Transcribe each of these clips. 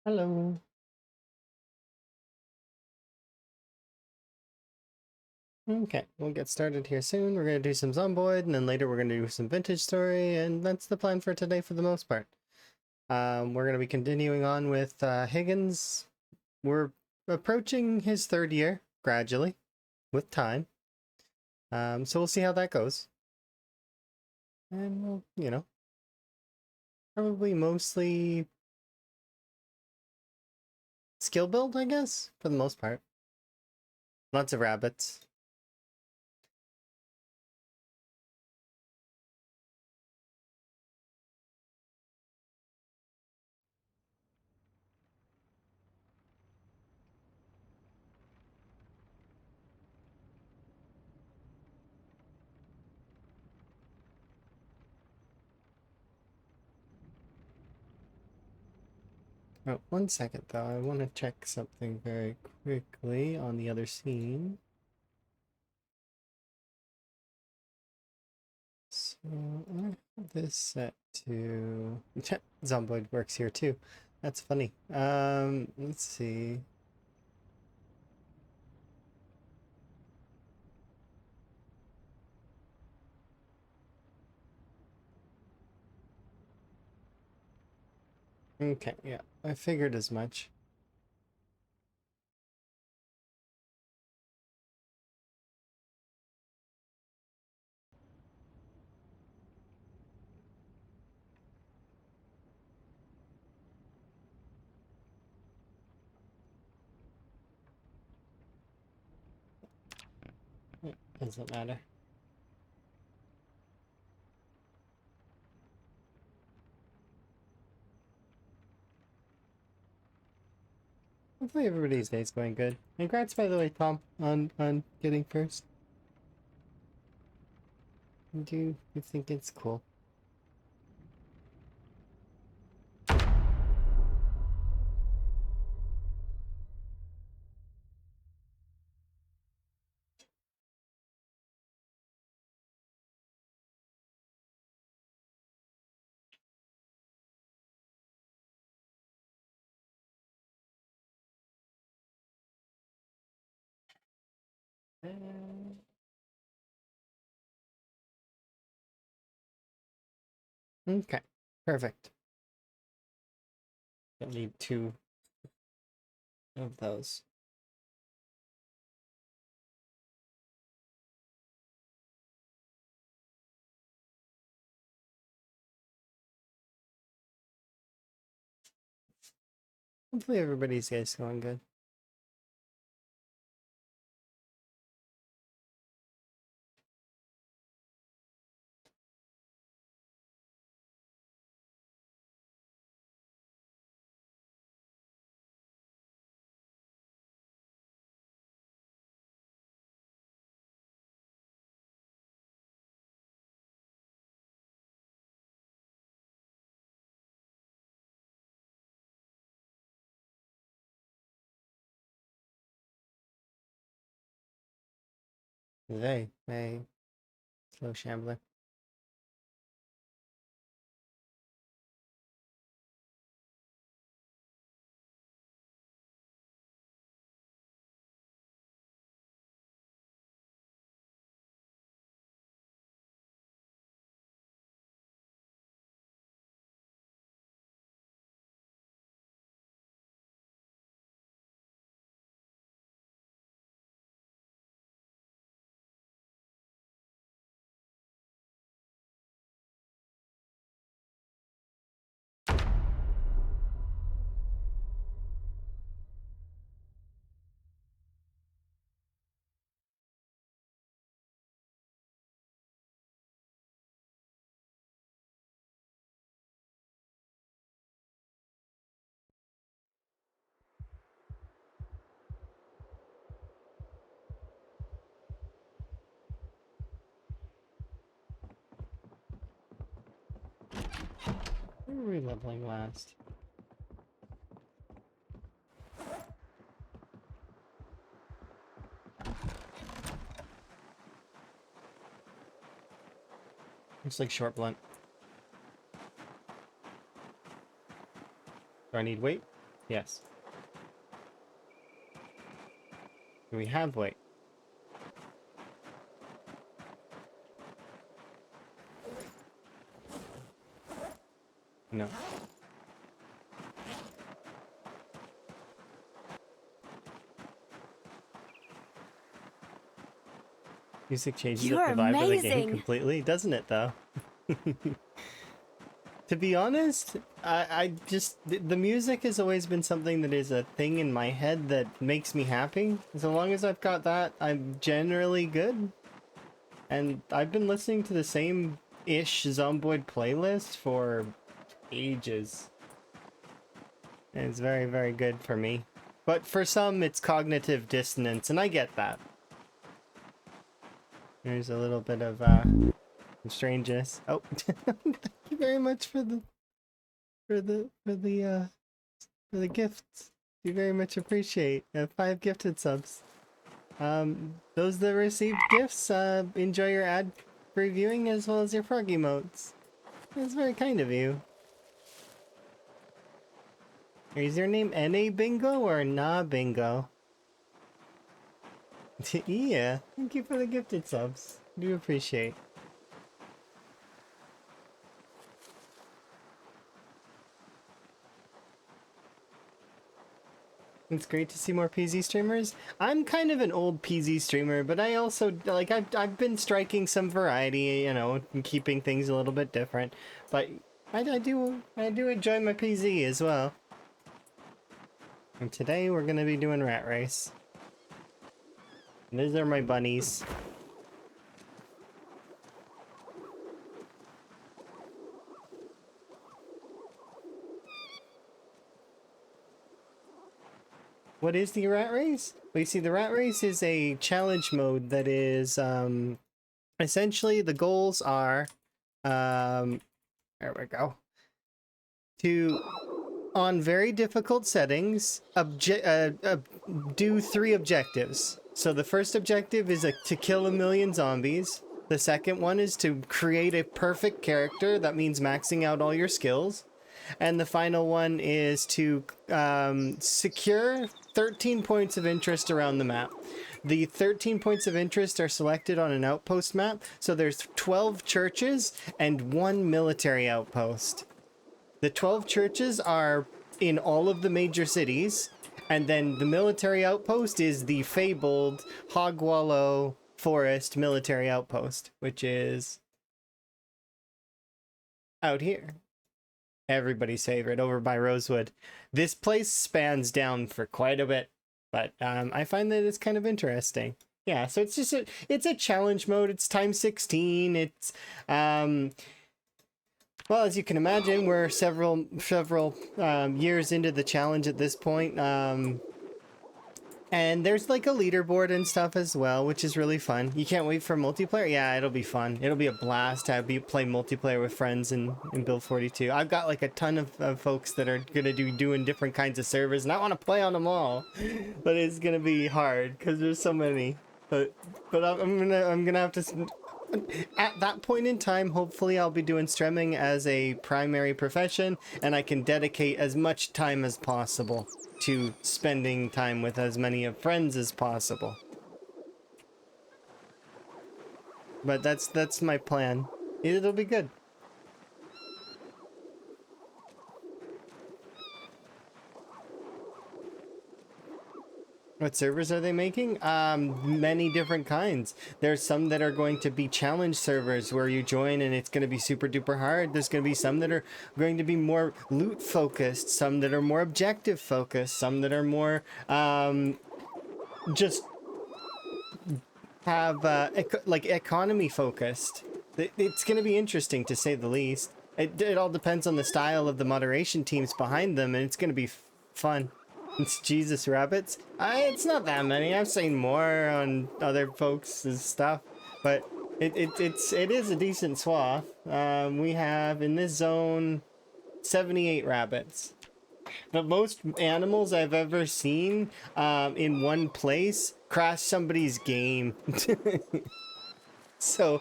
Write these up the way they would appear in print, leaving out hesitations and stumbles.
Hello. Okay, we'll get started here soon. We're going to do some Zomboid, and then later we're going to do some Vintage Story, and that's the plan for today for the most part. We're going to be continuing on with Higgins. We're approaching his third year, gradually, with time. So we'll see how that goes. And we'll, probably mostly skill build, I guess, for the most part. Lots of rabbits. Oh, 1 second though, I want to check something very quickly on the other scene. So I have this set to Zomboid works here too. That's funny. Let's see. Okay, yeah, I figured as much. It doesn't matter. Hopefully everybody's day's going good. Congrats, by the way, Tom, on getting first. Do you think it's cool? Okay, perfect. Don't need two of those. Hopefully everybody's day's going good. Hey, slow shambler. Where are we leveling last? Looks like short blunt. Do I need weight? Yes. We have weight. No. Music changes up You're the vibe of the game amazing. completely, doesn't it, though? To be honest, I just the music has always been something that is a thing in my head that makes me happy. So long as I've got that, I'm generally good. And I've been listening to the same-ish Zomboid playlist for ages. And it's very, very good for me. But for some, it's cognitive dissonance, and I get that. There's a little bit of strangeness. Oh, thank you very much for the gifts. You very much appreciate 5 gifted subs. Those that received gifts, enjoy your ad previewing as well as your frog emotes. That's very kind of you. Is your name NA Bingo or Na Bingo? Yeah, thank you for the gifted subs. Do appreciate. It's great to see more PZ streamers. I'm kind of an old PZ streamer, but I also like I've been striking some variety, you know, and keeping things a little bit different. But I do enjoy my PZ as well. And today we're gonna be doing Rat Race. And these are my bunnies. What is the Rat Race? Well, you see, the Rat Race is a challenge mode that is essentially the goals are there we go. To on very difficult settings, do 3 objectives. So the first objective is to kill 1,000,000 zombies. The second one is to create a perfect character. That means maxing out all your skills. And the final one is to secure 13 points of interest around the map. The 13 points of interest are selected on an outpost map. So there's 12 churches and 1 military outpost. The 12 churches are in all of the major cities, and then the military outpost is the fabled Hogwallow Forest military outpost, which is out here. Everybody's favorite, over by Rosewood. This place spans down for quite a bit, but I find that it's kind of interesting. Yeah, so it's just it's a challenge mode. It's time 16. It's well, as you can imagine, we're several years into the challenge at this point. And there's like a leaderboard and stuff as well, which is really fun. You can't wait for multiplayer? Yeah, it'll be fun. It'll be a blast to play multiplayer with friends in Build 42. I've got like a ton of folks that are gonna doing different kinds of servers, and I want to play on them all. But it's gonna be hard because there's so many. But I'm gonna have to. At that point in time, hopefully I'll be doing streaming as a primary profession, and I can dedicate as much time as possible to spending time with as many of friends as possible. But that's my plan. It'll be good. What servers are they making? Many different kinds. There's some that are going to be challenge servers where you join and it's going to be super duper hard. There's going to be some that are going to be more loot focused, some that are more objective focused, some that are more just have like economy focused. It's going to be interesting to say the least. It all depends on the style of the moderation teams behind them, and it's going to be fun. It's Jesus rabbits. It's not that many. I've seen more on other folks' stuff, but it is a decent swath. We have in this zone 78 rabbits. But most animals I've ever seen in one place crash somebody's game. So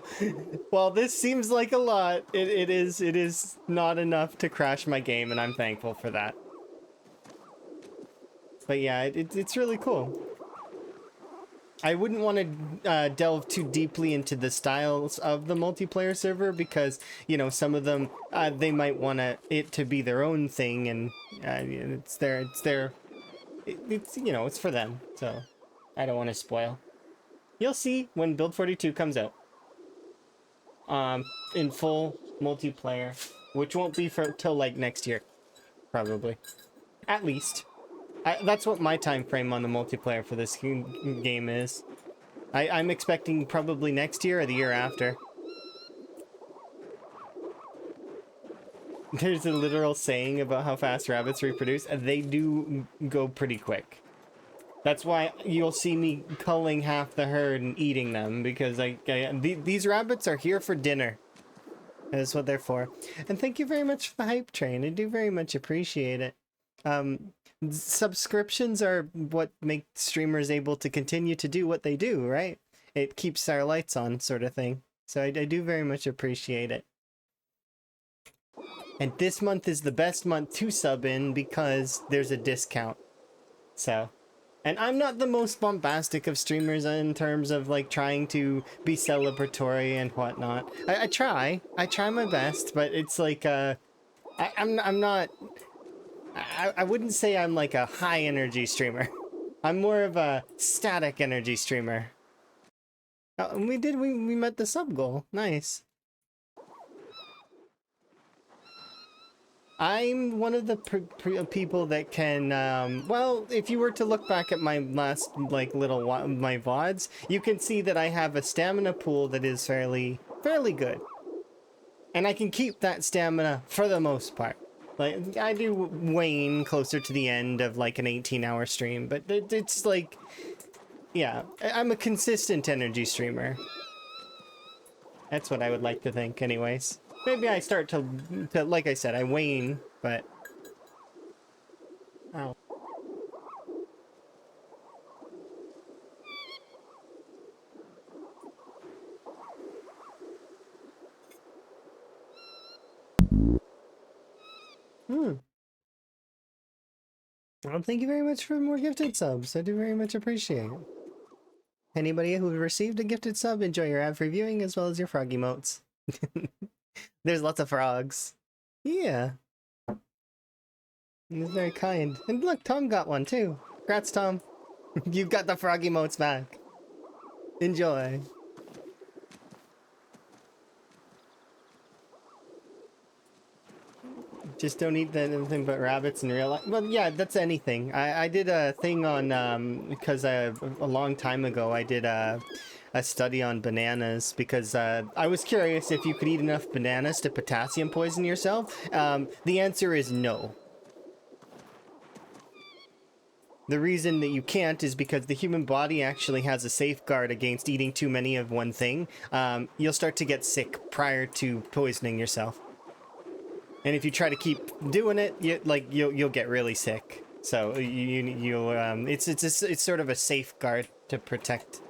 while this seems like a lot, it is not enough to crash my game, and I'm thankful for that. But yeah, it's really cool. I wouldn't want to delve too deeply into the styles of the multiplayer server because, you know, some of them, they might want it to be their own thing, and it's you know, it's for them. So I don't want to spoil. You'll see when Build 42 comes out. In full multiplayer, which won't be for till like next year, probably. At least. That's what my time frame on the multiplayer for this game is. I'm expecting probably next year or the year after. There's a literal saying about how fast rabbits reproduce, and they do go pretty quick. That's why you'll see me culling half the herd and eating them, because these rabbits are here for dinner. That's what they're for. And thank you very much for the hype train. I do very much appreciate it. Subscriptions are what make streamers able to continue to do what they do, right? It keeps our lights on, sort of thing. So I do very much appreciate it. And this month is the best month to sub in because there's a discount. So, and I'm not the most bombastic of streamers in terms of like trying to be celebratory and whatnot. I try my best, but it's like I'm not. I wouldn't say I'm like a high energy streamer. I'm more of a static energy streamer. We met the sub goal. Nice. I'm one of the people that can, well, if you were to look back at my last, like, my VODs, you can see that I have a stamina pool that is fairly good. And I can keep that stamina for the most part. Like, I do wane closer to the end of, like, an 18-hour stream, but it's like, yeah, I'm a consistent energy streamer. That's what I would like to think, anyways. Maybe I start to like I said, I wane, but... Ow. Well, thank you very much for more gifted subs. I do very much appreciate it. Anybody who received a gifted sub, enjoy your ad-free viewing as well as your frog emotes. There's lots of frogs. Yeah. He's very kind. And look, Tom got one too. Congrats, Tom. You've got the frog emotes back. Enjoy. Just don't eat anything but rabbits in real life. Well, yeah, that's anything. I did a thing on, because a long time ago I did a study on bananas because I was curious if you could eat enough bananas to potassium poison yourself. The answer is no. The reason that you can't is because the human body actually has a safeguard against eating too many of one thing. You'll start to get sick prior to poisoning yourself. And if you try to keep doing it, you'll get really sick. So it's sort of a safeguard to protect.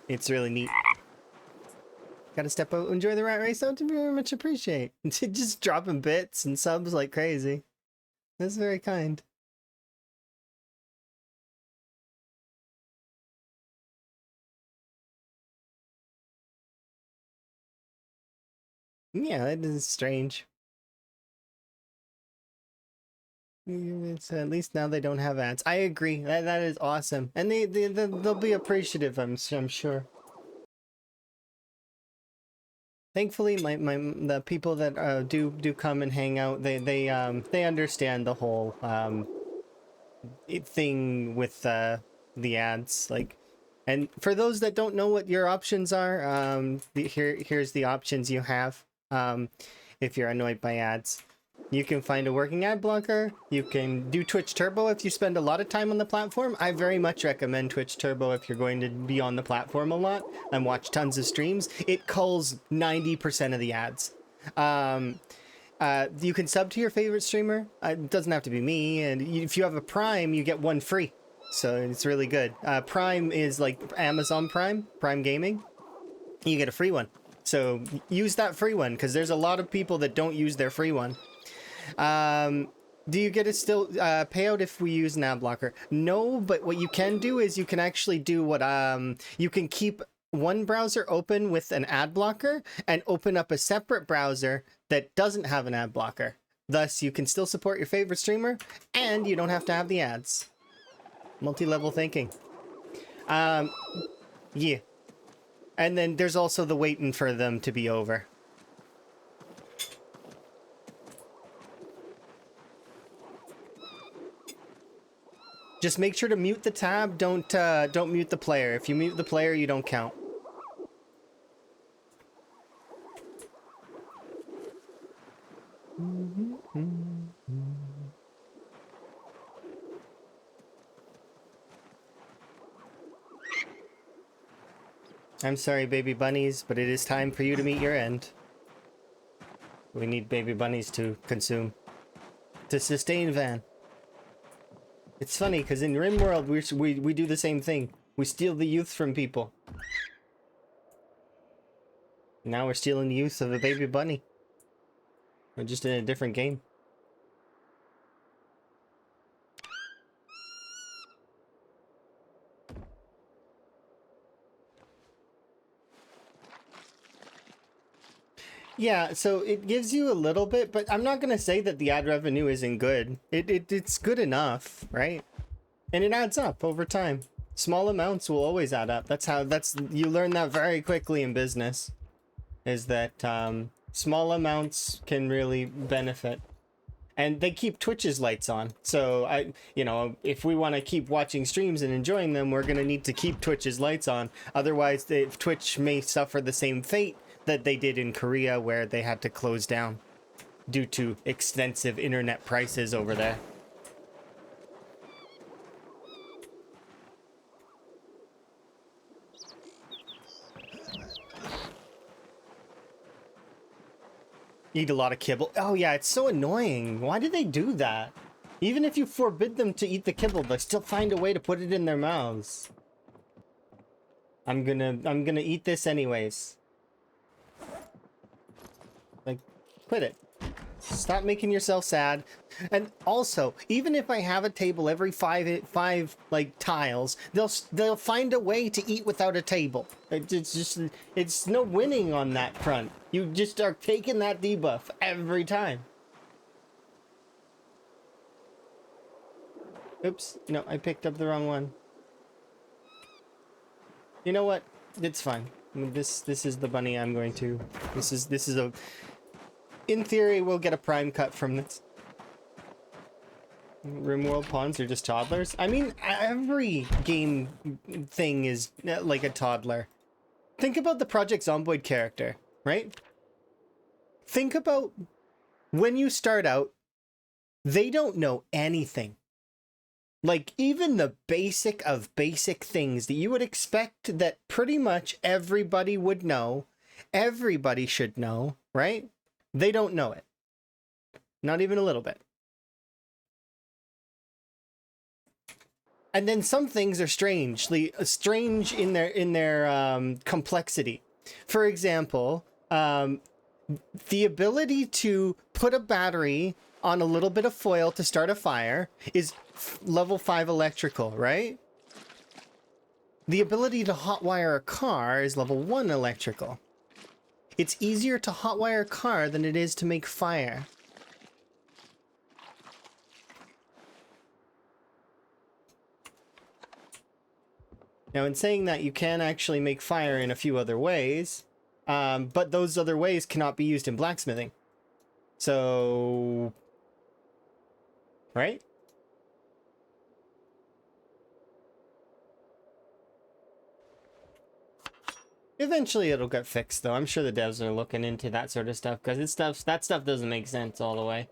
It's really neat. Gotta step out, enjoy the rat race. I would very much appreciate. Just dropping bits and subs like crazy. That's very kind. Yeah, that is strange. It's, at least now they don't have ads. I agree. That is awesome, and they'll be appreciative. I'm sure. Thankfully, the people that do come and hang out, they understand the whole thing with the ads. Like, and for those that don't know what your options are, here's the options you have. If you're annoyed by ads, you can find a working ad blocker. You can do Twitch Turbo if you spend a lot of time on the platform. I very much recommend Twitch Turbo if you're going to be on the platform a lot and watch tons of streams. It culls 90% of the ads. You can sub to your favorite streamer. It doesn't have to be me. And if you have a Prime, you get one free. So it's really good. Prime is like Amazon Prime Gaming. You get a free one. So use that free one because there's a lot of people that don't use their free one. Do you get a still payout if we use an ad blocker? No, but what you can do is you can actually do what you can keep one browser open with an ad blocker and open up a separate browser that doesn't have an ad blocker. Thus, you can still support your favorite streamer and you don't have to have the ads. Multi-level thinking. Yeah. And then there's also the waiting for them to be over. Just make sure to mute the tab. Don't mute the player. If you mute the player, you don't count. I'm sorry, baby bunnies, but it is time for you to meet your end. We need baby bunnies to consume. To sustain Van. It's funny, because in RimWorld, we do the same thing. We steal the youth from people. Now we're stealing the youth of a baby bunny. We're just in a different game. Yeah, so it gives you a little bit, but I'm not gonna say that the ad revenue isn't good. It's good enough, right? And it adds up over time. Small amounts will always add up. You learn that very quickly in business. Is that small amounts can really benefit. And they keep Twitch's lights on. So if we want to keep watching streams and enjoying them, we're gonna need to keep Twitch's lights on. Otherwise, Twitch may suffer the same fate that they did in Korea, where they had to close down due to extensive internet prices over there. Eat a lot of kibble. Oh yeah, it's so annoying. Why do they do that? Even if you forbid them to eat the kibble, they still find a way to put it in their mouths. I'm gonna eat this anyways. Like, quit it. Stop making yourself sad. And also, even if I have a table every five like tiles, they'll find a way to eat without a table. It's no winning on that front. You just are taking that debuff every time. Oops, no, I picked up the wrong one. You know what? It's fine. This is the bunny I'm going to. This is a. In theory, we'll get a prime cut from this. RimWorld pawns are just toddlers. I mean, every game thing is like a toddler. Think about the Project Zomboid character, right? Think about when you start out, they don't know anything. Like, even the basic of basic things that you would expect that pretty much everybody would know, everybody should know, right? They don't know it. Not even a little bit. And then some things are strange in their complexity. For example, the ability to put a battery on a little bit of foil to start a fire is level 5 electrical, right? The ability to hotwire a car is level 1 electrical. It's easier to hotwire a car than it is to make fire. Now, in saying that, you can actually make fire in a few other ways, but those other ways cannot be used in blacksmithing. So, right? Eventually it'll get fixed, though. I'm sure the devs are looking into that sort of stuff, because that stuff doesn't make sense all the way.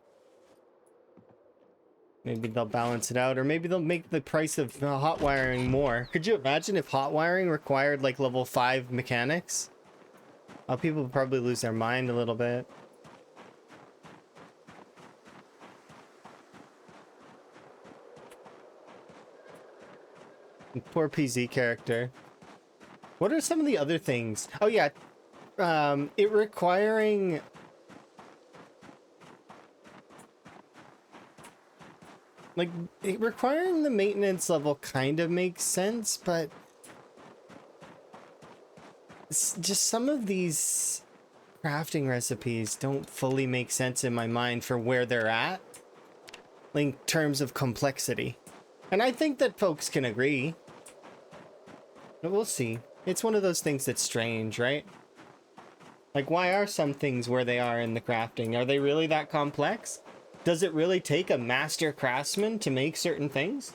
Maybe they'll balance it out, or maybe they'll make the price of hot wiring more. Could you imagine if hot wiring required like level 5 mechanics? Oh, people would probably lose their mind a little bit. Poor PZ character. What are some of the other things? Oh yeah, it requiring Like, requiring the maintenance level kind of makes sense, but just some of these crafting recipes don't fully make sense in my mind for where they're at, in terms of complexity. And I think that folks can agree. But we'll see. It's one of those things that's strange, right? Like, why are some things where they are in the crafting? Are they really that complex? Does it really take a master craftsman to make certain things?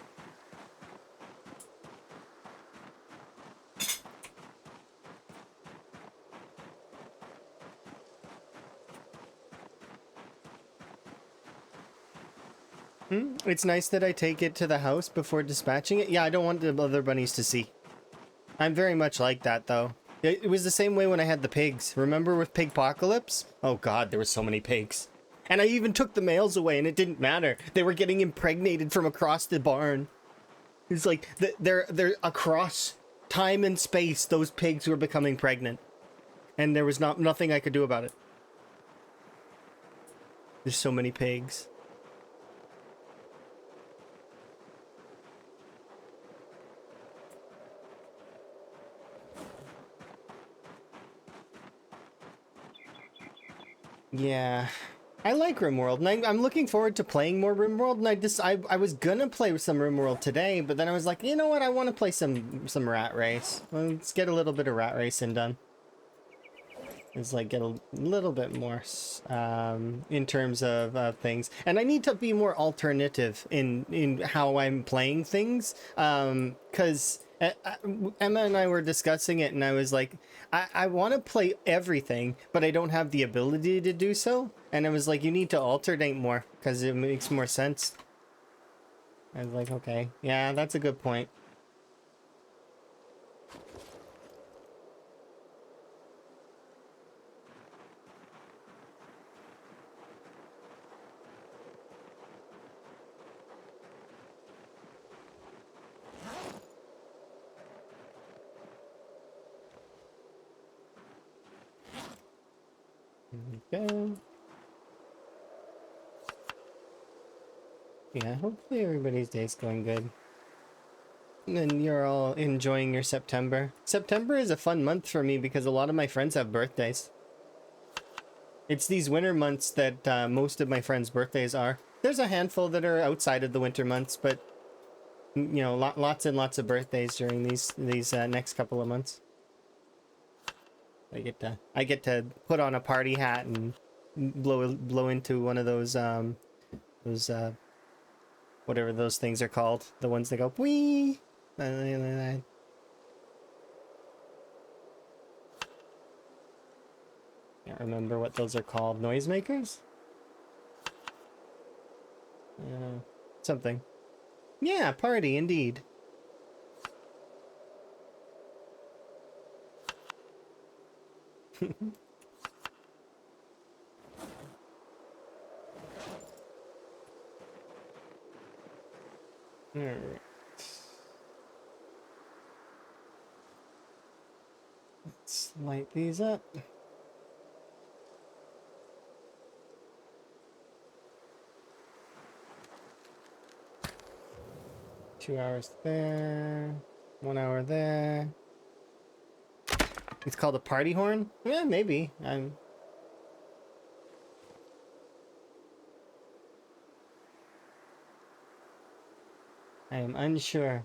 It's nice that I take it to the house before dispatching it. Yeah, I don't want the other bunnies to see. I'm very much like that, though. It was the same way when I had the pigs. Remember with Pigpocalypse? Oh god, there were so many pigs. And I even took the males away and it didn't matter. They were getting impregnated from across the barn. It's like, they're across time and space, those pigs were becoming pregnant. And there was nothing I could do about it. There's so many pigs. Yeah, I like RimWorld, and I'm looking forward to playing more RimWorld. And I was gonna play some RimWorld today, but then I was like, you know what? I want to play some Rat Race. Let's get a little bit of Rat Racing done. It's like get a little bit more in terms of things, and I need to be more alternative in how I'm playing things. Because Emma and I were discussing it, and I was like, I want to play everything, but I don't have the ability to do so. And I was like, you need to alternate more because it makes more sense. I was like, okay, yeah, that's a good point. Okay. Yeah, hopefully everybody's day's going good. And you're all enjoying your September. September is a fun month for me because a lot of my friends have birthdays. It's these winter months that most of my friends' birthdays are. There's a handful that are outside of the winter months, but you know, lots and lots of birthdays during these next couple of months. I get to put on a party hat and blow into one of those whatever those things are called, the ones that go wee. Can't remember what those are called. Noisemakers? Something. Yeah, party indeed. Alright. Let's light these up. Two hours there. 1 hour there. It's called a party horn? Yeah, maybe. I am unsure.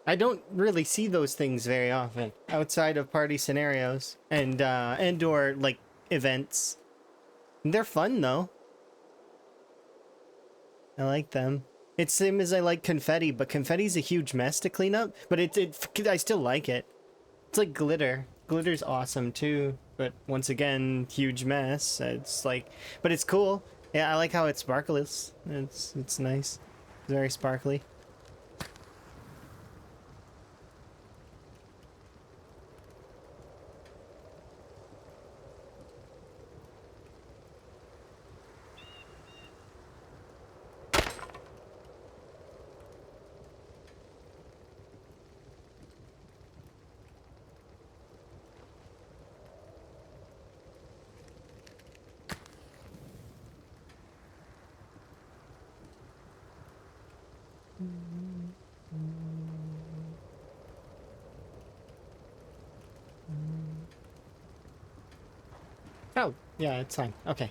I don't really see those things very often outside of party scenarios and or like events. They're fun though. I like them. It's same as I like confetti, but confetti's a huge mess to clean up, but I still like it. It's like glitter. Glitter's awesome too, but once again, huge mess. It's like, but it's cool. Yeah, I like how it sparkles. It's nice. It's very sparkly. Oh, yeah, it's fine. Okay.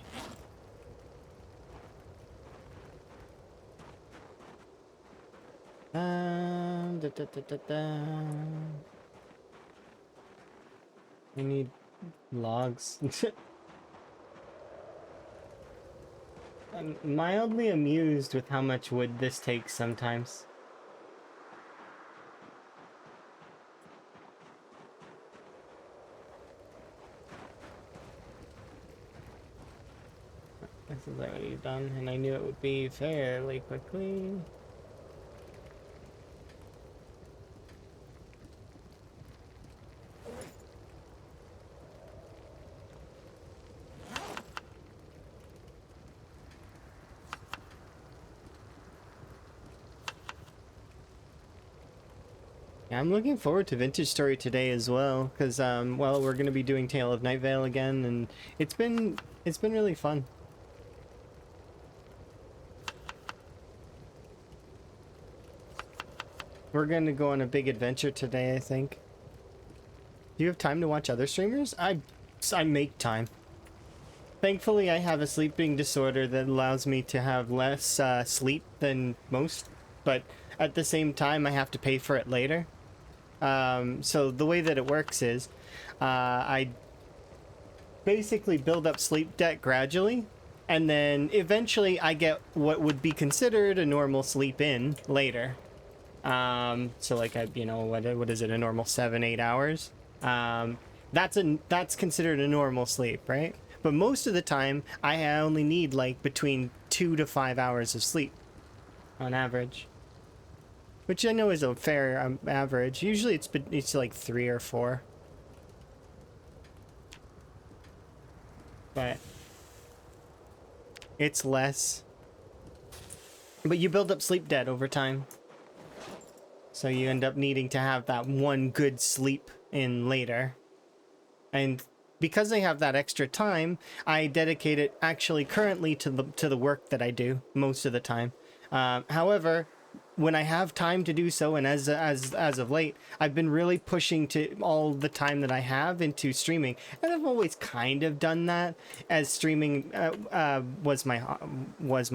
Da, da, da, da, da. We need logs. I'm mildly amused with how much wood this takes sometimes. This is already done, and I knew it would be fairly quickly. Yeah, I'm looking forward to Vintage Story today as well, because well, we're gonna be doing Tale of Night Vale again, and it's been really fun. We're gonna go on a big adventure today, I think. Do you have time to watch other streamers? I make time. Thankfully, I have a sleeping disorder that allows me to have less sleep than most, but at the same time, I have to pay for it later. So the way that it works is, I basically build up sleep debt gradually, and then eventually I get what would be considered a normal sleep in later. So like what is it, a normal 7-8 hours? That's considered a normal sleep, right? But most of the time, I only need like between 2 to 5 hours of sleep on average, which I know is a fair average. Usually it's like 3 or 4, but it's less. But you build up sleep debt over time, so you end up needing to have that one good sleep in later. And because I have that extra time, I dedicate it actually currently to the work that I do most of the time. However, when I have time to do so, and as of late, I've been really pushing to all the time that I have into streaming, and I've always kind of done that, as streaming was my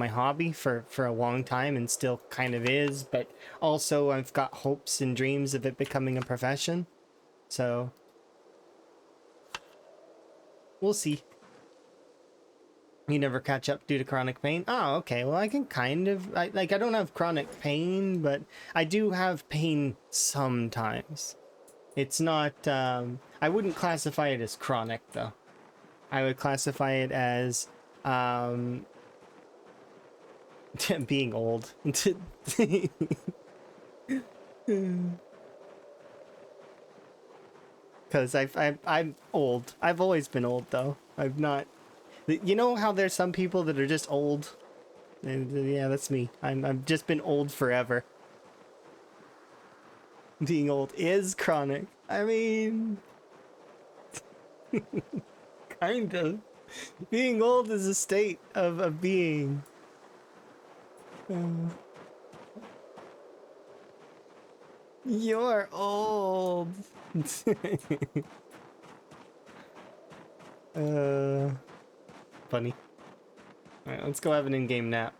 hobby for a long time, and still kind of is. But also, I've got hopes and dreams of it becoming a profession. So we'll see. You never catch up due to chronic pain? Oh, okay. Well, I can kind of... I don't have chronic pain, but I do have pain sometimes. It's not... I wouldn't classify it as chronic, though. I would classify it as... being old. Because I'm old. I've always been old, though. I've not... You know how there's some people that are just old? And, yeah, that's me. I've just been old forever. Being old is chronic. I mean, kind of. Being old is a state of being. You're old. uh, Funny. All right, let's go have an in-game nap.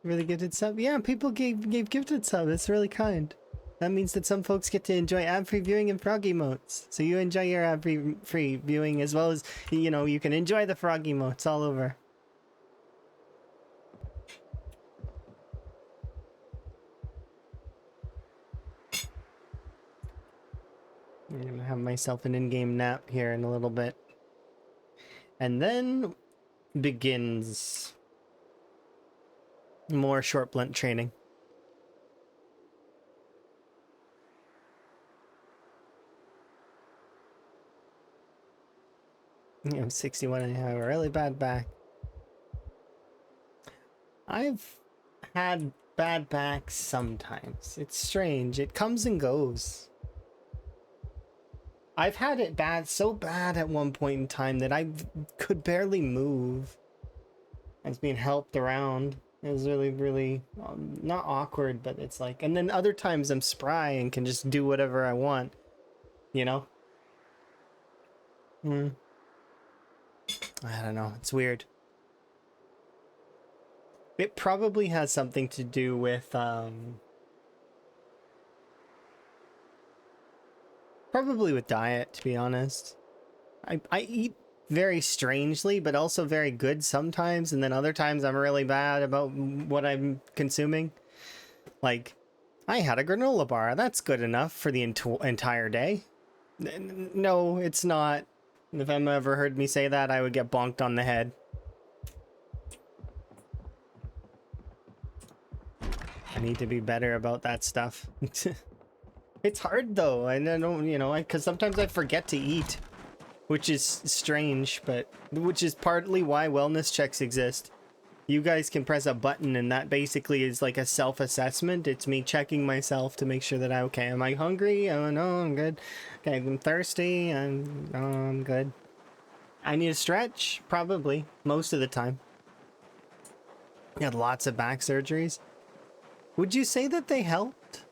Really gifted sub? Yeah, people gave gifted sub. It's really kind. That means that some folks get to enjoy ad-free viewing and frog emotes. So you enjoy your ad-free viewing, as well as, you can enjoy the frog emotes all over. I'm gonna have myself an in-game nap here in a little bit. And then begins more short blunt training. I'm 61 and I have a really bad back. I've had bad backs sometimes. It's strange. It comes and goes. I've had it bad, so bad at one point in time that I could barely move. I was being helped around. It was really, really not awkward, but it's like, and then other times I'm spry and can just do whatever I want, you know? I don't know. It's weird. It probably has something to do with, probably with diet, to be honest. I eat very strangely, but also very good sometimes, and then other times I'm really bad about what I'm consuming. Like, I had a granola bar. That's good enough for the entire day. No, it's not. If Emma ever heard me say that, I would get bonked on the head. I need to be better about that stuff. It's hard though, and I don't, you know, because sometimes I forget to eat, which is strange, but which is partly why wellness checks exist. You guys can press a button and that basically is like a self-assessment. It's me checking myself to make sure that okay, am I hungry? Oh no, I'm good. Okay, I'm thirsty. I'm good. I need a stretch, probably, most of the time. I had lots of back surgeries. Would you say that they helped?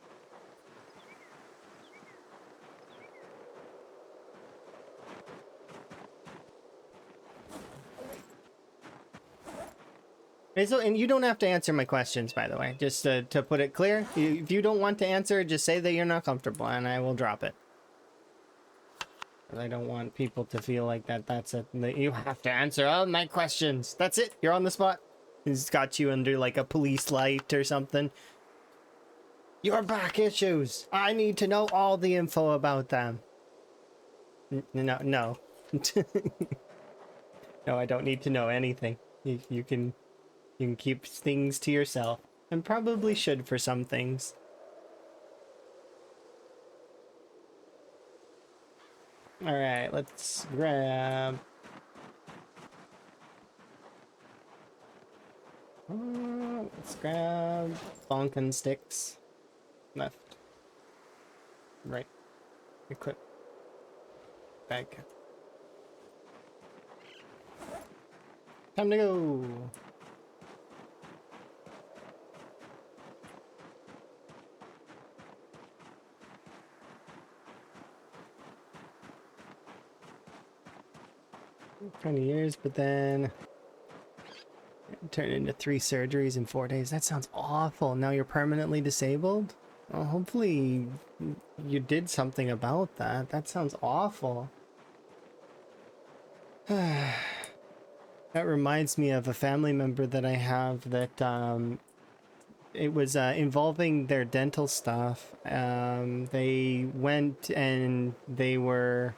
And you don't have to answer my questions, by the way. Just to put it clear, if you don't want to answer, just say that you're not comfortable, and I will drop it. I don't want people to feel like that you have to answer all my questions. That's it. You're on the spot. He's got you under like a police light or something. Your back issues. I need to know all the info about them. No. No, I don't need to know anything. You can keep things to yourself. And probably should for some things. Alright, let's grab... let's grab bonkin sticks. Left. Right. Equip. Bag. Time to go! 20 years, but then turn into 3 surgeries in 4 days. That sounds awful. Now you're permanently disabled? Well, hopefully you did something about that. That sounds awful. That reminds me of a family member that I have that it was involving their dental stuff. They went and they were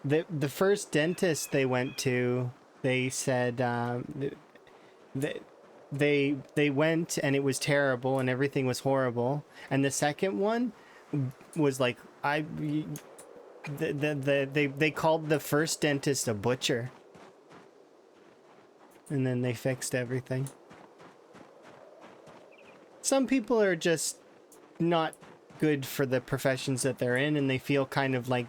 the first dentist they went to, they said they went and it was terrible and everything was horrible, and the second one was like they called the first dentist a butcher, and then they fixed everything. Some people are just not good for the professions that they're in, and they feel kind of like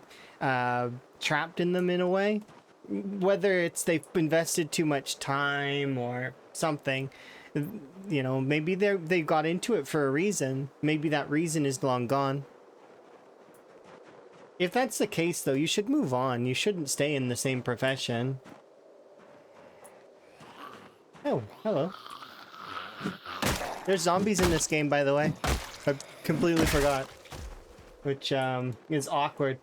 trapped in them in a way, whether it's they've invested too much time or something. You know, maybe they got into it for a reason. Maybe that reason is long gone. If that's the case, though, you should move on. You shouldn't stay in the same profession. Oh, hello. There's zombies in this game, by the way. I completely forgot. Which is awkward.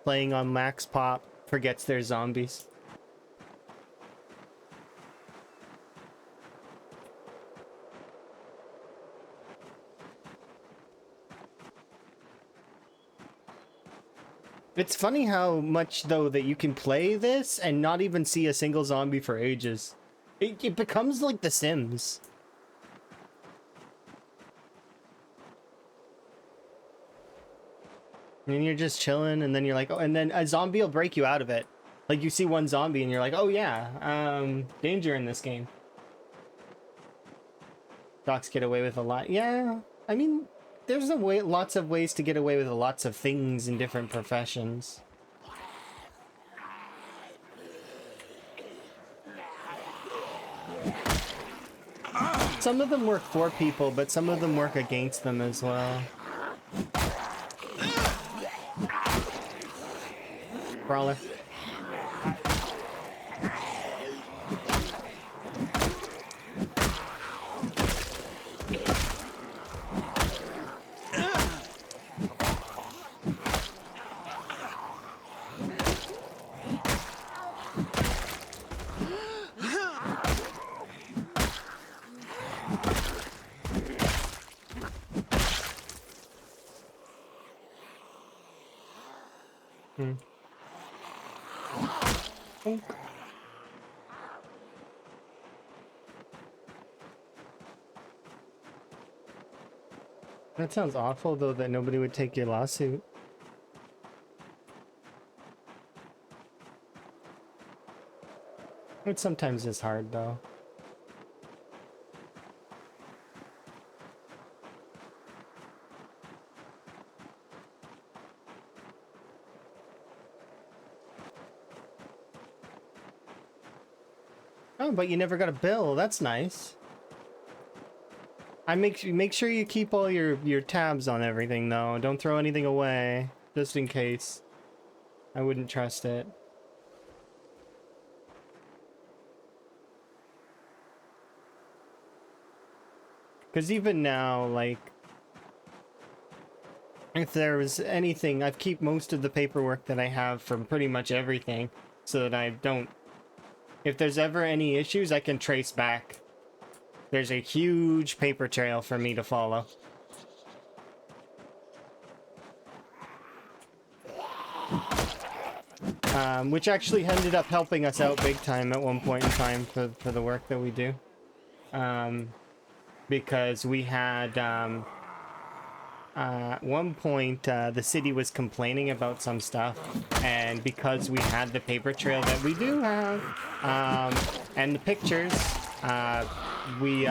Playing on max pop forgets there's zombies. It's funny how much, though, that you can play this and not even see a single zombie for ages. It becomes like The Sims. And you're just chilling, and then you're like, oh, and then a zombie will break you out of it. Like, you see one zombie, and you're like, oh yeah, danger in this game. Docs get away with a lot. Yeah, I mean, there's lots of ways to get away with lots of things in different professions. Some of them work for people, but some of them work against them as well. Brawler. That sounds awful, though, that nobody would take your lawsuit. It sometimes is hard, though. Oh, but you never got a bill. That's nice. I make sure you keep all your tabs on everything, though. Don't throw anything away, just in case. I wouldn't trust it. Because even now, like, if there was anything, I keep most of the paperwork that I have from pretty much everything, so that I don't... If there's ever any issues, I can trace back. There's a huge paper trail for me to follow. Which actually ended up helping us out big time at one point in time for the work that we do. Because we had, at one point, the city was complaining about some stuff, and because we had the paper trail that we do have, and the pictures, we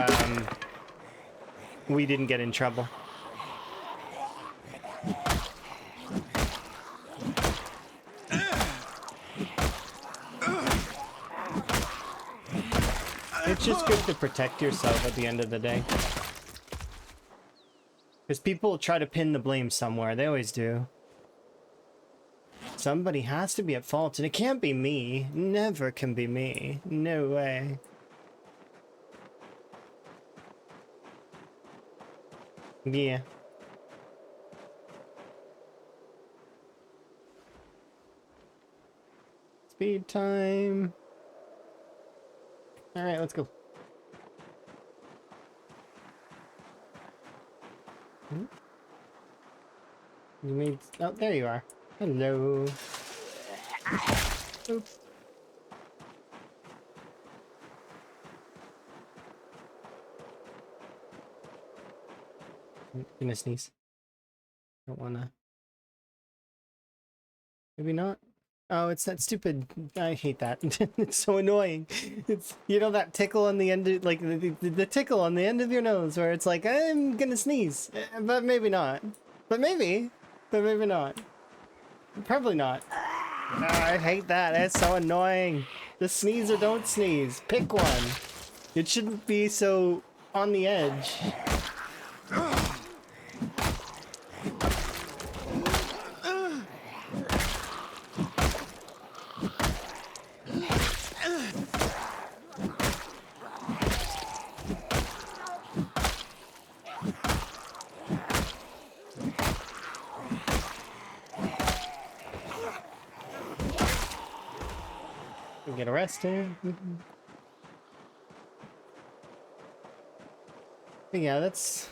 didn't get in trouble. It's just good to protect yourself at the end of the day. Because people try to pin the blame somewhere. They always do. Somebody has to be at fault, and it can't be me. Never can be me. No way. Yeah. Speed time. All right, let's go. You made... Oh, there you are. Hello. Oops. I'm gonna sneeze. Don't wanna... Maybe not. Oh, it's that stupid... I hate that. It's so annoying. It's, you know, that tickle on the end of... Like, the tickle on the end of your nose where it's like, I'm gonna sneeze. But maybe not. But maybe. But maybe not. Probably not. I hate that. That's so annoying. Just sneeze or don't sneeze. Pick one. It shouldn't be so on the edge. Get arrested. But yeah, that's...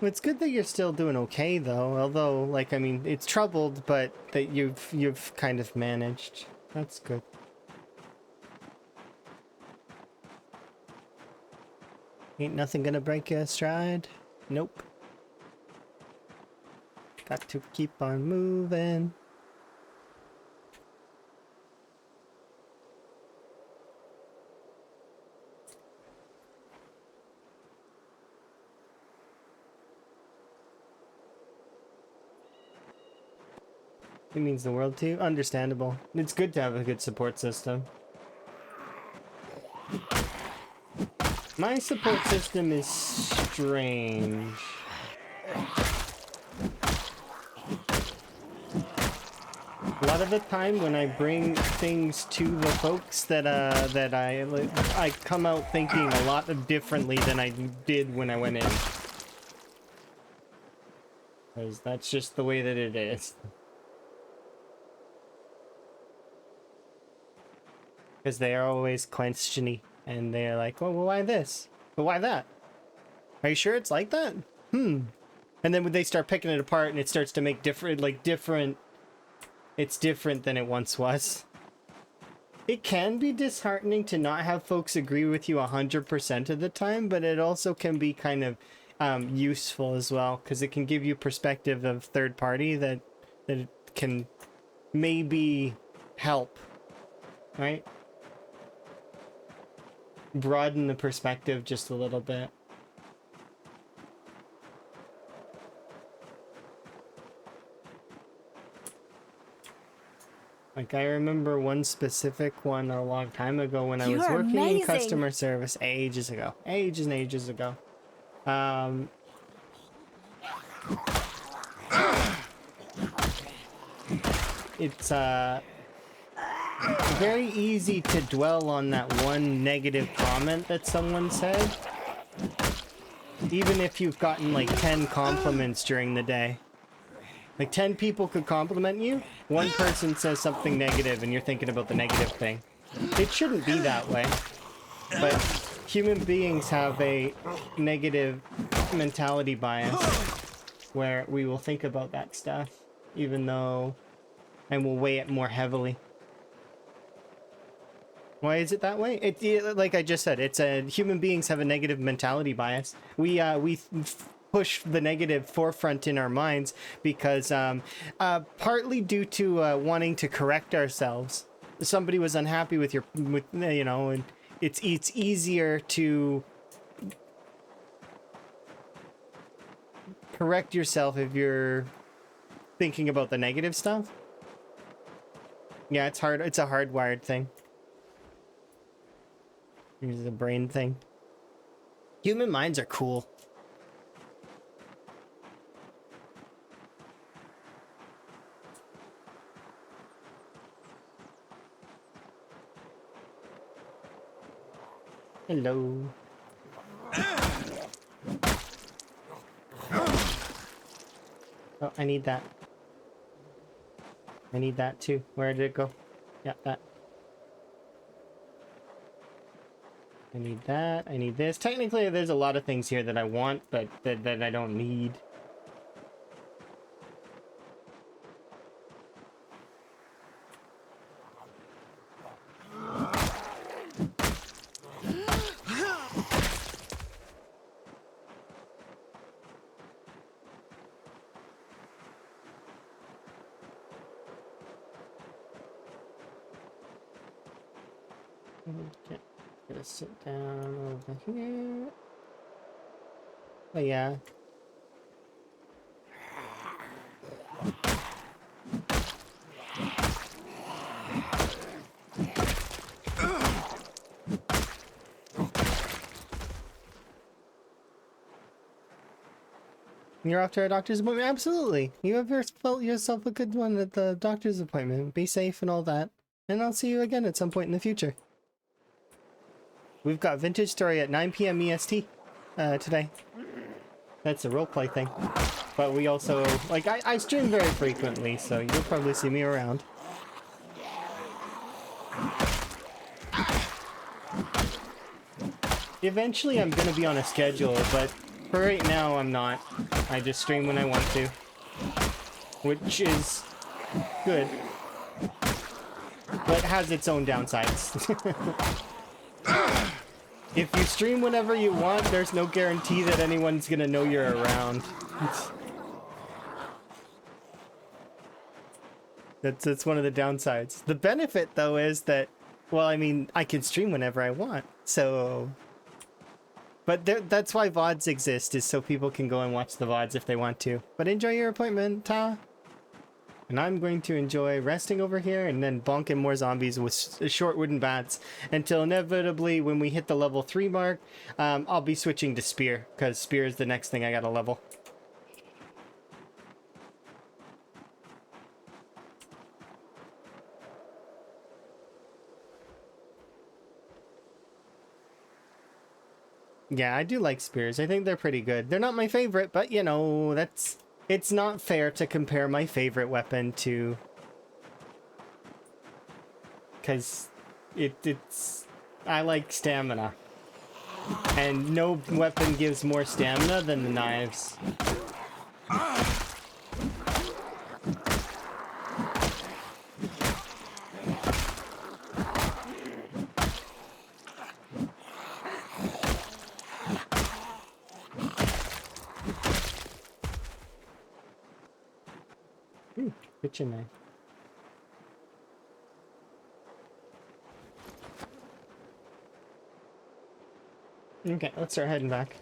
It's good that you're still doing okay, though. Although, like, I mean, it's troubled, but that you've kind of managed. That's good. Ain't nothing gonna break your stride. Nope. Got to keep on moving. It means the world to you. Understandable. It's good to have a good support system. My support system is strange. A lot of the time when I bring things to the folks that I come out thinking a lot differently than I did when I went in. Because that's just the way that it is. Because they are always questioning, and they're like, "Oh, well, why this? But why that? Are you sure it's like that? And then when they start picking it apart, and it starts to make different. It's different than it once was. It can be disheartening to not have folks agree with you 100% of the time, but it also can be kind of useful as well, because it can give you perspective of third party that it can maybe help, right? Broaden the perspective just a little bit. Like, I remember one specific one a long time ago when I was working in customer service ages ago. Ages and ages ago. It's very easy to dwell on that one negative comment that someone said, even if you've gotten like 10 compliments during the day. Like 10 people could compliment you, one person says something negative and you're thinking about the negative thing. It shouldn't be that way, but human beings have a negative mentality bias where we will think about that stuff, even though, and we'll weigh it more heavily. Why is it that way? Like I just said, it's human beings have a negative mentality bias. We push the negative forefront in our minds because partly due to wanting to correct ourselves. Somebody was unhappy with you know, and it's easier to correct yourself if you're thinking about the negative stuff. Yeah, it's hard. It's a hardwired thing. It's a brain thing. Human minds are cool. Hello. Oh, I need that. I need that too. Where did it go? Yeah, that. I need that. I need this. Technically, there's a lot of things here that I want, but that I don't need. Okay. Gonna sit down over here. Oh yeah. You're off to our doctor's appointment? Absolutely. You ever felt yourself a good one at the doctor's appointment. Be safe and all that. And I'll see you again at some point in the future. We've got Vintage Story at 9 p.m. EST today. That's a roleplay thing. But we also, like, I stream very frequently, so you'll probably see me around. Eventually I'm gonna be on a schedule, but for right now I'm not. I just stream when I want to. Which is good. But has its own downsides. If you stream whenever you want, there's no guarantee that anyone's gonna know you're around. That's one of the downsides. The benefit though is that, well, I mean, I can stream whenever I want. So, but that's why VODs exist, is so people can go and watch the VODs if they want to. But enjoy your appointment, Ta. And I'm going to enjoy resting over here and then bonking more zombies with short wooden bats until inevitably when we hit the level 3 mark, I'll be switching to spear, because spear is the next thing I gotta level. Yeah, I do like spears. I think they're pretty good. They're not my favorite, but you know, it's not fair to compare my favorite weapon to, because it's I like stamina, and no weapon gives more stamina than the knives. Kitchen knife. Okay, let's start heading back.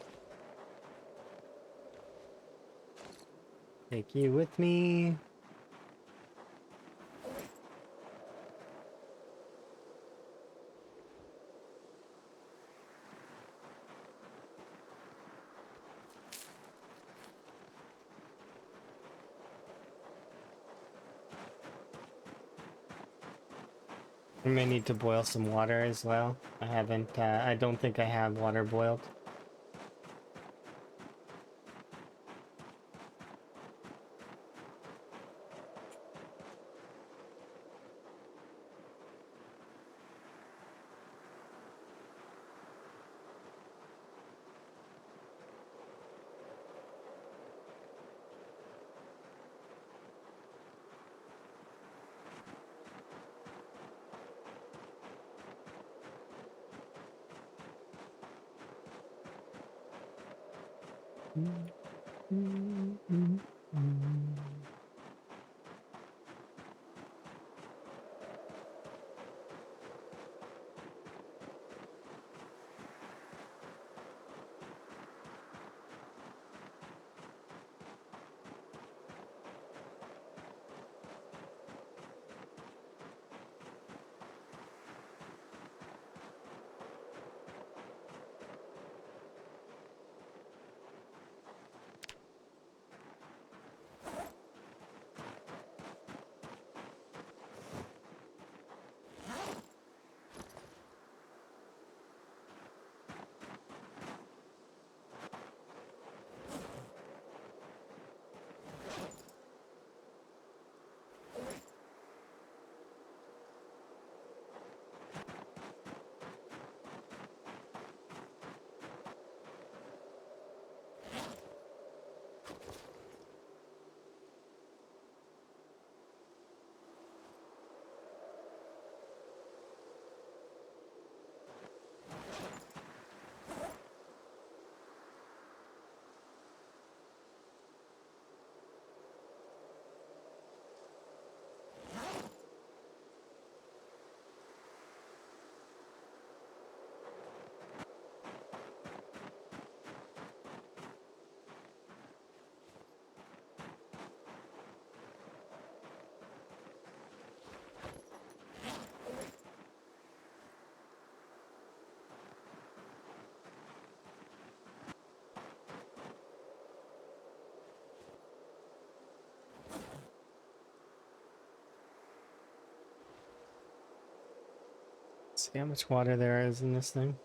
Take you with me. I may need to boil some water as well. I haven't, I don't think I have water boiled. See how much water there is in this thing.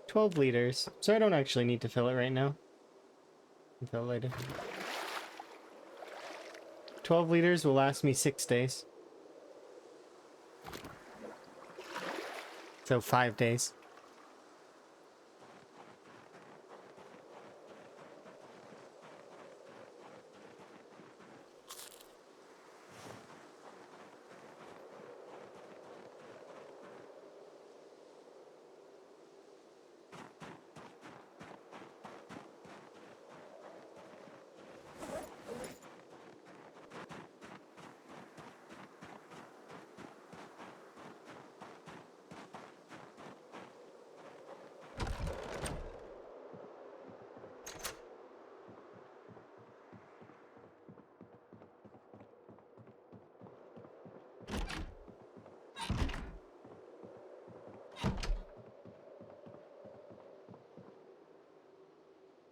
12 liters. So I don't actually need to fill it right now. I'll fill it later. 12 liters will last me 6 days. So 5 days.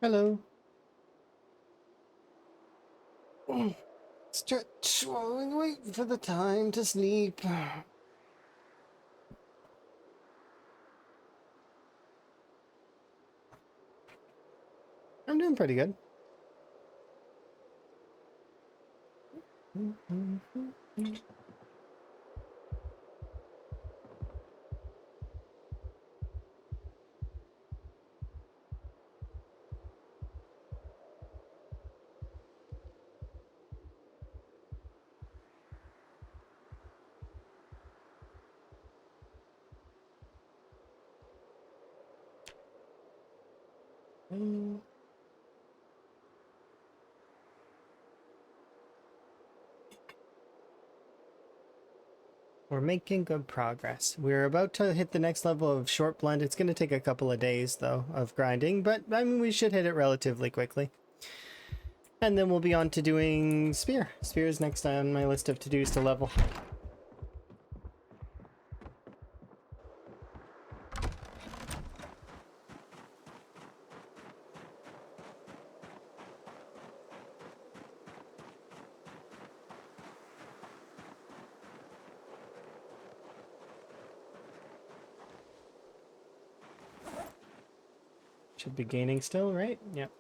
Hello. Stretch while we wait for the time to sleep. I'm doing pretty good. We're making good progress. We're about to hit the next level of short blend. It's going to take a couple of days, though, of grinding, but I mean, we should hit it relatively quickly. And then we'll be on to doing Spear. Spear is next on my list of to-dos to level. Should be gaining still, right? Yep.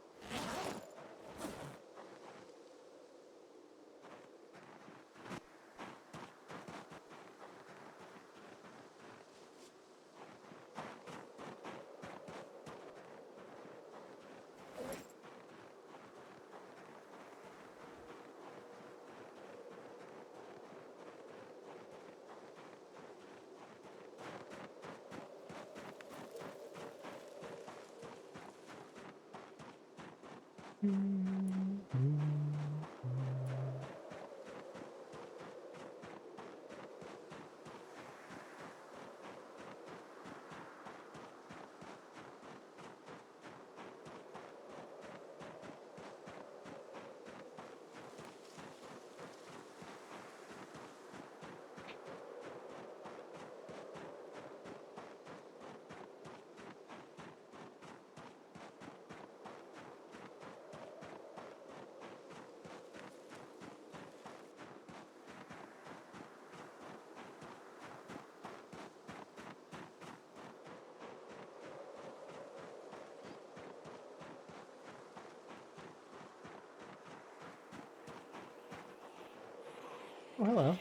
Oh, hello.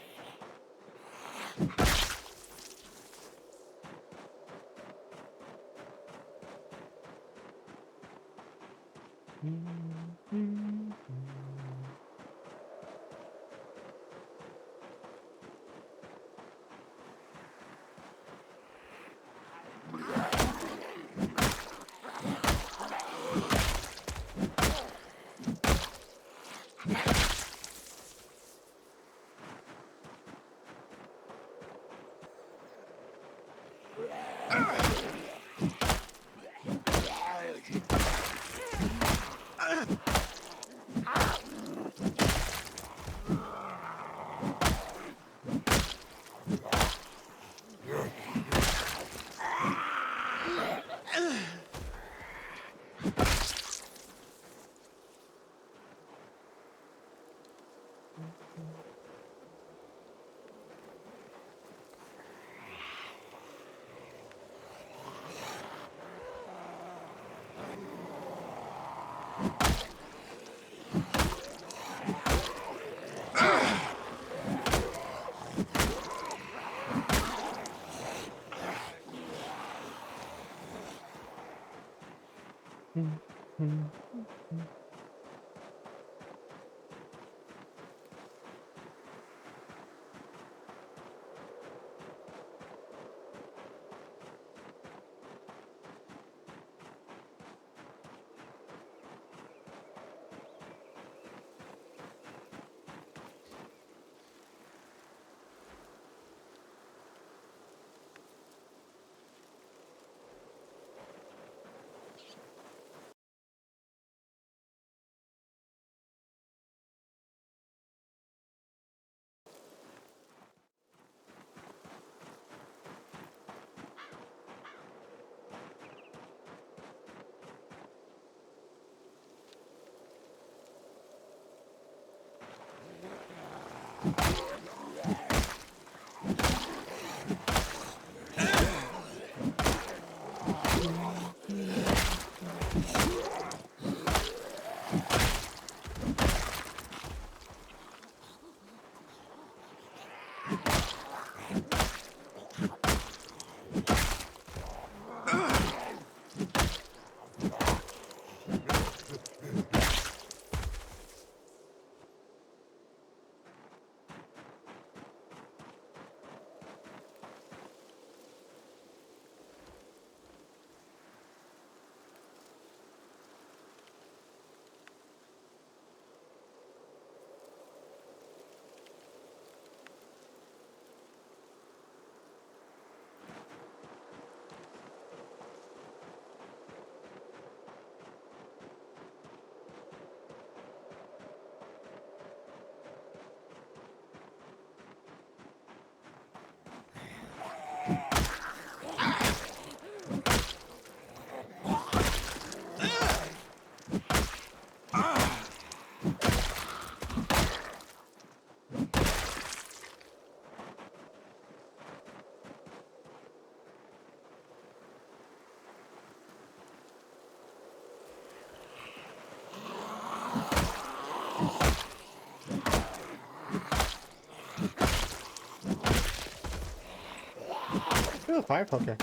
Ooh, fire poker.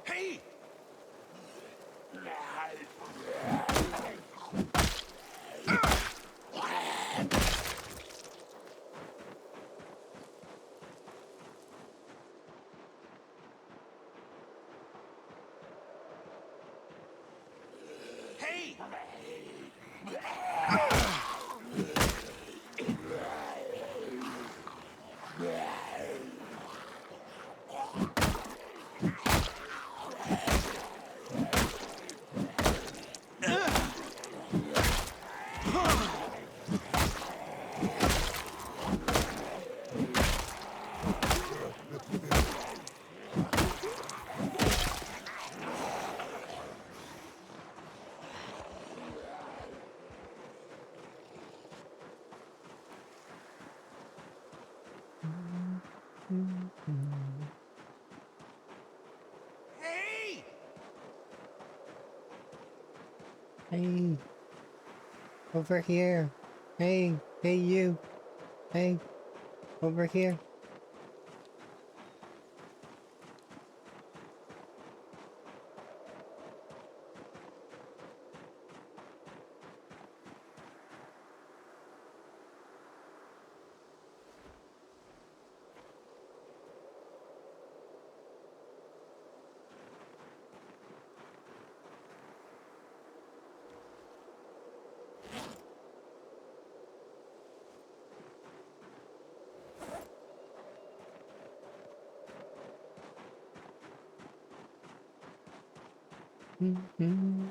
Hey! Hey! Hey! Hey, over here. Hey, hey you. Hey, over here. Mm-hmm.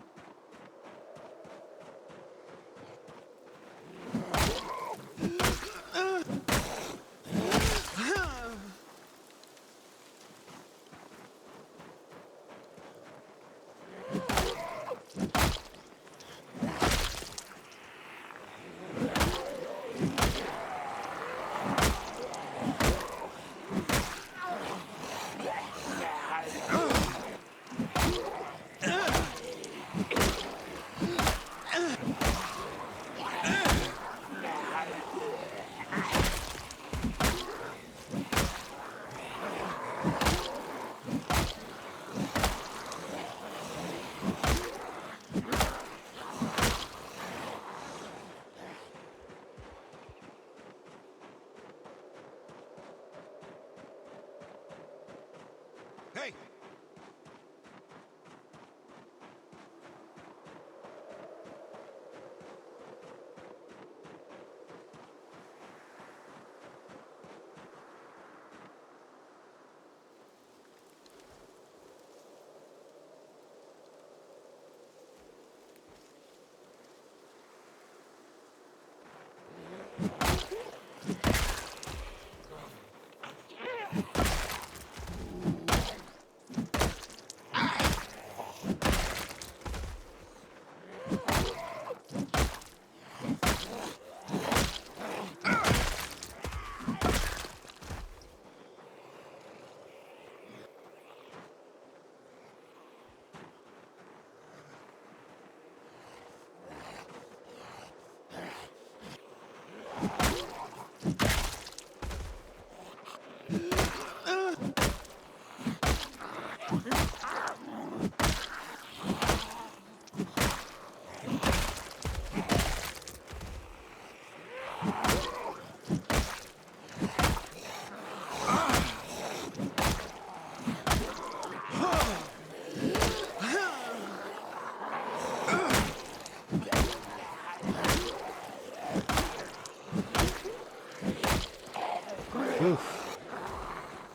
Oof.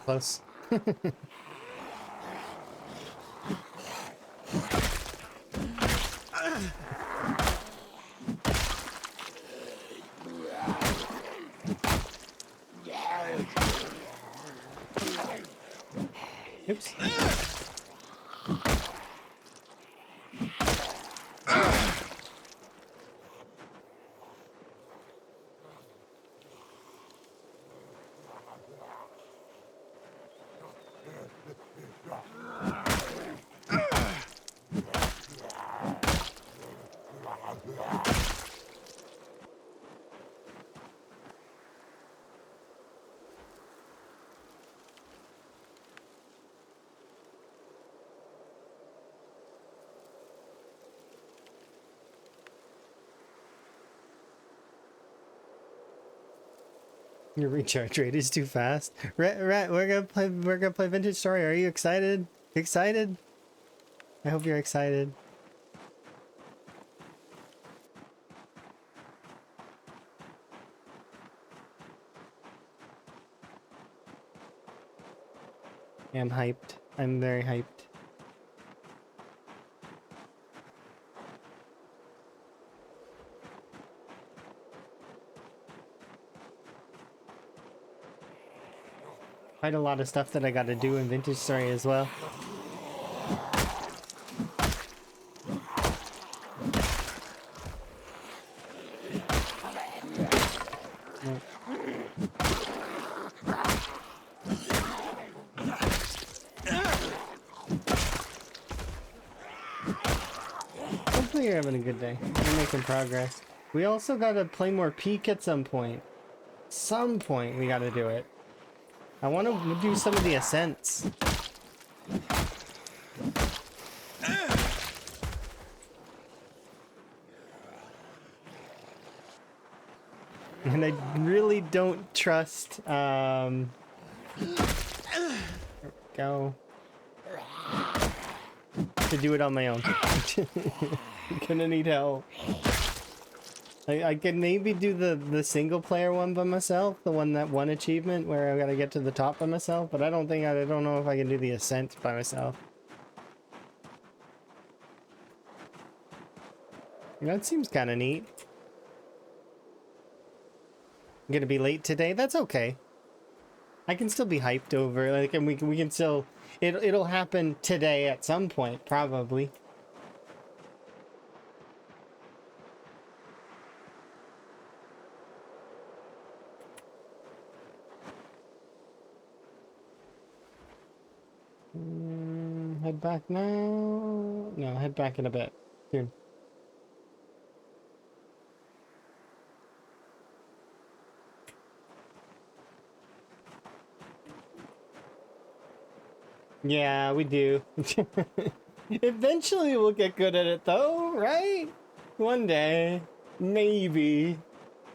Close. Oops. Your recharge rate is too fast. Rat, we're gonna play Vintage Story. Are you excited? Excited? I hope you're excited. I'm hyped. I'm very hyped. Quite a lot of stuff that I gotta do in Vintage Story as well. Hopefully you're having a good day. You're making progress. We also gotta play more Peak at some point. Some point we gotta do it. I want to do some of the ascents. And I really don't trust, there we go. To do it on my own. I'm gonna need help. I can maybe do the single player one by myself, the one achievement where I gotta get to the top by myself, but I don't know if I can do the ascent by myself. That seems kind of neat. I'm gonna be late today. That's okay. I can still be hyped over, like, and we can still. It'll happen today at some point, probably. Head back now. No, head back in a bit. Soon. Yeah, we do. Eventually we'll get good at it though, right? One day. Maybe.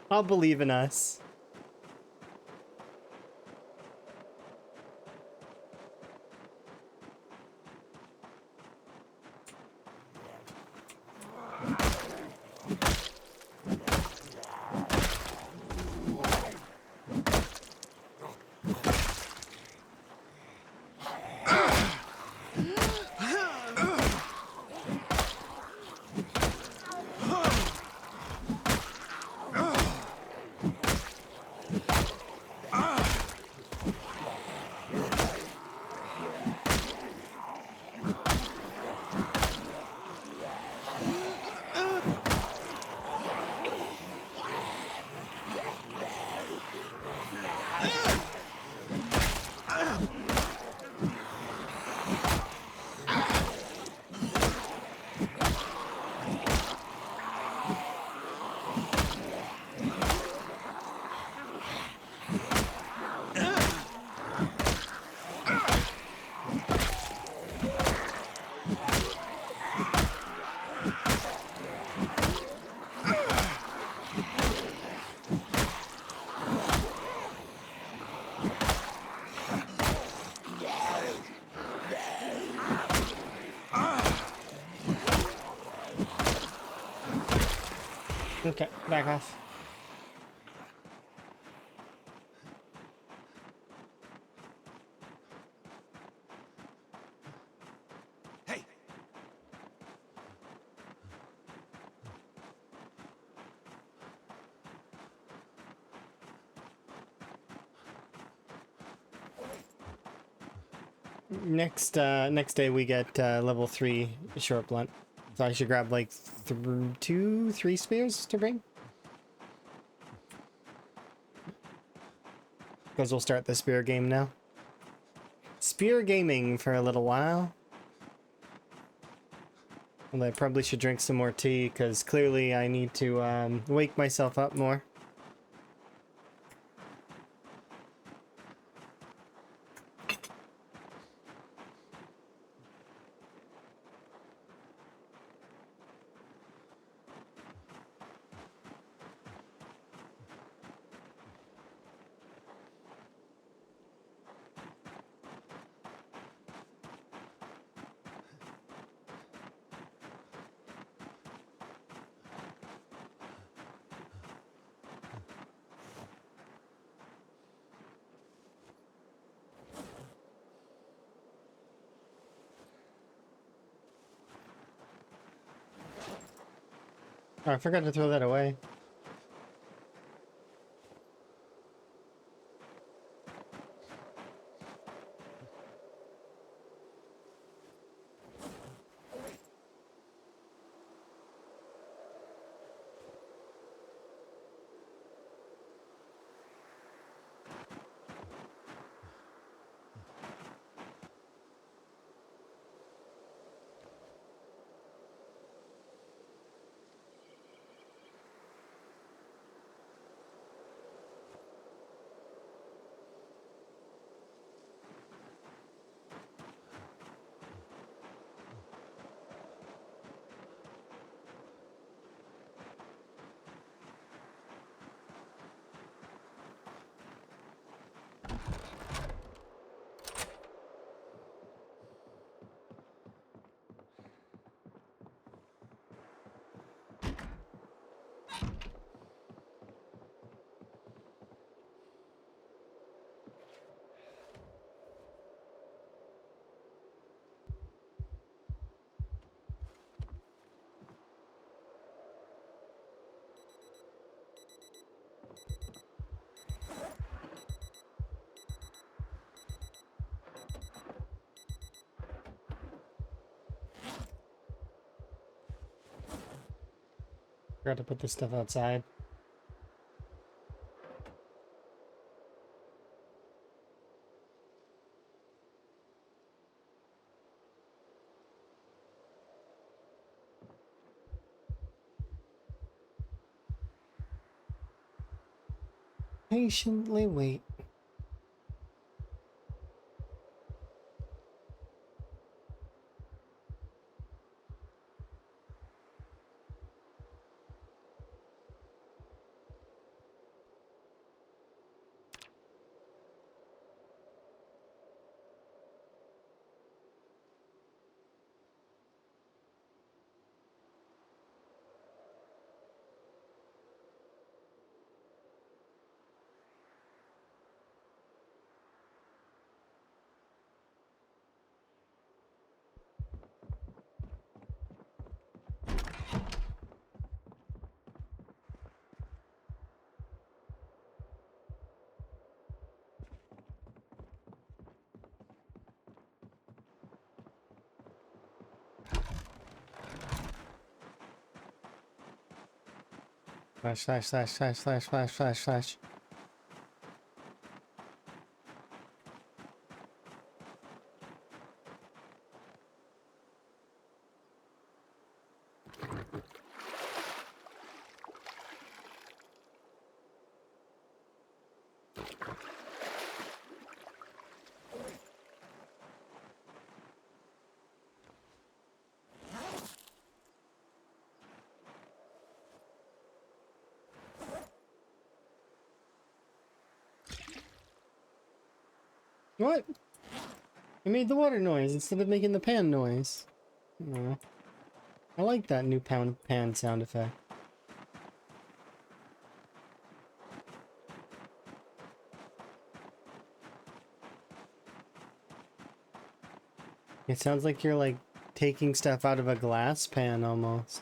I'll believe in us. Okay, back off. Hey! Next day we get level 3 short blunt. So I should grab like 3 spears to bring. Because we'll start the spear game now. Spear gaming for a little while. Well, I probably should drink some more tea because clearly I need to wake myself up more. Oh, I forgot to throw that away. Forgot to put this stuff outside. Patiently wait. Slash, slash, slash, slash, slash, slash, slash, slash. What? It made the water noise instead of making the pan noise. Aw. I like that new pan sound effect. It sounds like you're like taking stuff out of a glass pan almost.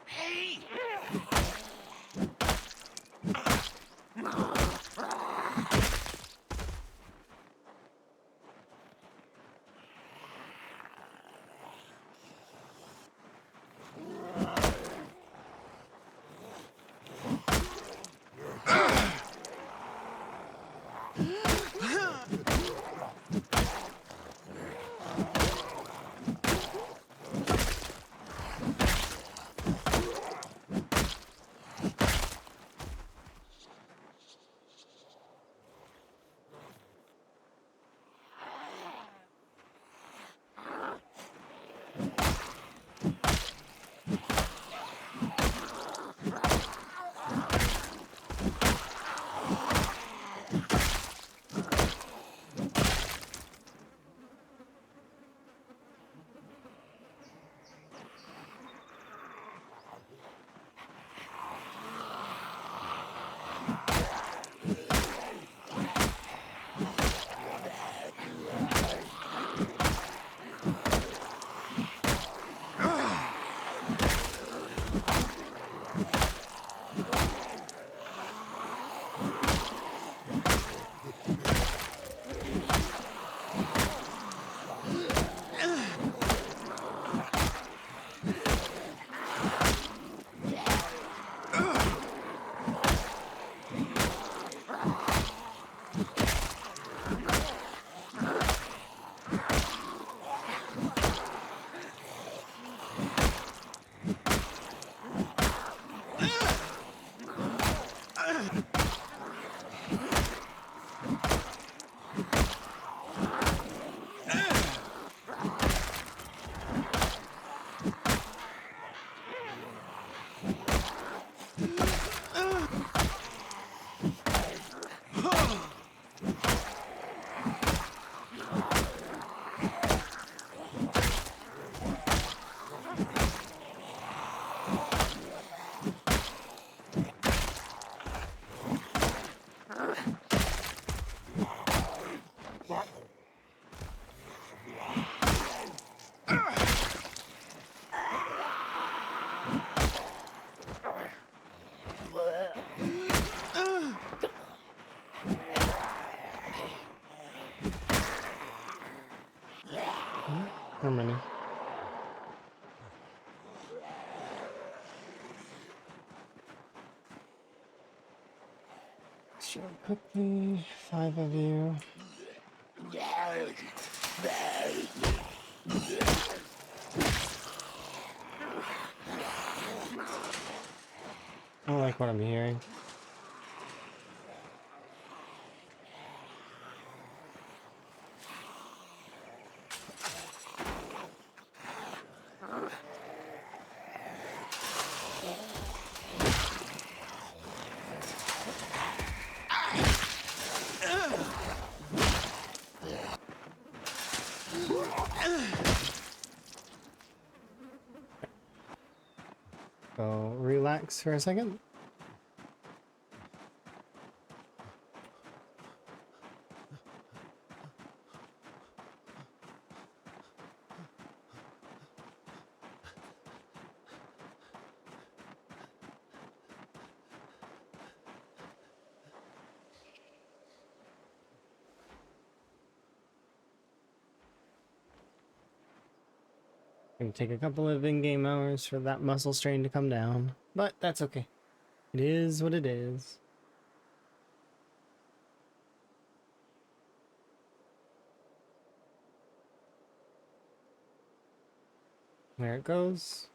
Hey! How many? Sure, quickly. 5 of you. I don't like what I'm hearing. So relax for a second. Gonna take a couple of in-game hours for that muscle strain to come down, but that's okay. It is what it is. There it goes.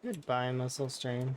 Goodbye, muscle strain.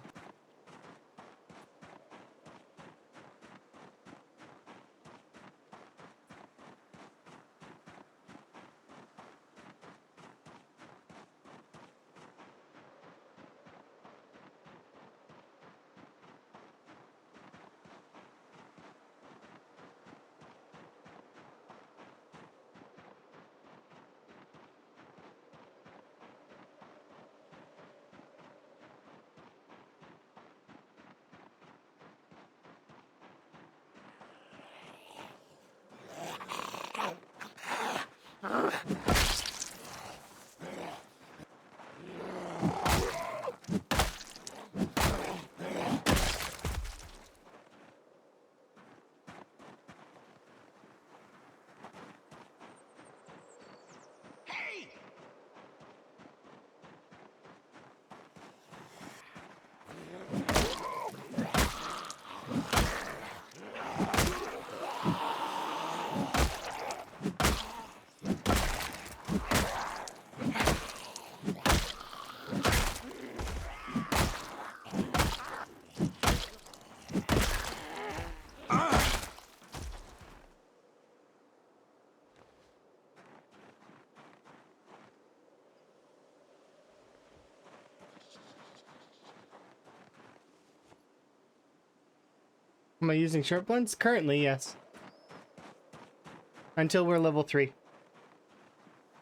Hey! Am I using short blunts? Currently, yes. Until we're level 3.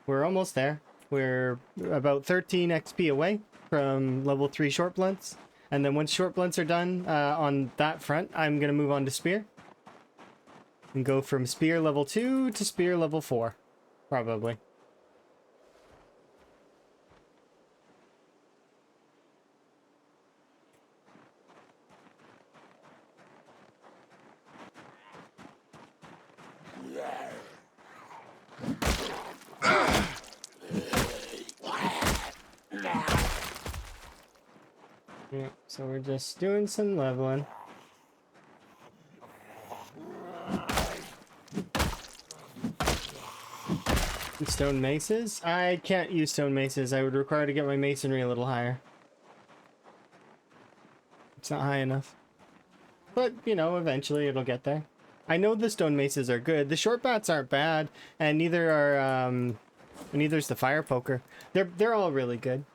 We're almost there. We're about 13 XP away from level 3 short blunts. And then once short blunts are done on that front, I'm going to move on to spear. And go from spear level 2 to spear level 4. Probably. Yeah, so we're just doing some leveling. Stone maces? I can't use stone maces. I would require to get my masonry a little higher. It's not high enough. But, you know, eventually it'll get there. I know the stone maces are good. The short bats aren't bad, and neither's the fire poker. They're all really good.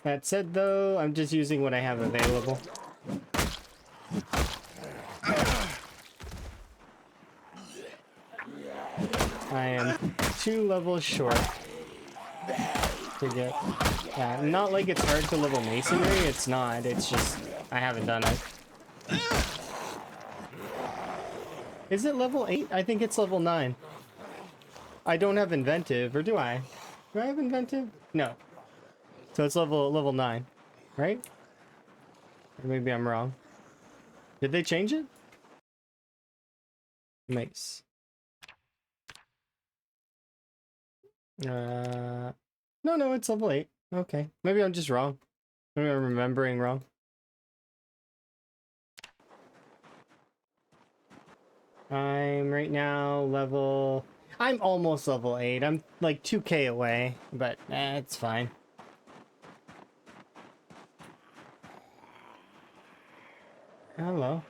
That said, though, I'm just using what I have available. I am 2 levels short to get. Not like it's hard to level masonry. It's not. It's just I haven't done it. Is it level 8? I think it's level 9. I don't have inventive, or do I? Do I have inventive? No. So it's level 9, right? Or maybe I'm wrong. Did they change it? Mace. No, it's level 8. Okay. Maybe I'm just wrong. Maybe I'm remembering wrong. I'm right now level... I'm almost level 8. I'm like 2k away, but it's fine. Hello.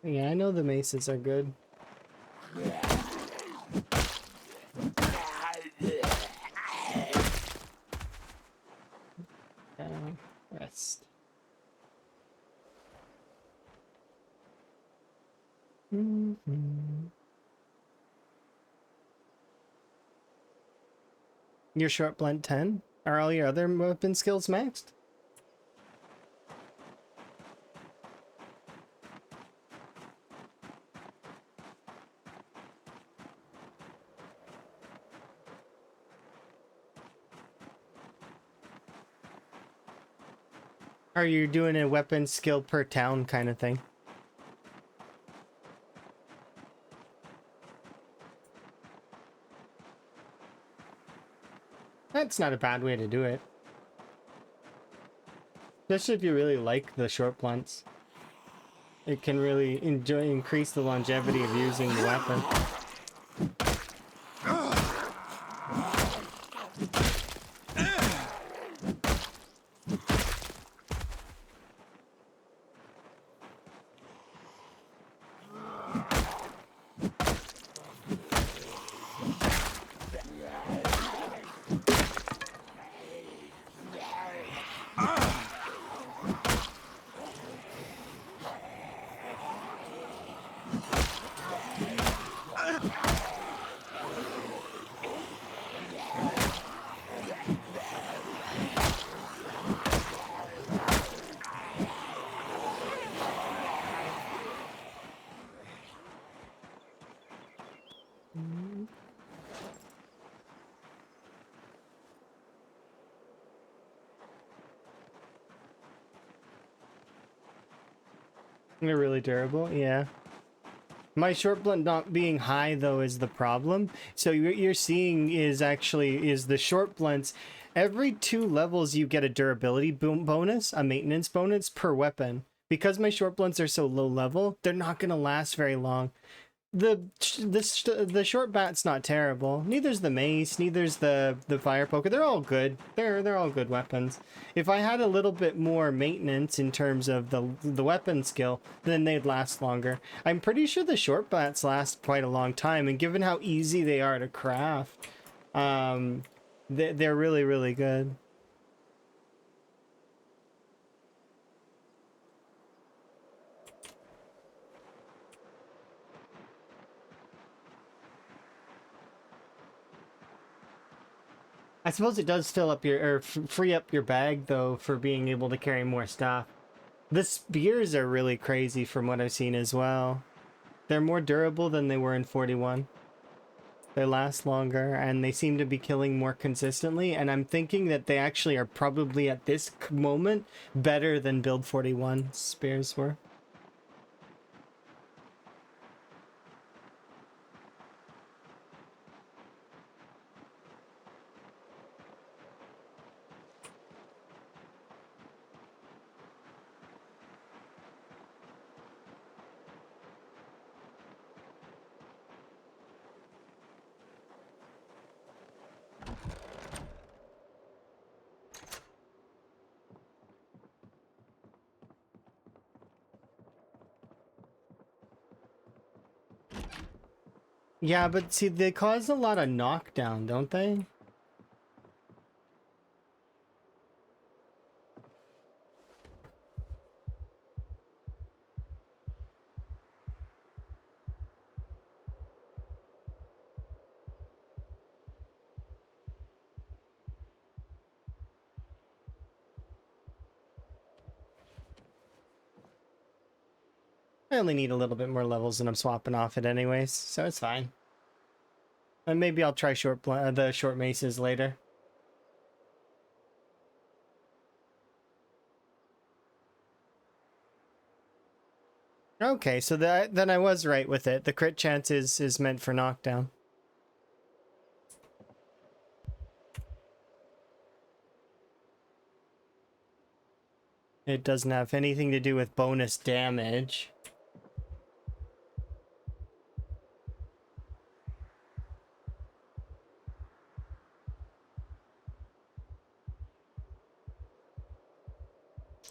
Yeah, I know the maces are good. Rest. Your short blunt 10? Are all your other weapon skills maxed? Are you doing a weapon skill per town kind of thing? That's not a bad way to do it. Especially if you really like the short blunts. It can really increase the longevity of using the weapon. They're really durable, yeah. My short blunt not being high though is the problem. So what you're seeing is the short blunts. Every 2 levels you get a durability bonus, a maintenance bonus per weapon. Because my short blunts are so low level, they're not gonna last very long. The short bat's not terrible. Neither's the mace. Neither's the fire poker. They're all good. They're all good weapons. If I had a little bit more maintenance in terms of the weapon skill, then they'd last longer. I'm pretty sure the short bats last quite a long time, and given how easy they are to craft, they're really good. I suppose it does fill up your, or free up your bag though for being able to carry more stuff. The spears are really crazy from what I've seen as well. They're more durable than they were in 41. They last longer and they seem to be killing more consistently, and I'm thinking that they actually are probably at this moment better than build 41 spears were. Yeah, but see, they cause a lot of knockdown, don't they? I only need a little bit more levels and I'm swapping off it anyways, so it's fine. And maybe I'll try the short maces later. Okay, so then I was right with it. The crit chance is meant for knockdown. It doesn't have anything to do with bonus damage.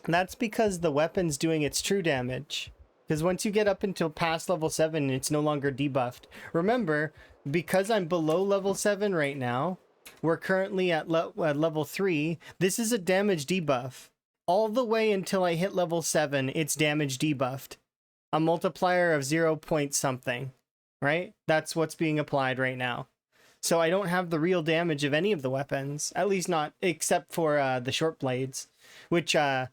And that's because the weapon's doing its true damage. Because once you get up until past level 7, it's no longer debuffed. Remember, because I'm below level 7 right now, we're currently at level 3, this is a damage debuff. All the way until I hit level 7, it's damage debuffed. A multiplier of 0 point something, right? That's what's being applied right now. So I don't have the real damage of any of the weapons, at least not except for the short blades, which I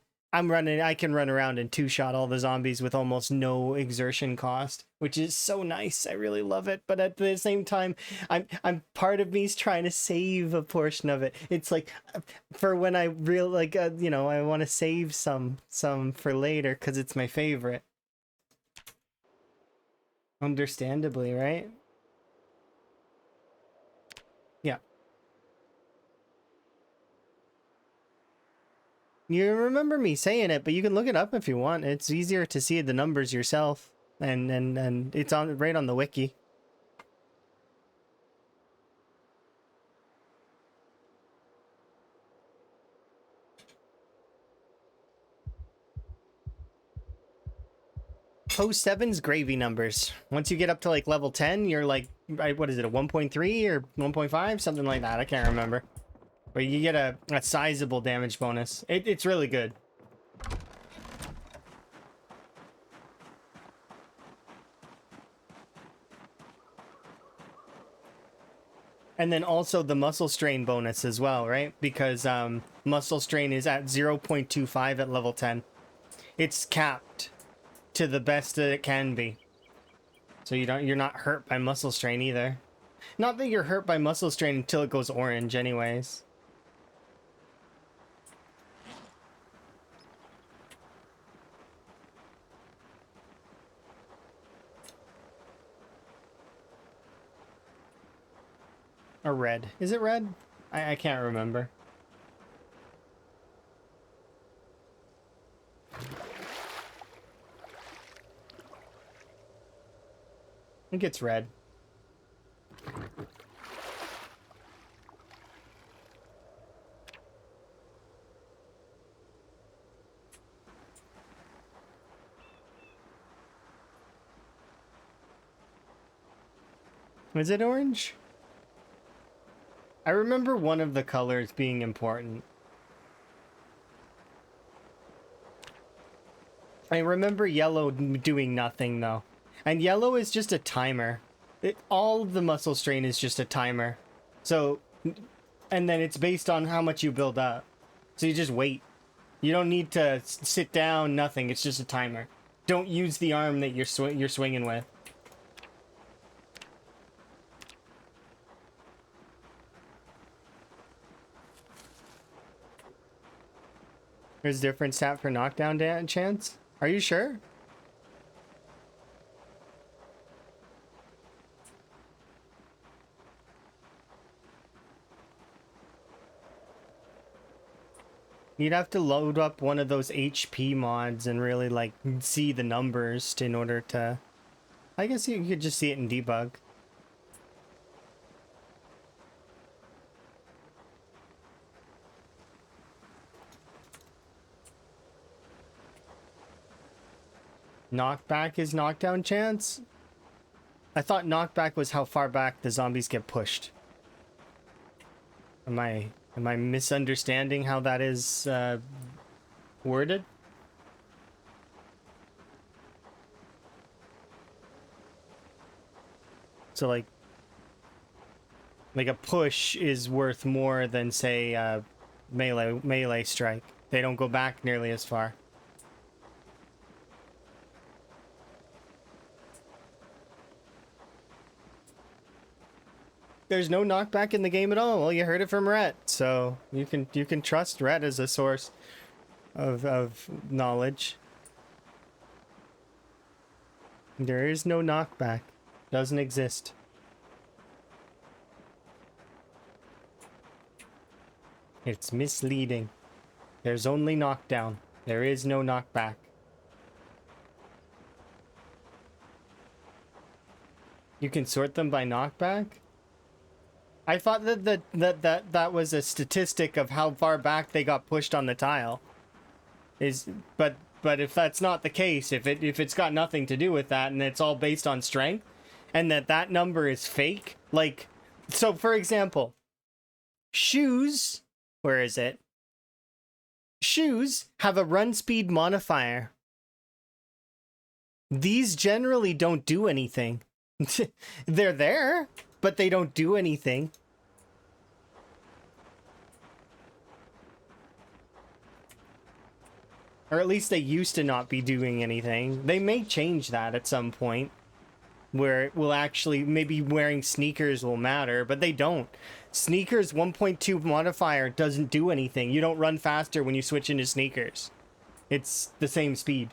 can run around and two-shot all the zombies with almost no exertion cost, which is so nice. I really love it. But at the same time, I'm part of me's trying to save a portion of it. It's like for when I I want to save some for later because it's my favorite. Understandably, right? Yeah. You remember me saying it, but you can look it up if you want. It's easier to see the numbers yourself, and it's on right on the wiki. Post 7's gravy numbers. Once you get up to like level 10, you're like, what is it, a 1.3 or 1.5? Something like that. I can't remember. But you get a sizable damage bonus. It's really good. And then also the muscle strain bonus as well, right? Because muscle strain is at 0.25 at level 10. It's capped to the best that it can be. So you're not hurt by muscle strain either. Not that you're hurt by muscle strain until it goes orange anyways. Or red. Is it red? I can't remember. I think it's red. Is it orange? I remember one of the colors being important. I remember yellow doing nothing though. And yellow is just a timer. All of the muscle strain is just a timer. So, and then it's based on how much you build up. So you just wait. You don't need to sit down, nothing. It's just a timer. Don't use the arm that you're swinging with. There's a different stat for knockdown chance? Are you sure? You'd have to load up one of those HP mods and really like see the numbers in order to... I guess you could just see it in debug. Knockback is knockdown chance? I thought knockback was how far back the zombies get pushed. Am I misunderstanding how that is worded? So like a push is worth more than say melee strike. They don't go back nearly as far. There's no knockback in the game at all. Well, you heard it from Rhett, so you can trust Rhett as a source of knowledge. There is no knockback. Doesn't exist. It's misleading. There's only knockdown. There is no knockback. You can sort them by knockback? I thought that was a statistic of how far back they got pushed on the tile. But if that's not the case, if it's got nothing to do with that and it's all based on strength, and that number is fake, like, so for example, shoes, where is it? Shoes have a run speed modifier. These generally don't do anything. They're there, but they don't do anything. Or at least they used to not be doing anything. They may change that at some point, where it will actually, maybe wearing sneakers will matter, but they don't. Sneakers 1.2 modifier doesn't do anything. You don't run faster when you switch into sneakers. It's the same speed.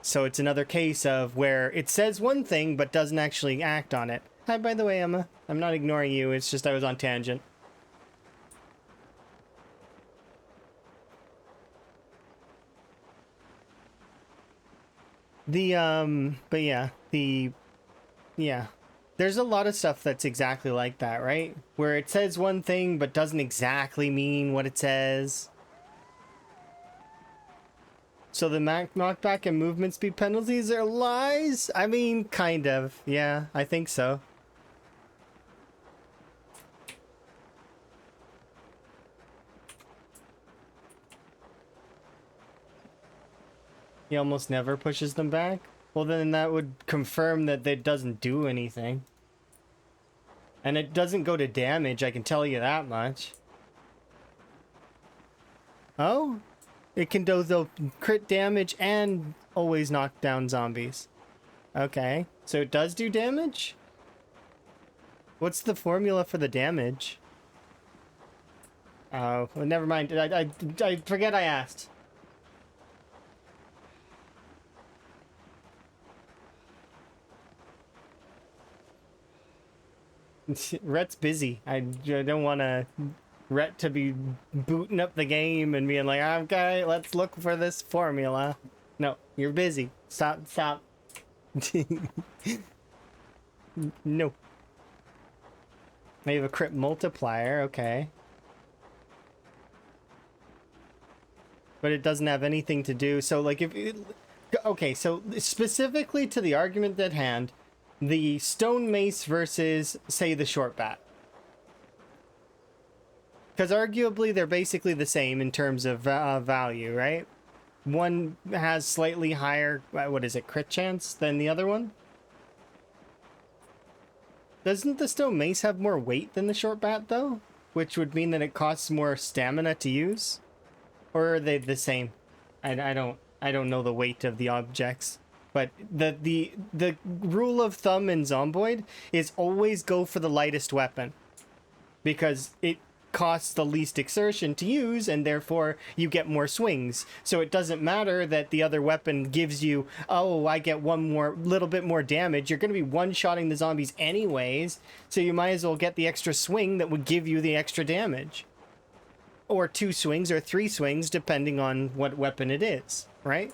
So it's another case of where it says one thing, but doesn't actually act on it. Hi, by the way, Emma. I'm not ignoring you. It's just I was on tangent. But yeah, yeah. There's a lot of stuff that's exactly like that, right? Where it says one thing but doesn't exactly mean what it says. So the knockback and movement speed penalties are lies? I mean, kind of. Yeah, I think so. He almost never pushes them back? Well, then that would confirm that it doesn't do anything. And it doesn't go to damage, I can tell you that much. Oh? It can do the crit damage and always knock down zombies. Okay, so it does do damage? What's the formula for the damage? Oh, well, never mind. I forget I asked. Rhett's busy. I don't want Rhett to be booting up the game and being like, okay, let's look for this formula. No, you're busy. Stop. No. I have a crit multiplier, okay. But it doesn't have anything to do. So, like, okay, so specifically to the argument at hand, the stone mace versus, say, the short bat. Because arguably they're basically the same in terms of value, right? One has slightly higher, what is it, crit chance than the other one? Doesn't the stone mace have more weight than the short bat, though? Which would mean that it costs more stamina to use? Or are they the same? I don't know the weight of the objects. But the rule of thumb in Zomboid is always go for the lightest weapon. Because it costs the least exertion to use, and therefore you get more swings. So it doesn't matter that the other weapon gives you, oh, I get little bit more damage. You're going to be one-shotting the zombies anyways, so you might as well get the extra swing that would give you the extra damage. Or 2 swings or 3 swings, depending on what weapon it is, right?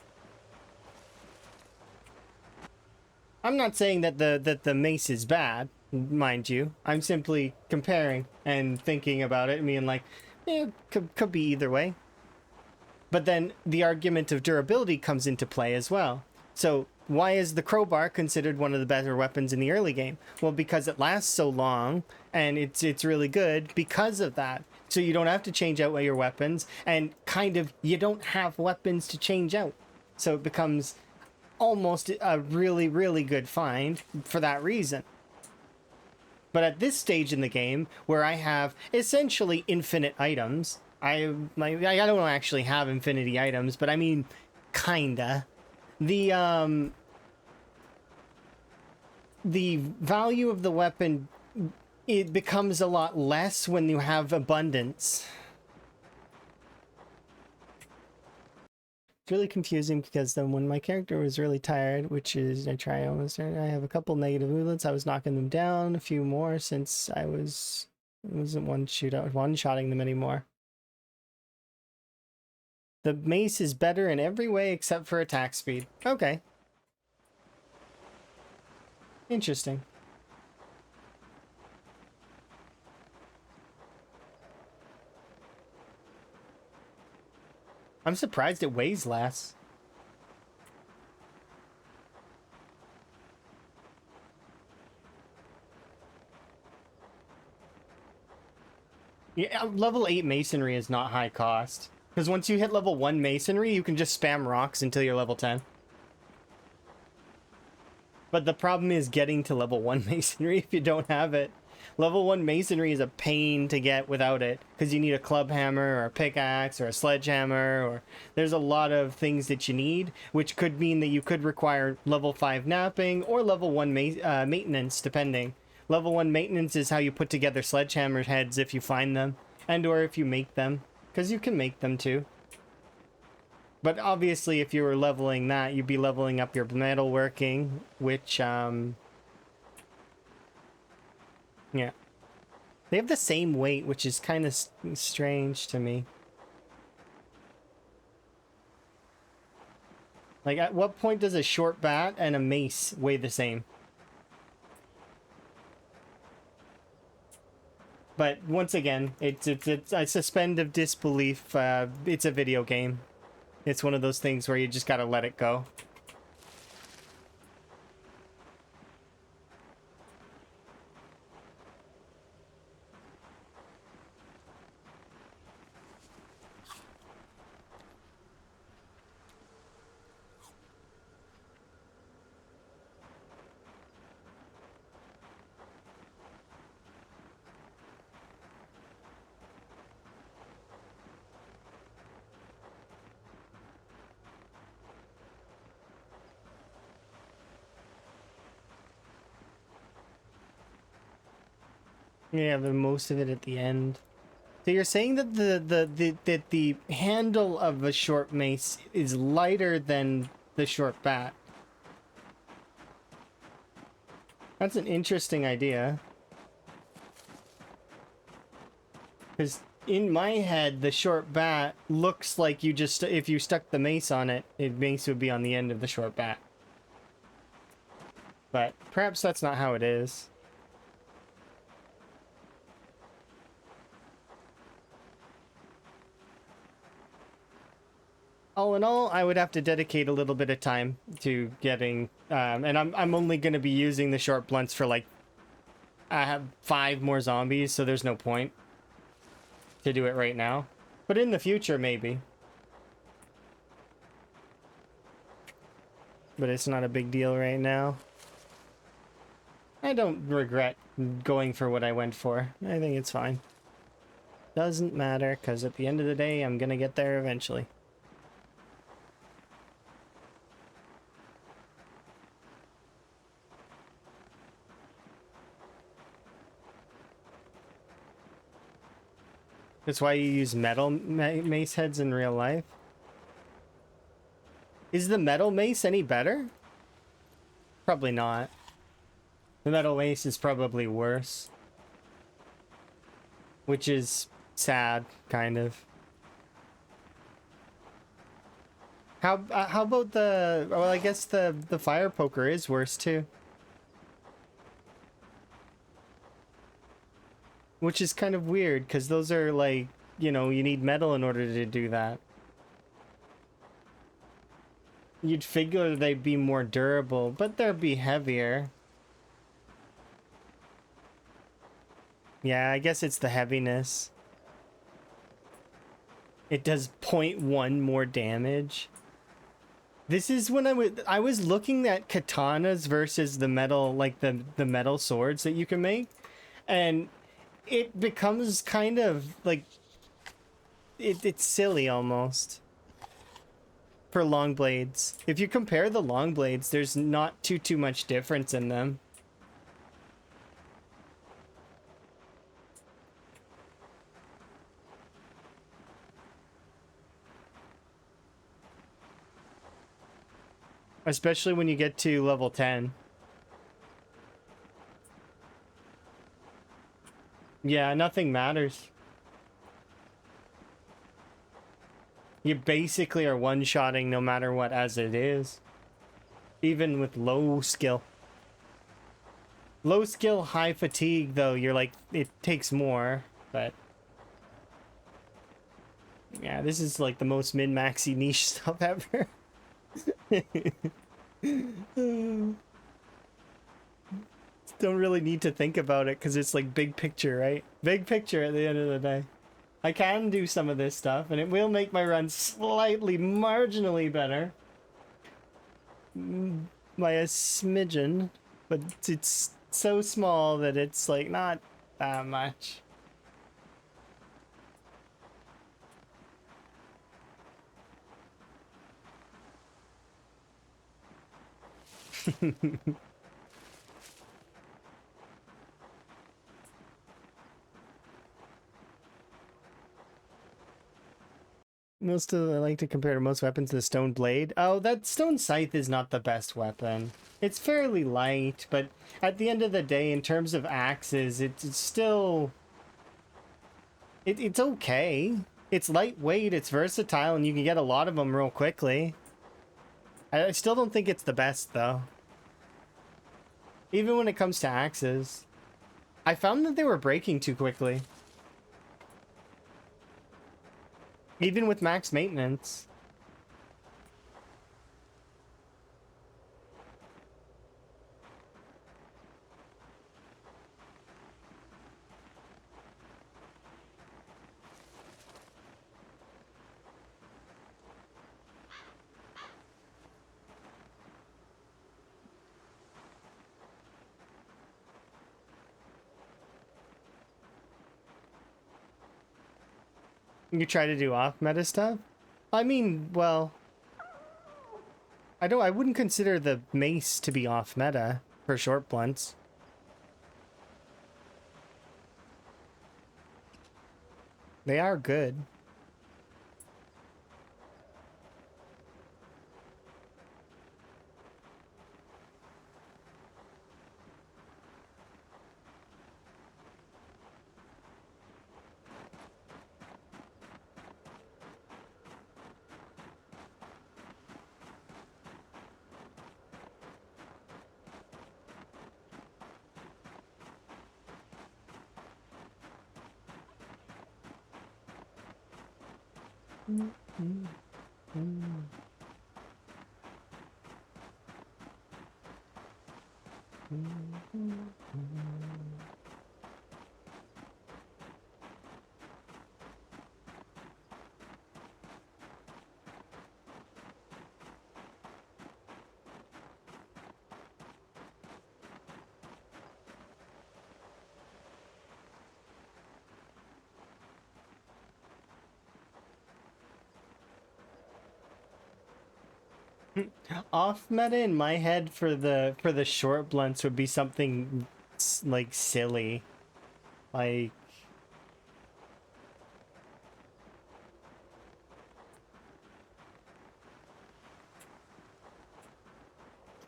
I'm not saying that the mace is bad, mind you. I'm simply comparing and thinking about it and being like, yeah, could be either way. But then the argument of durability comes into play as well. So why is the crowbar considered one of the better weapons in the early game? Well, because it lasts so long and it's really good because of that. So you don't have to change out your weapons, and kind of you don't have weapons to change out. So it becomes almost a really, really good find for that reason. But at this stage in the game, where I have essentially infinite items, I don't actually have infinity items, but I mean, kinda. The value of the weapon, it becomes a lot less when you have abundance. It's really confusing because then when my character was really tired, which is I have a couple negative movements. I was knocking them down, a few more since it wasn't one-shotting them anymore. The mace is better in every way except for attack speed. Okay. Interesting. I'm surprised it weighs less. Yeah, level 8 masonry is not high cost. Because once you hit level 1 masonry, you can just spam rocks until you're level 10. But the problem is getting to level 1 masonry if you don't have it. Level 1 masonry is a pain to get without it, because you need a club hammer or a pickaxe or a sledgehammer, or there's a lot of things that you need, which could mean that you could require level 5 napping or level 1 maintenance, depending. Level 1 maintenance is how you put together sledgehammer heads if you find them, and or if you make them, because you can make them too. But obviously, if you were leveling that, you'd be leveling up your metalworking, which, yeah. They have the same weight, which is kind of strange to me. Like, at what point does a short bat and a mace weigh the same? But once again, it's I suspend of disbelief. It's a video game. It's one of those things where you just gotta let it go. Yeah, but most of it at the end. So you're saying that the handle of a short mace is lighter than the short bat. That's an interesting idea. Because in my head, the short bat looks like you just, if you stuck the mace on it, mace would be on the end of the short bat. But perhaps that's not how it is. All in all, I would have to dedicate a little bit of time to getting, and I'm only going to be using the short blunts for like, I have 5 more zombies, so there's no point to do it right now. But in the future, maybe. But it's not a big deal right now. I don't regret going for what I went for. I think it's fine. Doesn't matter, because at the end of the day, I'm going to get there eventually. That's why you use metal mace heads in real life. Is the metal mace any better? Probably not. The metal mace is probably worse. Which is sad, kind of. How about the... Well, I guess the fire poker is worse, too. Which is kind of weird, because those are like, you know, you need metal in order to do that. You'd figure they'd be more durable, but they'd be heavier. Yeah, I guess it's the heaviness. It does 0.1 more damage. This is when I was looking at katanas versus the metal, like the metal swords that you can make, and it becomes kind of like it's silly almost for long blades. If you compare the long blades, there's not too much difference in them. Especially when you get to level 10. Yeah, nothing matters. You basically are one-shotting no matter what as it is. Even with low skill. Low skill, high fatigue, though, you're like, it takes more, but... Yeah, this is like the most min-maxy niche stuff ever. Don't really need to think about it because it's like big picture, right? Big picture at the end of the day. I can do some of this stuff and it will make my run slightly, marginally better. By a smidgen, but it's so small that it's like not that much. Most of I like to compare to most weapons to the stone blade. Oh, that stone scythe is not the best weapon. It's fairly light, but at the end of the day, in terms of axes, it's still... It's okay. It's lightweight, it's versatile, and you can get a lot of them real quickly. I still don't think it's the best, though. Even when it comes to axes. I found that they were breaking too quickly. Even with max maintenance. You try to do off meta stuff? I mean, well, I wouldn't consider the mace to be off meta for short blunts. They are good. Off meta in my head for the short blunts would be something like silly, like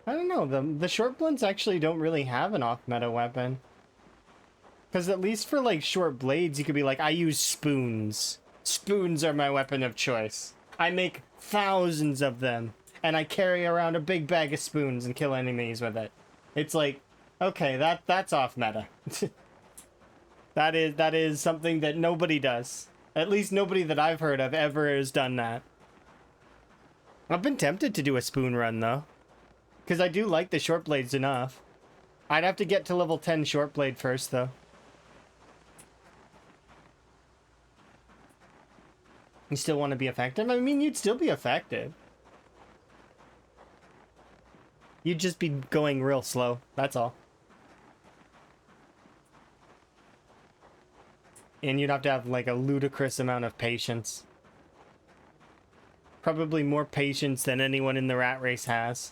I don't know. The short blunts actually don't really have an off meta weapon, because at least for like short blades, you could be like, I use spoons. Spoons are my weapon of choice. I make thousands of them. And I carry around a big bag of spoons and kill enemies with it. It's like, okay, that's off meta. that is something that nobody does. At least nobody that I've heard of ever has done that. I've been tempted to do a spoon run though, because I do like the short blades enough. I'd have to get to level 10 short blade first though. You still want to be effective? I mean, you'd still be effective. You'd just be going real slow, that's all. And you'd have to have like a ludicrous amount of patience. Probably more patience than anyone in the rat race has.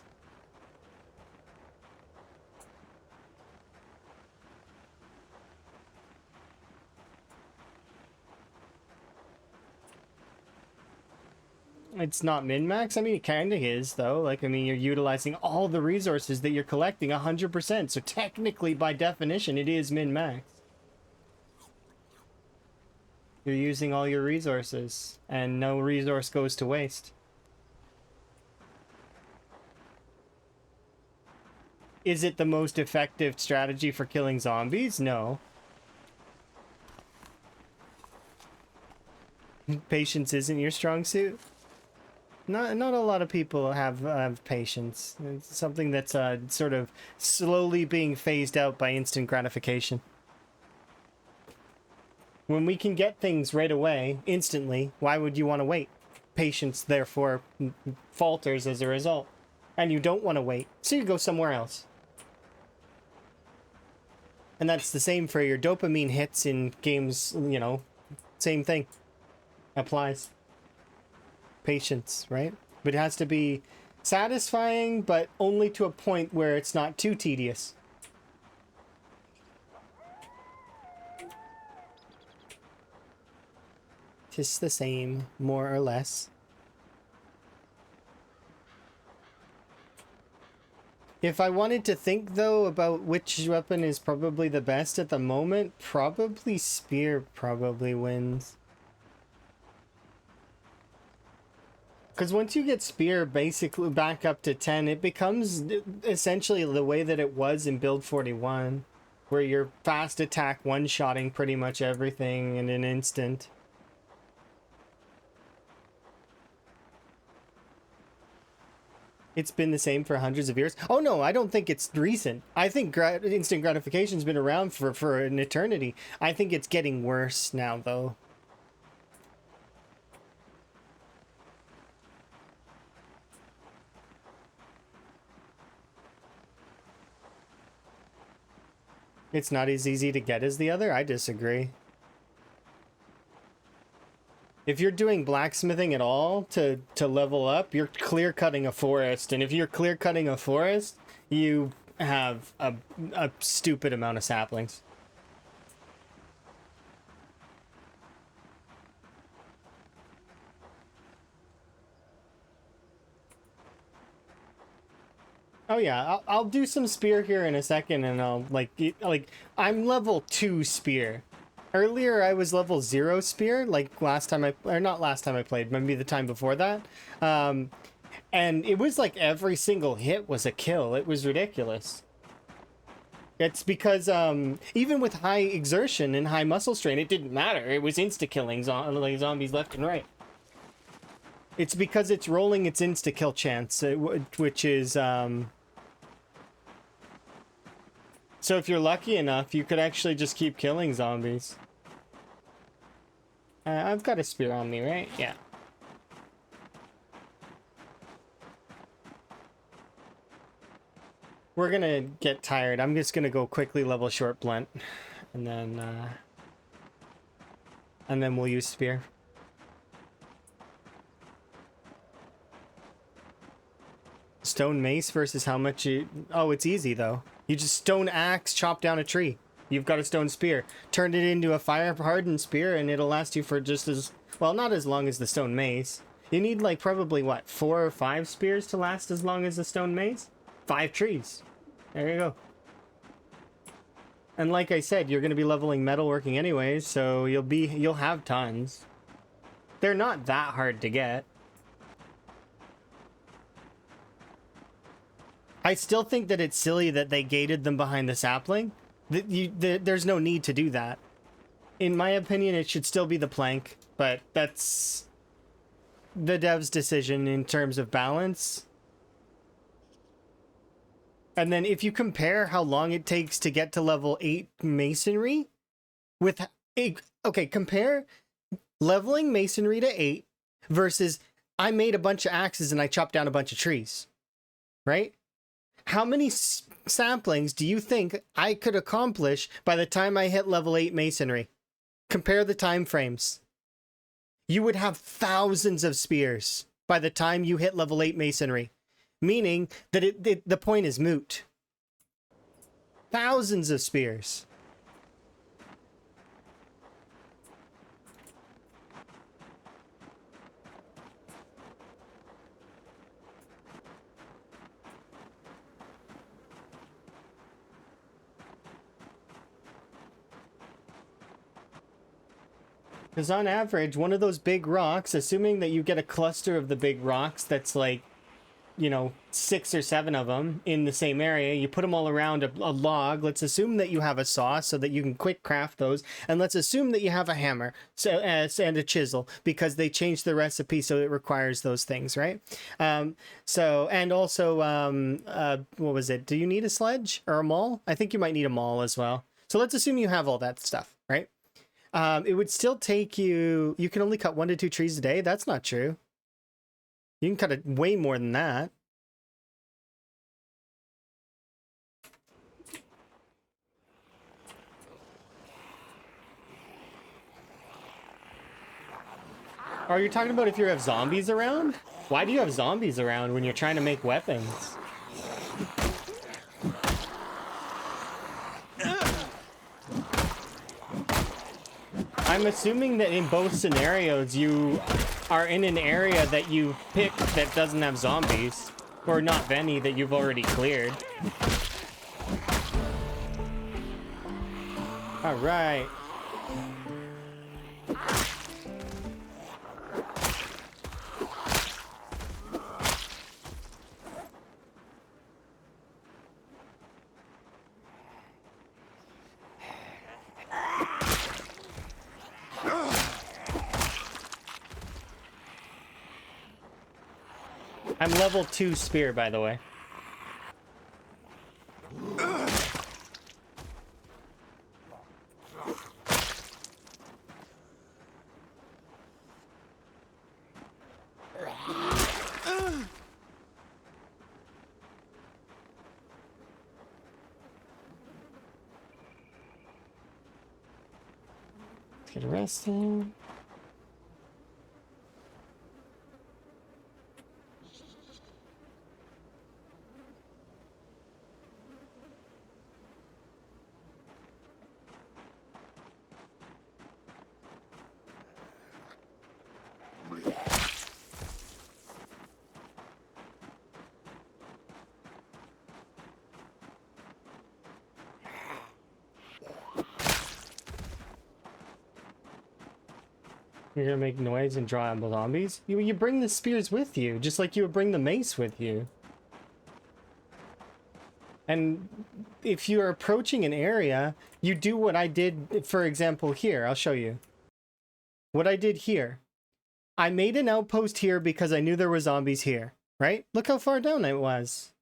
It's not min-max? I mean, it kind of is, though. Like, I mean, you're utilizing all the resources that you're collecting 100%. So technically, by definition, it is min-max. You're using all your resources, and no resource goes to waste. Is it the most effective strategy for killing zombies? No. Patience isn't your strong suit? Not a lot of people have patience. It's something that's sort of slowly being phased out by instant gratification. When we can get things right away, instantly, why would you want to wait? Patience, therefore, falters as a result. And you don't want to wait, so you go somewhere else. And that's the same for your dopamine hits in games, you know, same thing applies. Patience, right? But it has to be satisfying, but only to a point where it's not too tedious. Just the same, more or less. If I wanted to think, though, about which weapon is probably the best at the moment, probably Spear probably wins. Because once you get spear basically back up to 10, it becomes essentially the way that it was in build 41, where you're fast attack one-shotting pretty much everything in an instant. It's been the same for hundreds of years. Oh no, I don't think it's recent. I think instant gratification's been around for an eternity. I think it's getting worse now, though. It's not as easy to get as the other? I disagree. If you're doing blacksmithing at all to level up, you're clear cutting a forest. And if you're clear cutting a forest, you have a stupid amount of saplings. Oh yeah, I'll do some spear here in a second, and I'll like I'm level 2 spear. Earlier I was level 0 spear, like last time or not last time I played, maybe the time before that. And it was like every single hit was a kill. It was ridiculous. It's because even with high exertion and high muscle strain, it didn't matter. It was insta-killing like zombies left and right. It's because it's rolling its insta-kill chance, which is so if you're lucky enough, you could actually just keep killing zombies. I've got a spear on me, right? Yeah. We're gonna get tired. I'm just gonna go quickly level short blunt, and then we'll use spear. Stone mace versus how much you... Oh, it's easy though. You just stone axe, chop down a tree. You've got a stone spear. Turn it into a fire-hardened spear, and it'll last you for just as... Well, not as long as the stone mace. You need, like, probably, what, 4 or 5 spears to last as long as the stone mace? 5 trees. There you go. And like I said, you're going to be leveling metalworking anyways, so you'll have tons. They're not that hard to get. I still think that it's silly that they gated them behind the sapling. There's no need to do that. In my opinion, it should still be the plank, but that's the dev's decision in terms of balance. And then if you compare how long it takes to get to level 8 masonry with... Okay, compare leveling masonry to 8 versus I made a bunch of axes and I chopped down a bunch of trees, right? How many saplings do you think I could accomplish by the time I hit level 8 masonry? Compare the time frames. You would have thousands of spears by the time you hit level 8 masonry, meaning that the point is moot. Thousands of spears. Because on average, one of those big rocks, assuming that you get a cluster of the big rocks that's like, you know, 6 or 7 of them in the same area, you put them all around a log. Let's assume that you have a saw so that you can quick craft those. And let's assume that you have a hammer and a chisel, because they changed the recipe so it requires those things, right? And also, what was it? Do you need a sledge or a maul? I think you might need a maul as well. So let's assume you have all that stuff, right? It would still take you... You can only cut 1 to 2 trees a day? That's not true. You can cut it way more than that. Are you talking about if you have zombies around? Why do you have zombies around when you're trying to make weapons? I'm assuming that in both scenarios you are in an area that you picked that doesn't have zombies, or not any that you've already cleared. All right. I'm level 2 spear, by the way. Let's get arrested. You're gonna make noise and draw out zombies? You bring the spears with you, just like you would bring the mace with you. And if you're approaching an area, you do what I did, for example, here. I'll show you. What I did here. I made an outpost here because I knew there were zombies here, right? Look how far down I was.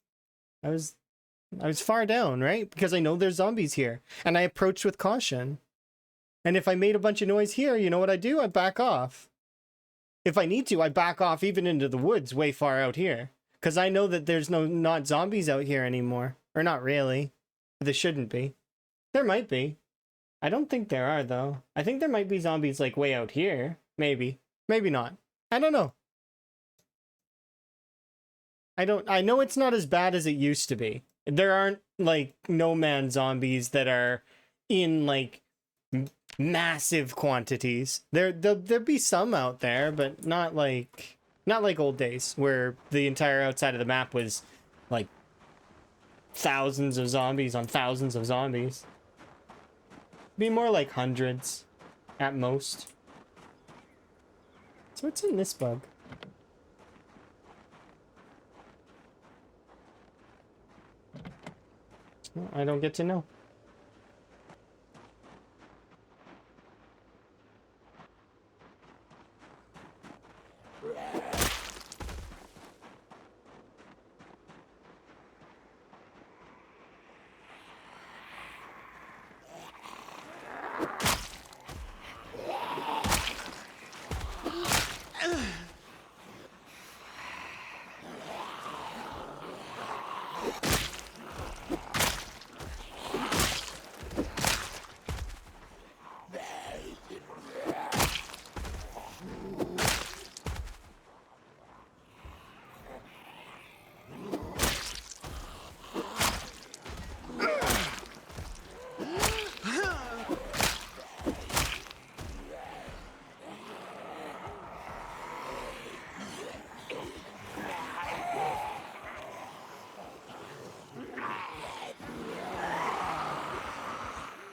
I was far down, right? Because I know there's zombies here. And I approached with caution. And if I made a bunch of noise here, you know what I do? I back off. If I need to, I back off even into the woods way far out here. Because I know that there's not zombies out here anymore. Or not really. There shouldn't be. There might be. I don't think there are, though. I think there might be zombies, like, way out here. Maybe. Maybe not. I don't know. I know it's not as bad as it used to be. There aren't, like, no man zombies that are in, like, massive quantities. There'll be some out there, but not like old days where the entire outside of the map was like thousands of zombies on thousands of zombies. Be more like hundreds at most. So what's in this bug? Well, I don't get to know.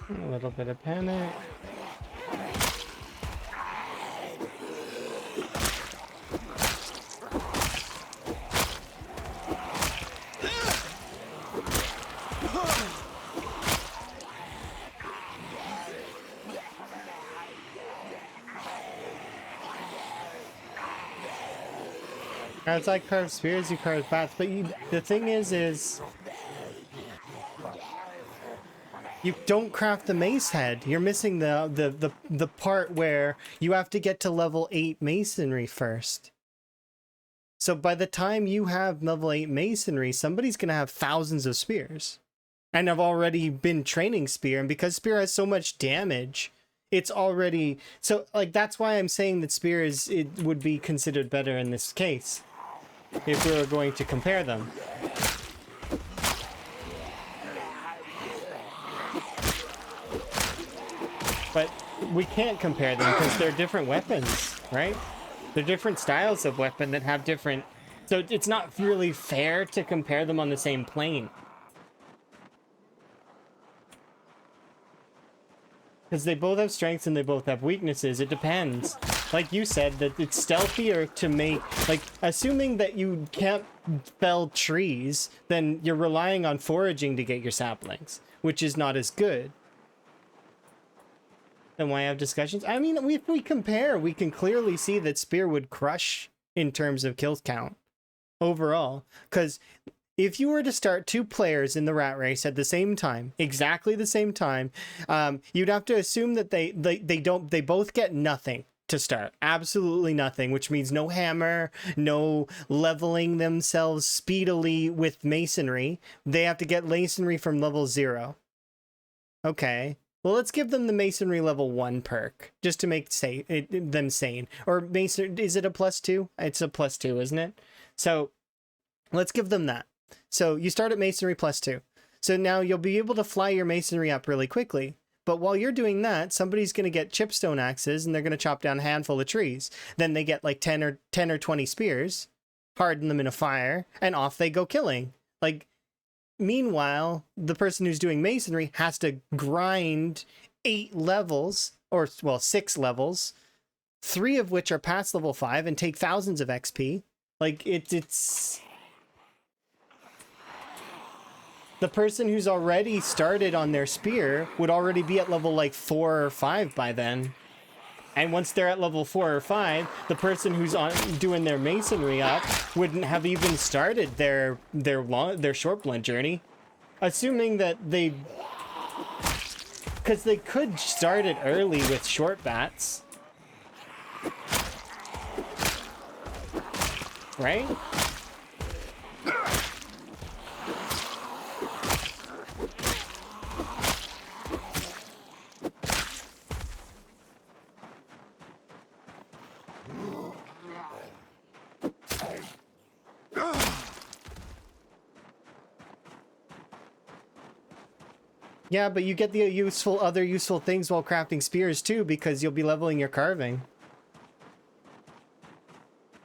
A little bit of panic. As I carve spears, you carve bats, but the thing is you don't craft the mace head. You're missing the part where you have to get to level 8 masonry first. So by the time you have level 8 masonry, somebody's gonna have thousands of spears. And I've already been training spear, and because spear has so much damage, it's already so like that's why I'm saying that spear it would be considered better in this case if we were going to compare them. But we can't compare them because they're different weapons, right? They're different styles of weapon that have different... So it's not really fair to compare them on the same plane. Because they both have strengths and they both have weaknesses. It depends. Like you said, that it's stealthier to make... Like, assuming that you can't fell trees, then you're relying on foraging to get your saplings, which is not as good. Then why have discussions? I mean, if we compare, we can clearly see that spear would crush in terms of kill count. overall. Because if you were to start two players in the rat race at the same time, exactly the same time, you'd have to assume that they both get nothing to start. Absolutely nothing, which means no hammer, no leveling themselves speedily with masonry. They have to get masonry from level 0. Okay. Well, let's give them the masonry level 1 perk, just to make them sane. Or mason, is it a +2? It's a +2, isn't it? So let's give them that. So you start at masonry +2. So now you'll be able to fly your masonry up really quickly. But while you're doing that, somebody's going to get chipstone axes and they're going to chop down a handful of trees. Then they get like 10 or 20 spears, harden them in a fire, and off they go killing. Like, meanwhile, the person who's doing masonry has to grind 8 levels, or, well, 6 levels, 3 of which are past level 5 and take thousands of XP. Like, it's... The person who's already started on their spear would already be at level like 4 or 5 by then. And once they're at level 4 or 5, the person who's doing their masonry up wouldn't have even started their short blunt journey. Assuming that because they could start it early with short bats. Right? Yeah, but you get the other useful things while crafting spears too, because you'll be leveling your carving.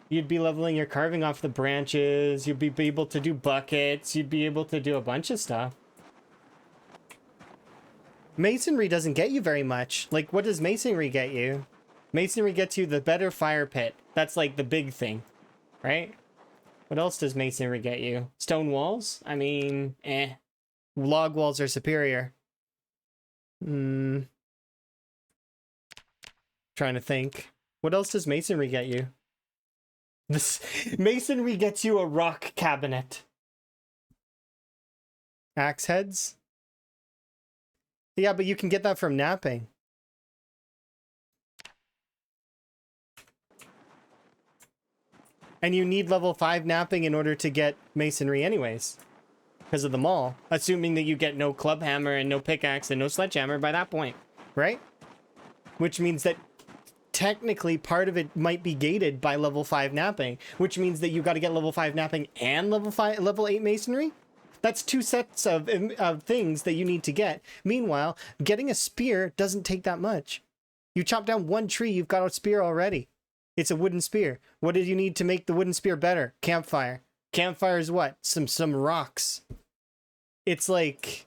You'd be leveling your carving off the branches, you'd be able to do buckets, you'd be able to do a bunch of stuff. Masonry doesn't get you very much. Like, what does masonry get you? Masonry gets you the better fire pit. That's like the big thing, right? What else does masonry get you? Stone walls? I mean, eh. Log walls are superior. Trying to think. What else does masonry get you? This masonry gets you a rock cabinet. Axe heads? Yeah, but you can get that from napping. And you need level 5 napping in order to get masonry anyways. Because of the mall. Assuming that you get no club hammer and no pickaxe and no sledgehammer by that point. Right? Which means that technically part of it might be gated by level 5 napping. Which means that you got to get level 5 napping and level 8 masonry? That's 2 sets of things that you need to get. Meanwhile, getting a spear doesn't take that much. You chop down 1 tree, you've got a spear already. It's a wooden spear. What did you need to make the wooden spear better? Campfire. Campfire is what? Some rocks. It's like...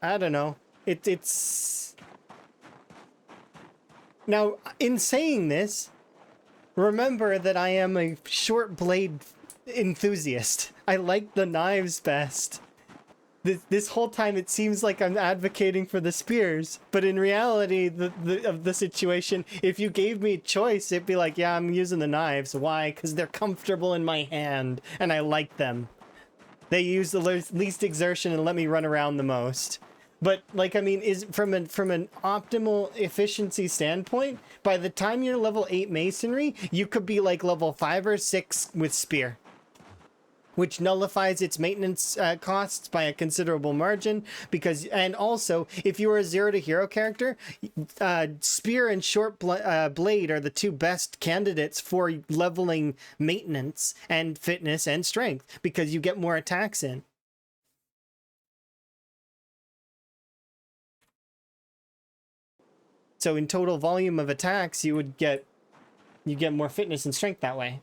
I don't know. It's... Now, in saying this, remember that I am a short blade enthusiast. I like the knives best. This whole time it seems like I'm advocating for the spears, but in reality of the situation, if you gave me a choice, it'd be like, yeah, I'm using the knives. Why? Because they're comfortable in my hand and I like them. They use the least exertion and let me run around the most. But like, I mean, is from an optimal efficiency standpoint, by the time you're level 8 masonry, you could be like level 5 or 6 with spear, which nullifies its maintenance costs by a considerable margin. Because, and also, if you are a 0 to hero character, spear and short blade are the 2 best candidates for leveling maintenance and fitness and strength, because you get more attacks in. So in total volume of attacks, you get more fitness and strength that way.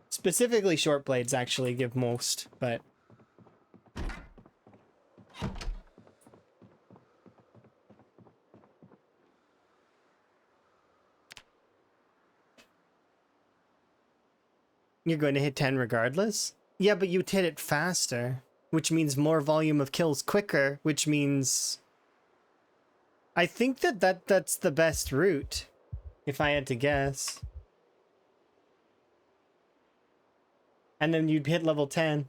Specifically, short blades actually give most, but... You're going to hit 10 regardless? Yeah, but you'd hit it faster, which means more volume of kills quicker, which means... I think that's the best route, if I had to guess. And then you'd hit level 10.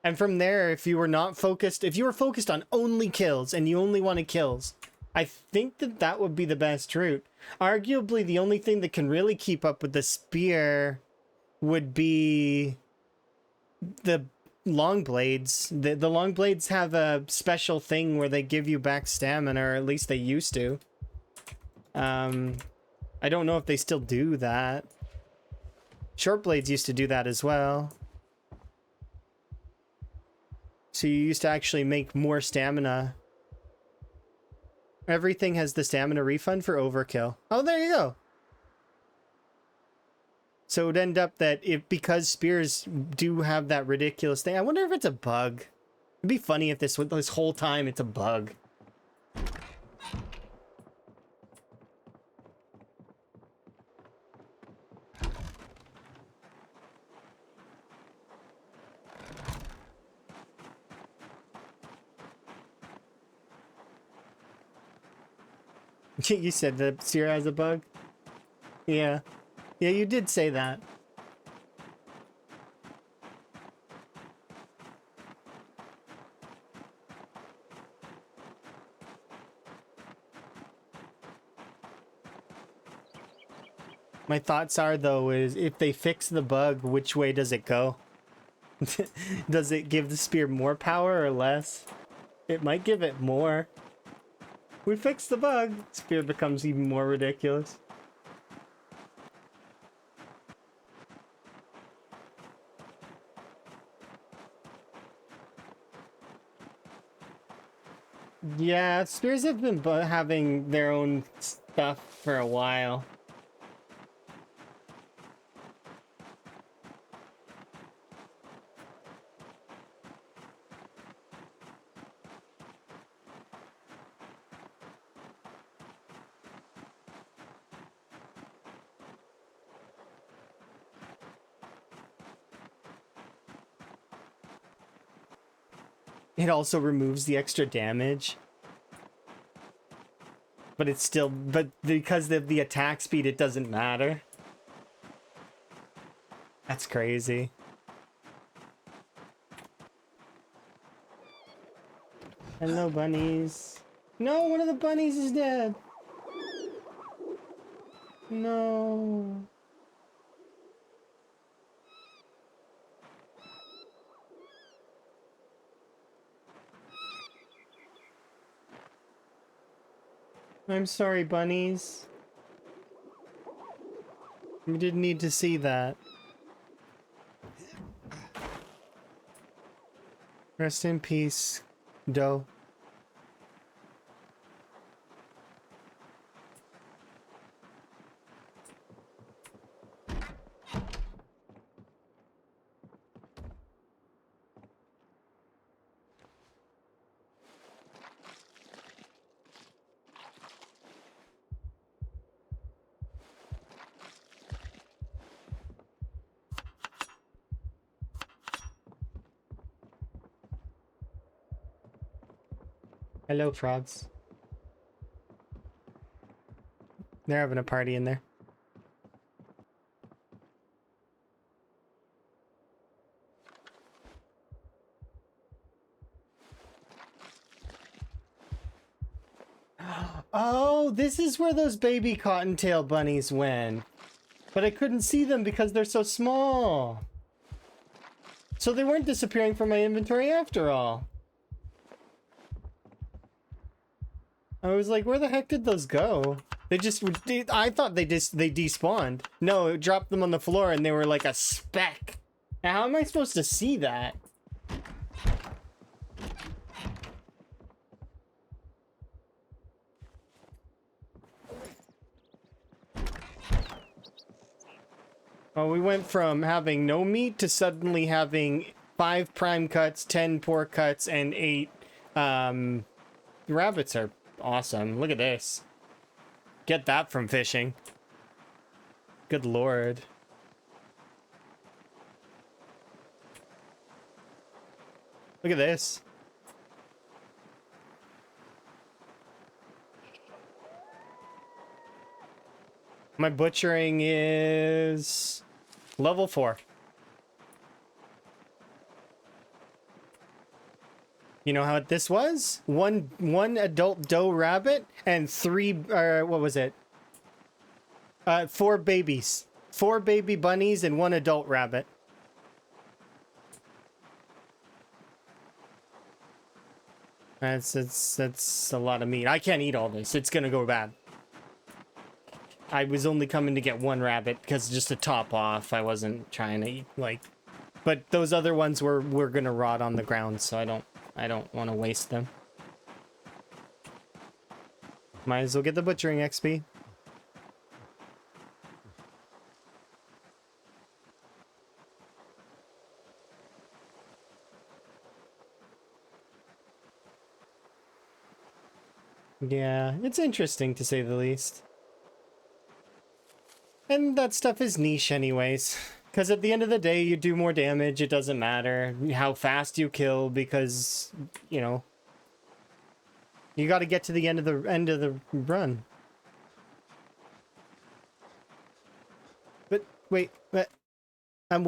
And from there, if you were not focused, if you were focused on only kills and you only wanted kills, I think that would be the best route. Arguably, the only thing that can really keep up with the spear would be the long blades. The long blades have a special thing where they give you back stamina, or at least they used to. I don't know if they still do that. Short blades used to do that as well. So you used to actually make more stamina. Everything has the stamina refund for overkill. Oh, there you go. So it would end up that because spears do have that ridiculous thing. I wonder if it's a bug. It'd be funny if this whole time it's a bug. You said the spear has a bug? Yeah. Yeah, you did say that. My thoughts are, though, is if they fix the bug, which way does it go? Does it give the spear more power or less? It might give it more. We fixed the bug. Spear becomes even more ridiculous. Yeah, spears have been having their own stuff for a while. It also removes the extra damage. But it's still, but because of the attack speed, it doesn't matter. That's crazy. Hello, bunnies. No, one of the bunnies is dead. No. I'm sorry, bunnies. We didn't need to see that. Rest in peace, Doe. Hello, frogs. They're having a party in there. Oh, this is where those baby cottontail bunnies went. But I couldn't see them because they're so small. So they weren't disappearing from my inventory after all. I was like, where the heck did those go? They just, I thought they despawned. No, it dropped them on the floor and they were like a speck. Now, how am I supposed to see that? Oh, we went from having no meat to suddenly having 5 prime cuts, 10 pork cuts, and 8 rabbits are awesome. Look at this. Get that from fishing. Good lord. Look at this. My butchering is level 4. You know how this was? One adult doe rabbit and 3 what was it? 4 babies. 4 baby bunnies and 1 adult rabbit. That's a lot of meat. I can't eat all this. It's gonna go bad. I was only coming to get 1 rabbit because just to top off. I wasn't trying to eat like, but those other ones were gonna rot on the ground, so I don't want to waste them. Might as well get the butchering XP. Yeah, it's interesting to say the least. And that stuff is niche anyways. Because at the end of the day, you do more damage. It doesn't matter how fast you kill because, you know, you got to get to the end of the run. But wait, but I'm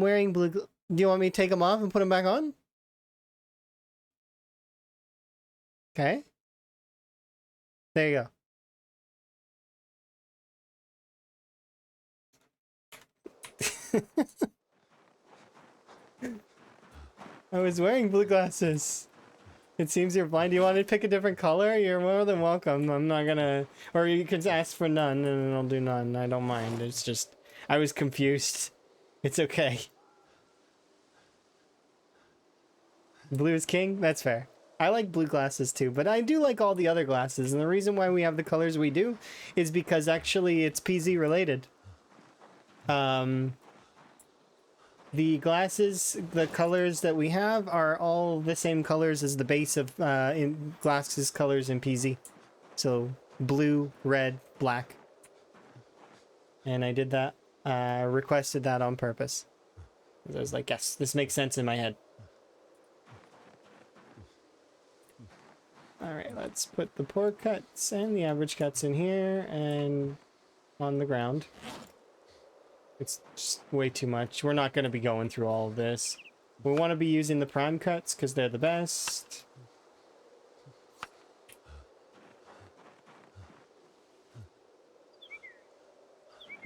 wearing blue. Do you want me to take them off and put them back on? Okay. There you go. I was wearing blue glasses. It seems you're blind. Do you want to pick a different color? You're more than welcome. I'm not gonna... Or you can ask for none, and I'll do none. I don't mind. It's just... I was confused. It's okay. Blue is king? That's fair. I like blue glasses too, but I do like all the other glasses. And the reason why we have the colors we do is because actually it's PZ related. The glasses, the colors that we have are all the same colors as the base of in glasses colors in PZ. So blue, red, black. And I did that, requested that on purpose. I was like, yes, this makes sense in my head. Alright, let's put the poor cuts and the average cuts in here and on the ground. It's just way too much. We're not going to be going through all of this. We want to be using the prime cuts because they're the best.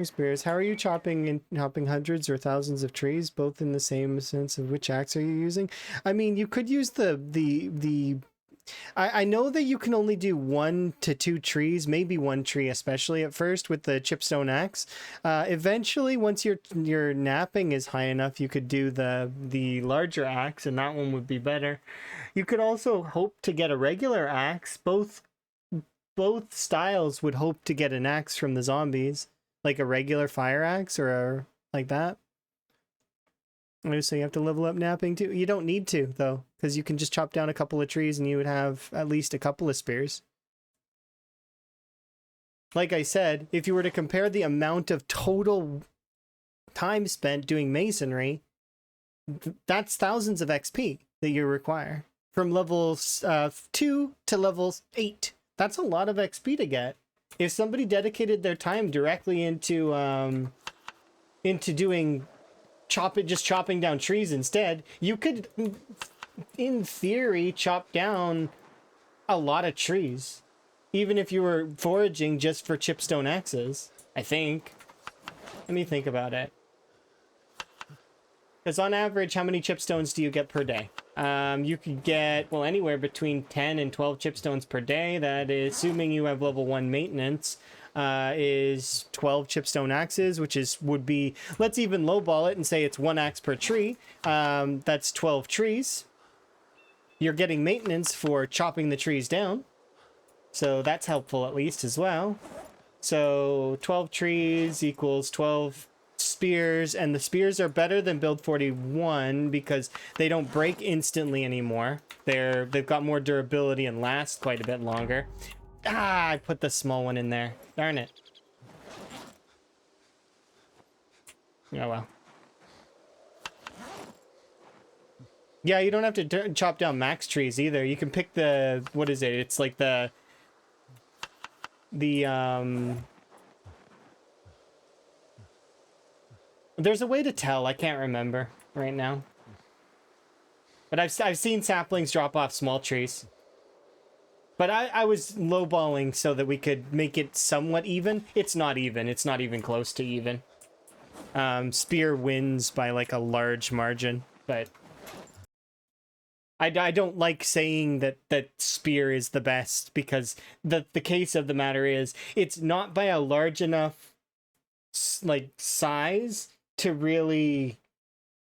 Spears, how are you chopping hundreds or thousands of trees, both in the same sense of which axe are you using? I mean, you could use I know that you can only do 1 to 2 trees, maybe 1 tree, especially at first with the chipstone axe. Eventually, once your napping is high enough, you could do the larger axe, and that one would be better. You could also hope to get a regular axe. Both styles would hope to get an axe from the zombies, like a regular fire axe or like that. So you have to level up napping too. You don't need to though, because you can just chop down a couple of trees and you would have at least a couple of spears. Like I said, if you were to compare the amount of total time spent doing masonry, that's thousands of XP that you require from levels 2 to levels 8. That's a lot of XP to get. If somebody dedicated their time directly into doing just chopping down trees instead, you could, in theory, chop down a lot of trees, even if you were foraging just for chipstone axes. I think. Let me think about it. Because on average, how many chipstones do you get per day? You could get, well, anywhere between 10 and 12 chipstones per day. That is assuming you have level 1 maintenance. Is 12 chipstone axes, which would be, let's even lowball it and say it's 1 axe per tree. That's 12 trees. You're getting maintenance for chopping the trees down, so that's helpful at least as well. So 12 trees equals 12 spears, and the spears are better than build 41 because they don't break instantly anymore. They've got more durability and last quite a bit longer. I put the small one in there. Darn it. Oh well. Yeah, you don't have to chop down max trees either. You can pick the, what is it? It's like the There's a way to tell. I can't remember right now. But I've seen saplings drop off small trees. But I was lowballing so that we could make it somewhat even. It's not even. It's not even close to even. Spear wins by like a large margin, but I don't like saying that spear is the best, because the case of the matter is it's not by a large enough like size to really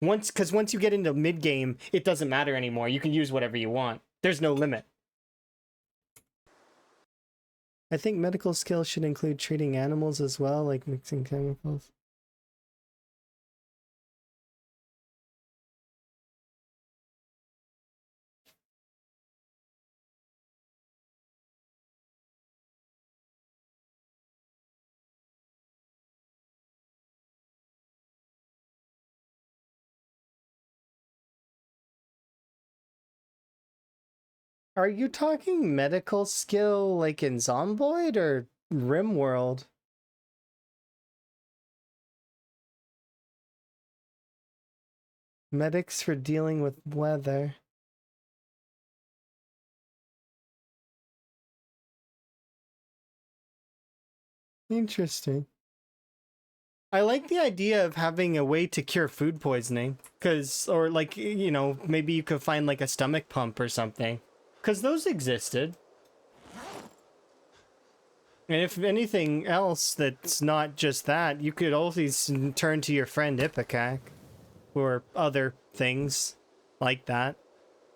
once you get into mid game, it doesn't matter anymore. You can use whatever you want. There's no limit. I think medical skills should include treating animals as well, like mixing chemicals. Are you talking medical skill like in Zomboid or RimWorld? Medics for dealing with weather. Interesting. I like the idea of having a way to cure food poisoning, or like, you know, maybe you could find like a stomach pump or something, because those existed. And if anything else that's not just that, you could always turn to your friend Ipecac, or other things like that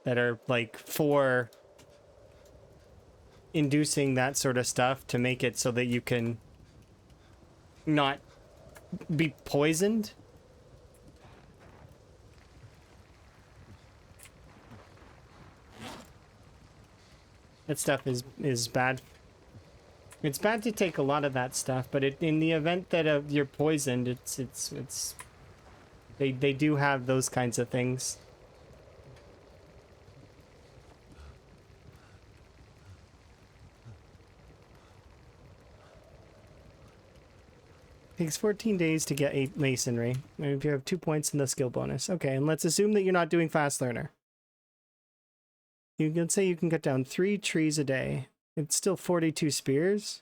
are like for inducing that sort of stuff to make it so that you can not be poisoned. That stuff is bad. It's bad to take a lot of that stuff, but in the event that you're poisoned, they do have those kinds of things. Takes 14 days to get 8 masonry. And if you have 2 points in the skill bonus. Okay, and let's assume that you're not doing fast learner. You can say you can cut down 3 trees a day. It's still 42 spears.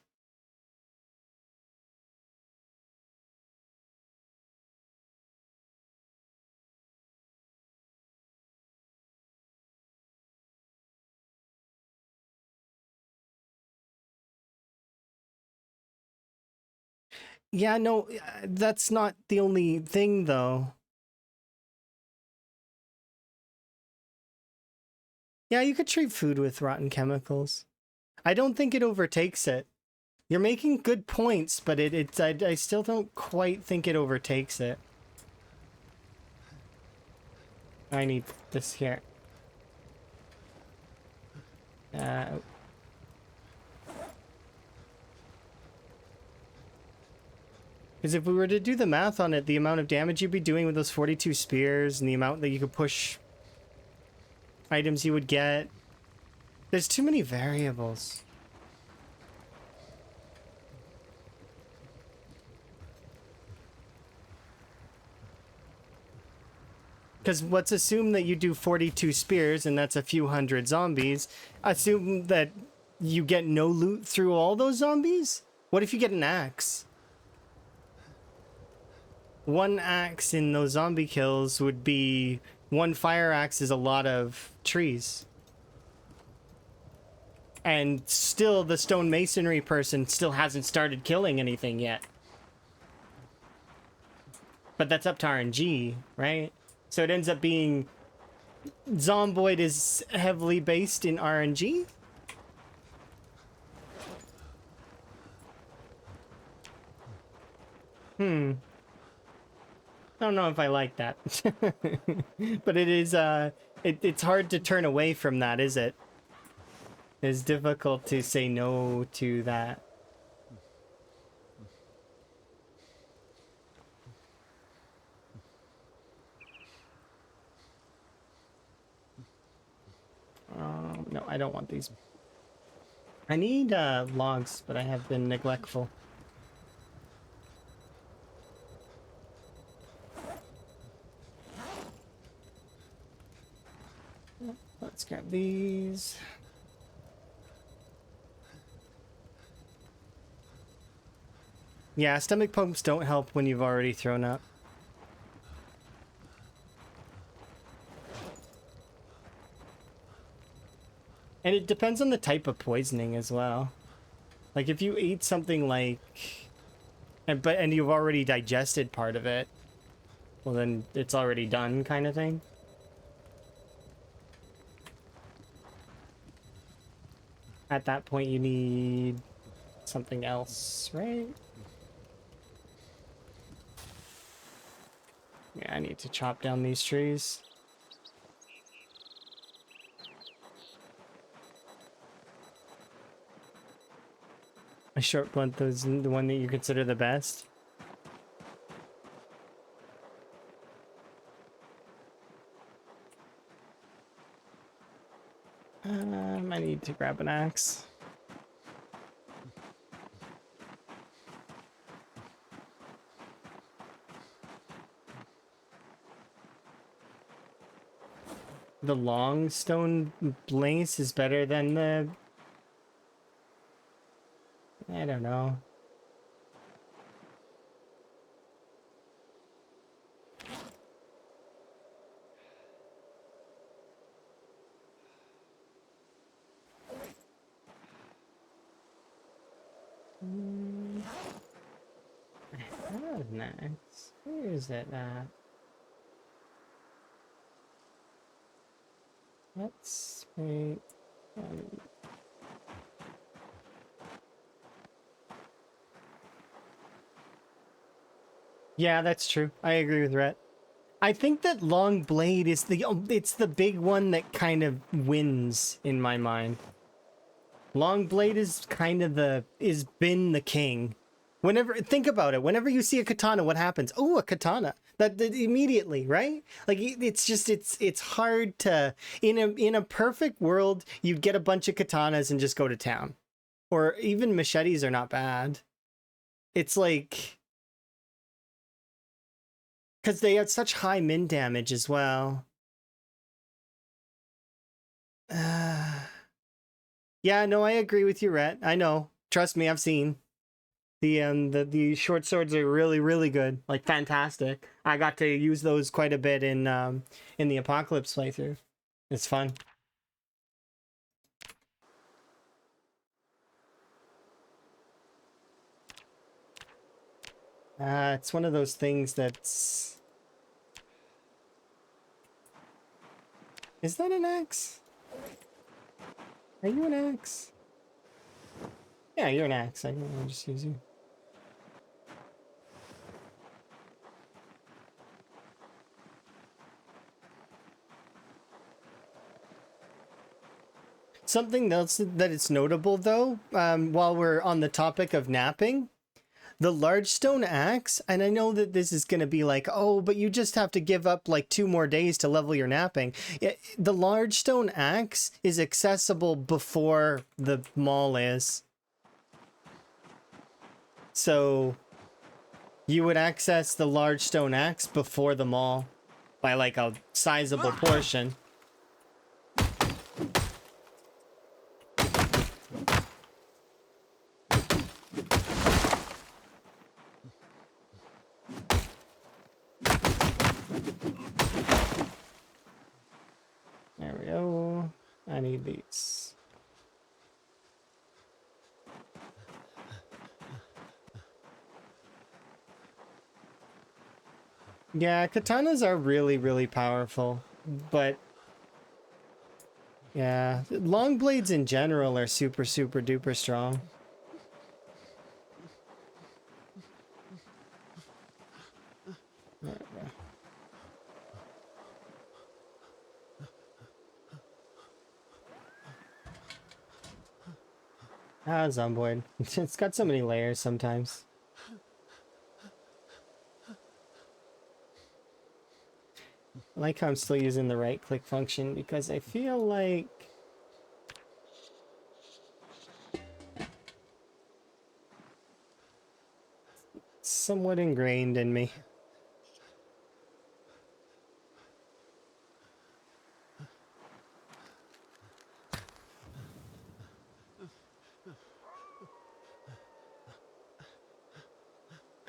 Yeah, no, that's not the only thing, though. Yeah, you could treat food with rotten chemicals. I don't think it overtakes it. You're making good points, but I still don't quite think it overtakes it. I need this here. Because if we were to do the math on it, the amount of damage you'd be doing with those 42 spears and the amount that you could push items you would get, there's too many variables. Because let's assume that you do 42 spears and that's a few hundred zombies. Assume that you get no loot through all those zombies? What if you get an axe? 1 axe in those zombie kills would be 1 fire axe is a lot of trees. And still the stone masonry person still hasn't started killing anything yet. But that's up to RNG, right? So it ends up being Zomboid is heavily based in RNG. I don't know if I like that. But it is it's hard to turn away from that, is it? It's difficult to say no to that. No, I don't want these. I need logs, but I have been neglectful. Let's grab these. Yeah, stomach pumps don't help when you've already thrown up. And it depends on the type of poisoning as well. Like if you eat something like and you've already digested part of it, well then it's already done kind of thing. At that point you need something else, right? Yeah, I need to chop down these trees. A short blunt is the one that you consider the best. I need to grab an axe. The long stone blaze is better than the... I don't know. I have an axe. Where is it at? Let's wait. Yeah, that's true. I agree with Rhett. I think that long blade is it's the big one that kind of wins in my mind. Long blade is kind of is been the king. Whenever think about it, whenever you see a katana, what happens? Oh, a katana. That immediately, right? Like it's just it's hard to in a perfect world, you'd get a bunch of katanas and just go to town. Or even machetes are not bad. It's like because they have such high min damage as well. Yeah, no, I agree with you, Rhett. I know. Trust me, I've seen. The short swords are really good. Like fantastic. I got to use those quite a bit in the Apocalypse playthrough. It's fun. It's one of those things that's... Is that an axe? Are you an axe? Yeah, you're an axe. I'll just use you. Something else that it's notable though, while we're on the topic of napping, the large stone axe, and I know that this is going to be like, oh, but you just have to give up like 2 more days to level your napping. The large stone axe is accessible before the mall is. So you would access the large stone axe before the mall by like a sizable portion. There we go. I need these. Yeah, katanas are really powerful, but yeah, long blades in general are super duper strong. There we go. Zomboid. It's got so many layers sometimes. I like how I'm still using the right click function because I feel like it's somewhat ingrained in me.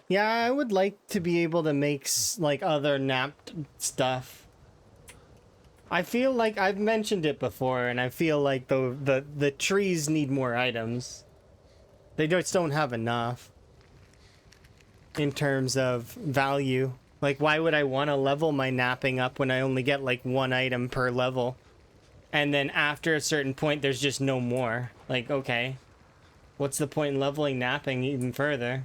Yeah, I would like to be able to make like other napped stuff. I feel like I've mentioned it before, and I feel like the trees need more items. They just don't have enough in terms of value. Like, why would I want to level my napping up when I only get like one item per level? And then after a certain point, there's just no more. Like, okay, what's the point in leveling napping even further?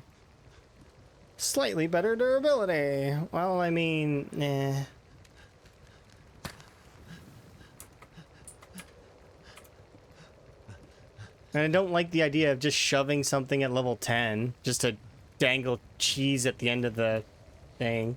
Slightly better durability. Well, I mean, eh. And I don't like the idea of just shoving something at level 10 just to dangle cheese at the end of the thing.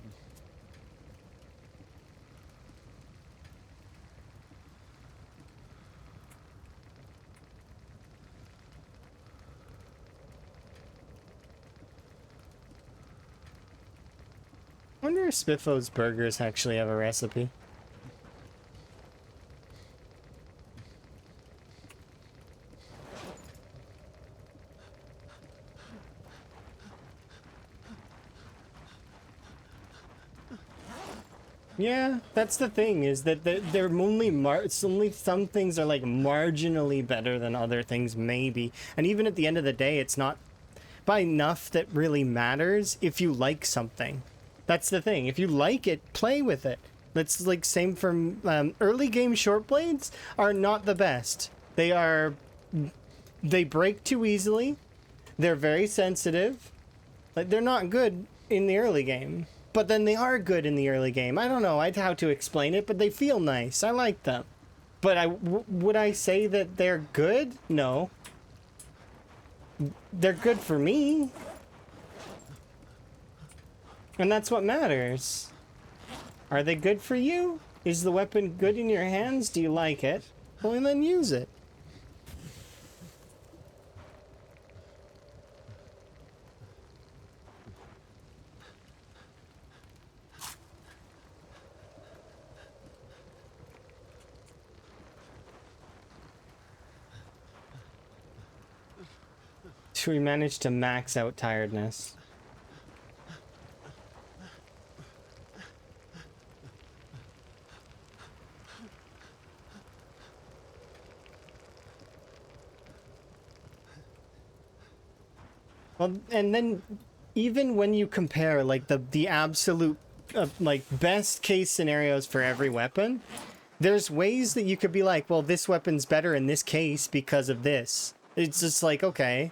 I wonder if Spiffo's burgers actually have a recipe. Yeah, that's the thing, is that they're only it's only some things are like marginally better than other things, maybe. And even at the end of the day, it's not by enough that really matters if you like something. That's the thing. If you like it, play with it. That's like same from early game short blades are not the best. They break too easily. They're very sensitive. Like, they're not good in the early game, but then they are good in the early game. I don't know how to explain it, but they feel nice. I like them. But would I say that they're good? No. They're good for me. And that's what matters. Are they good for you? Is the weapon good in your hands? Do you like it? Well, then use it. We managed to max out tiredness. Well, and then even when you compare like the absolute like best case scenarios for every weapon, there's ways that you could be like, well, this weapon's better in this case because of this. It's just like, okay.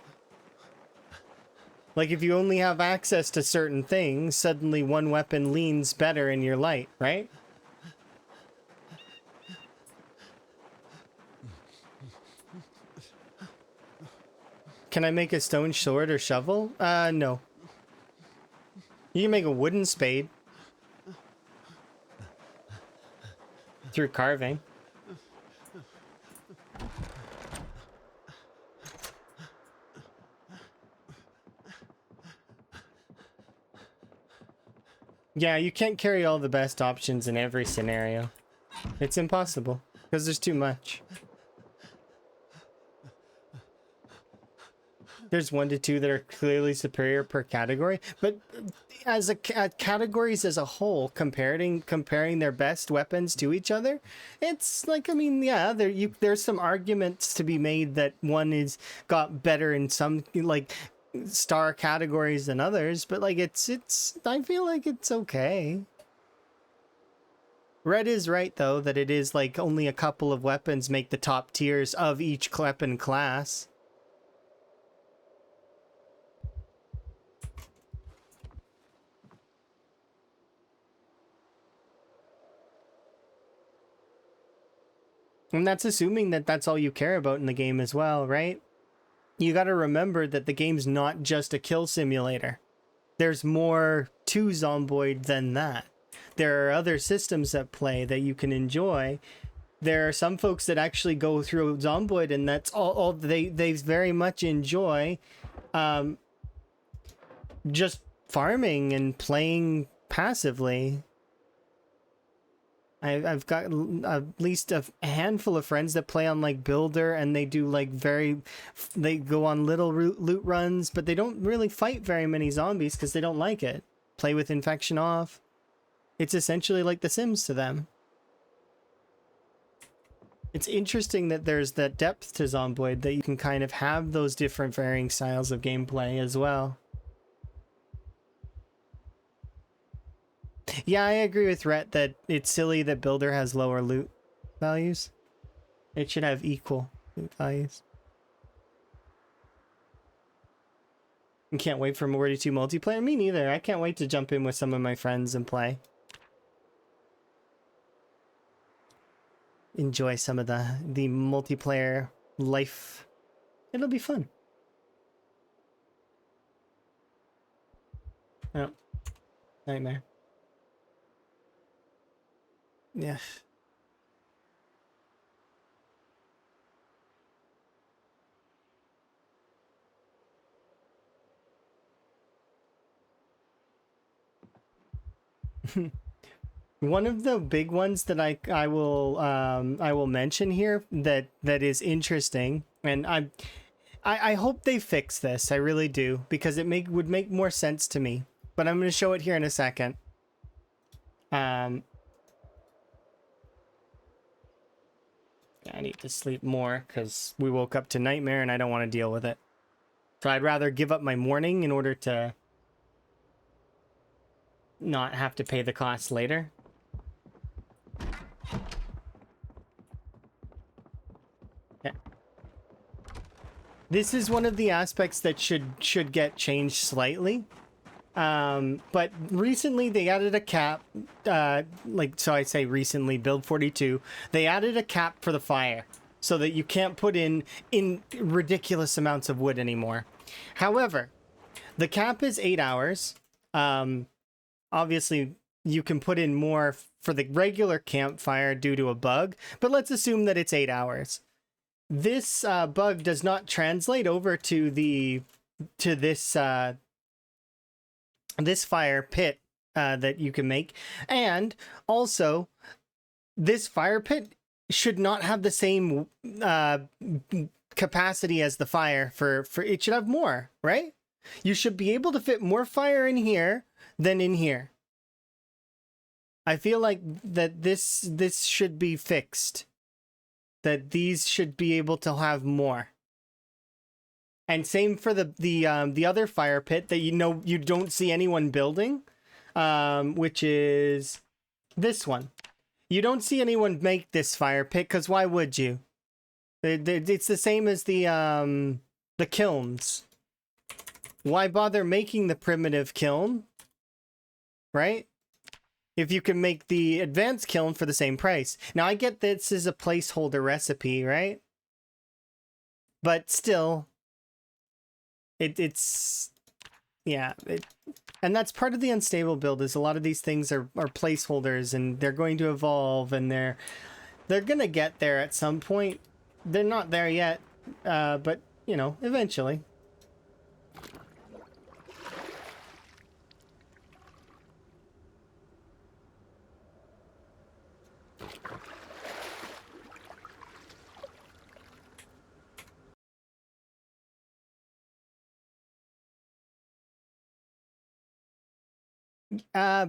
Like, if you only have access to certain things, suddenly one weapon leans better in your light, right? Can I make a stone sword or shovel? No. You can make a wooden spade. Through carving. Yeah, you can't carry all the best options in every scenario. It's impossible, because there's too much. There's 1 to 2 that are clearly superior per category, but as categories as a whole, comparing their best weapons to each other, it's like, I mean, yeah, there's some arguments to be made that one is got better in some like star categories than others, but like it's I feel like it's okay. Red is right though that it is like only a couple of weapons make the top tiers of each weapon class. And that's assuming that that's all you care about in the game as well, right? You got to remember that the game's not just a kill simulator. There's more to Zomboid than that. There are other systems at play that you can enjoy. There are some folks that actually go through Zomboid and that's all they very much enjoy just farming and playing passively. I've got at least a handful of friends that play on like Builder, and they do like they go on little loot runs, but they don't really fight very many zombies because they don't like it. Play with infection off. It's essentially like The Sims to them. It's interesting that there's that depth to Zomboid, that you can kind of have those different varying styles of gameplay as well. Yeah, I agree with Rhett that it's silly that Builder has lower loot values. It should have equal loot values. I can't wait for Morty 2 multiplayer. Me neither. I can't wait to jump in with some of my friends and play. Enjoy some of the multiplayer life. It'll be fun. Oh, nightmare. Yeah. One of the big ones that I will mention here that is interesting, and I hope they fix this. I really do, because it would make more sense to me. But I'm going to show it here in a second. I need to sleep more because we woke up to nightmare and I don't want to deal with it. So I'd rather give up my morning in order to not have to pay the cost later. Yeah. This is one of the aspects that should get changed slightly. But recently they added a cap, so I say recently, build 42, they added a cap for the fire so that you can't put in ridiculous amounts of wood anymore. However, the cap is 8 hours. Obviously you can put in more for the regular campfire due to a bug, but let's assume that it's 8 hours. This bug does not translate over to this fire pit that you can make. And also, this fire pit should not have the same capacity as the fire for it should have more, right? You should be able to fit more fire in here than in here. I feel like that this should be fixed. That these should be able to have more. And same for the other fire pit that you don't see anyone building, which is this one. You don't see anyone make this fire pit because why would you? It's the same as the kilns. Why bother making the primitive kiln, right? If you can make the advanced kiln for the same price. Now I get this is a placeholder recipe, right? But still. It's and that's part of the unstable build, is a lot of these things are placeholders, and they're going to evolve, and they're gonna get there at some point. They're not there yet, but eventually.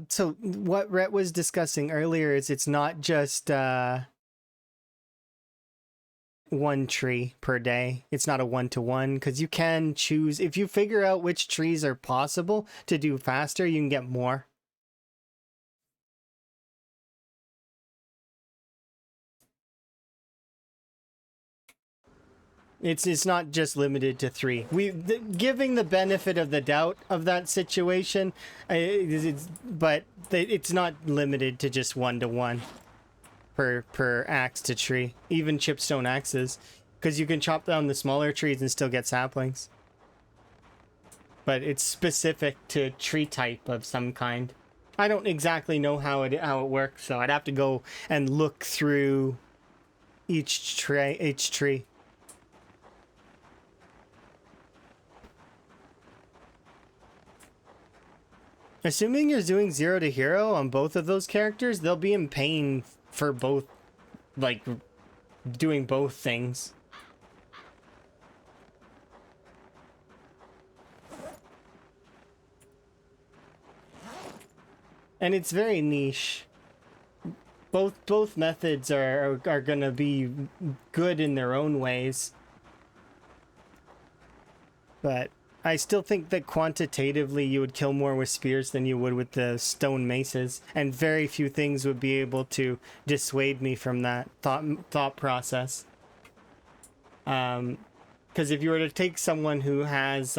So what Rhett was discussing earlier is it's not just one tree per day. It's not a 1-to-1, because you can choose, if you figure out which trees are possible to do faster, you can get more. It's not just limited to 3. Giving the benefit of the doubt of that situation, but it's not limited to just 1-to-1 per axe to tree. Even chipstone axes, because you can chop down the smaller trees and still get saplings. But it's specific to tree type of some kind. I don't exactly know how it works, so I'd have to go and look through each tree. Assuming you're doing 0 to hero on both of those characters, they'll be in pain for both, like, doing both things. And it's very niche. Both methods are gonna be good in their own ways. But I still think that quantitatively you would kill more with spears than you would with the stone maces, and very few things would be able to dissuade me from that thought process. Because if you were to take someone who has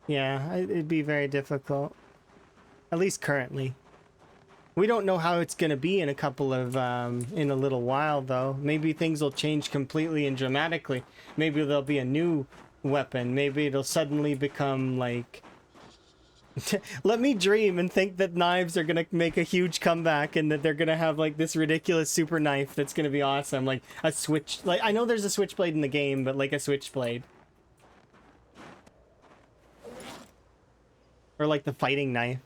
yeah, it'd be very difficult. At least currently. We don't know how it's going to be in in a little while, though. Maybe things will change completely and dramatically. Maybe there'll be a new weapon. Maybe it'll suddenly become, like... Let me dream and think that knives are going to make a huge comeback and that they're going to have, like, this ridiculous super knife that's going to be awesome. Like, a switch... Like, I know there's a switchblade in the game, but, like, a switchblade. Or, like, the fighting knife.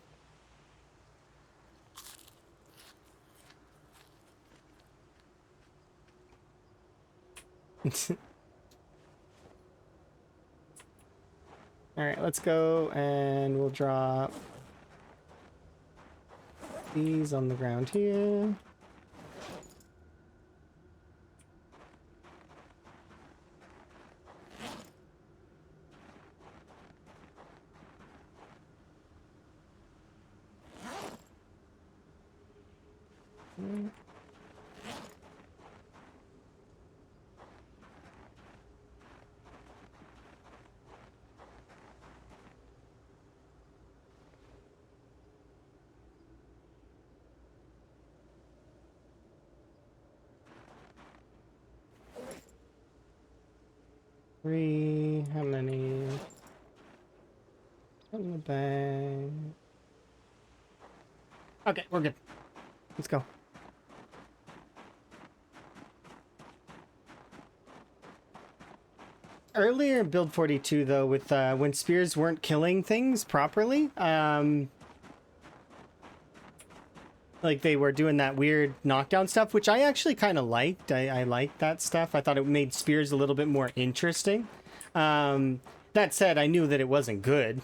Alright, let's go and we'll drop these on the ground here. Three, how many? In the bag. Okay, we're good. Let's go. Earlier in build 42, though, with when spears weren't killing things properly, like they were doing that weird knockdown stuff, which I actually kind of liked. I liked that stuff. I thought it made spears a little bit more interesting. That said, I knew that it wasn't good.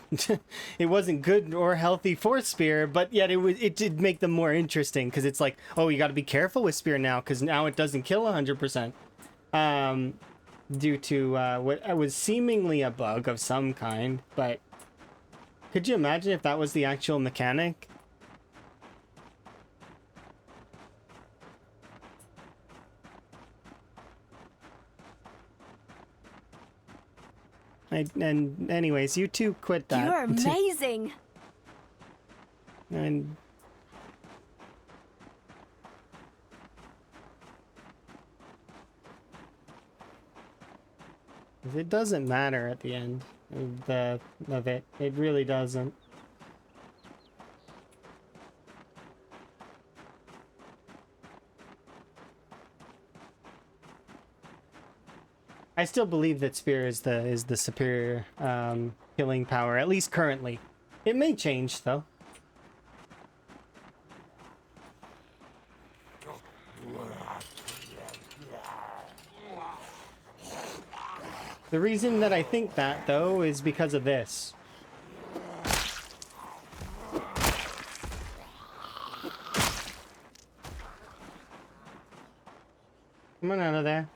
It wasn't good or healthy for spear, but yet it did make them more interesting because it's like, oh, you got to be careful with spear now because now it doesn't kill 100%. Due to what was seemingly a bug of some kind, but could you imagine if that was the actual mechanic? And anyways, you two quit that. You're amazing. And it doesn't matter at the end of it. It really doesn't. I still believe that spear is the superior killing power, at least currently. It may change though. The reason that I think that though is because of this. Come on out of there.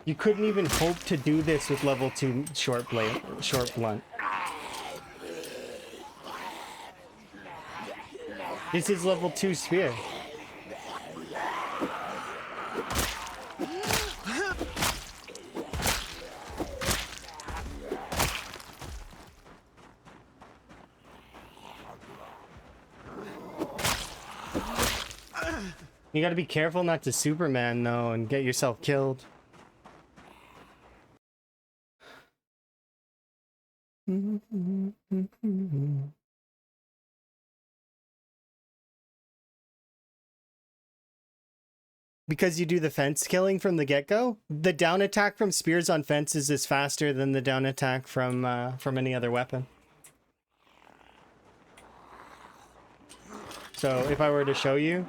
You couldn't even hope to do this with level 2 short blunt. This is level 2 spear. You gotta be careful not to Superman though and get yourself killed. because you do the fence killing from the get-go, the down attack from spears on fences is faster than the down attack from any other weapon. So if I were to show you,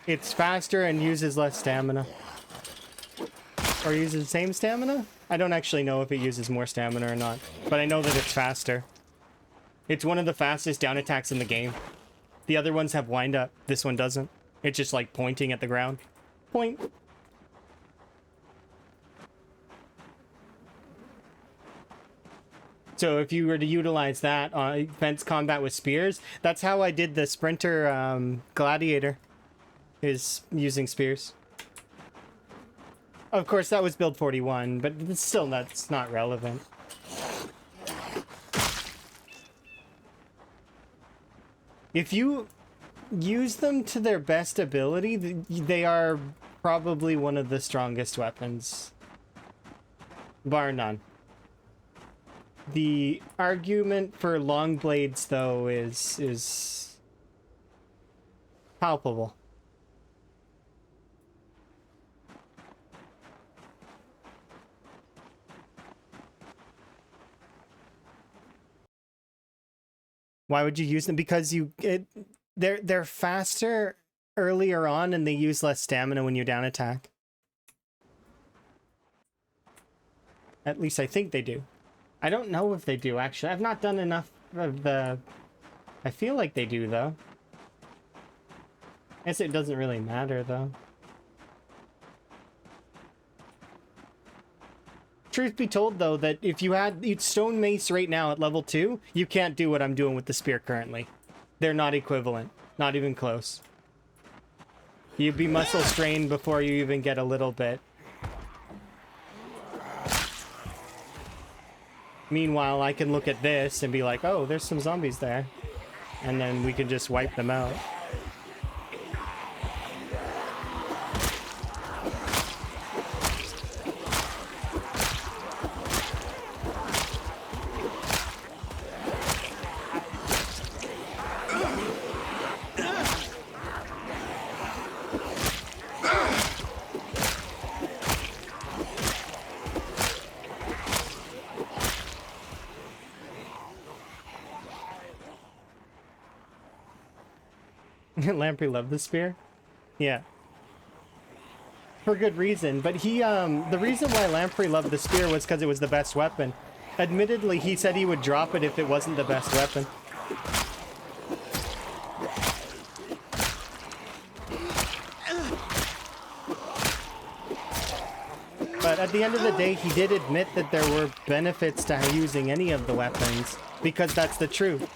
it's faster and uses less stamina. Or uses the same stamina? I don't actually know if it uses more stamina or not, but I know that it's faster. It's one of the fastest down attacks in the game. The other ones have wind up. This one doesn't. It's just like pointing at the ground. Point. So if you were to utilize that on fence combat with spears, that's how I did the sprinter gladiator, is using spears. Of course, that was build 41, but it's still that's not relevant. If you use them to their best ability, they are probably one of the strongest weapons. Bar none. The argument for long blades, though, is palpable. Why would you use them? Because they're faster earlier on, and they use less stamina when you down attack. At least I think they do. I don't know if they do, actually. I've not done enough of the... I feel like they do, though. I guess it doesn't really matter, though. Truth be told, though, that if you had stone mace right now at level 2, you can't do what I'm doing with the spear currently. They're not equivalent. Not even close. You'd be muscle strained before you even get a little bit. Meanwhile, I can look at this and be like, oh, there's some zombies there. And then we can just wipe them out. Lamprey loved the spear? Yeah. For good reason, but he, the reason why Lamprey loved the spear was because it was the best weapon. Admittedly, he said he would drop it if it wasn't the best weapon. But at the end of the day, he did admit that there were benefits to using any of the weapons, because that's the truth.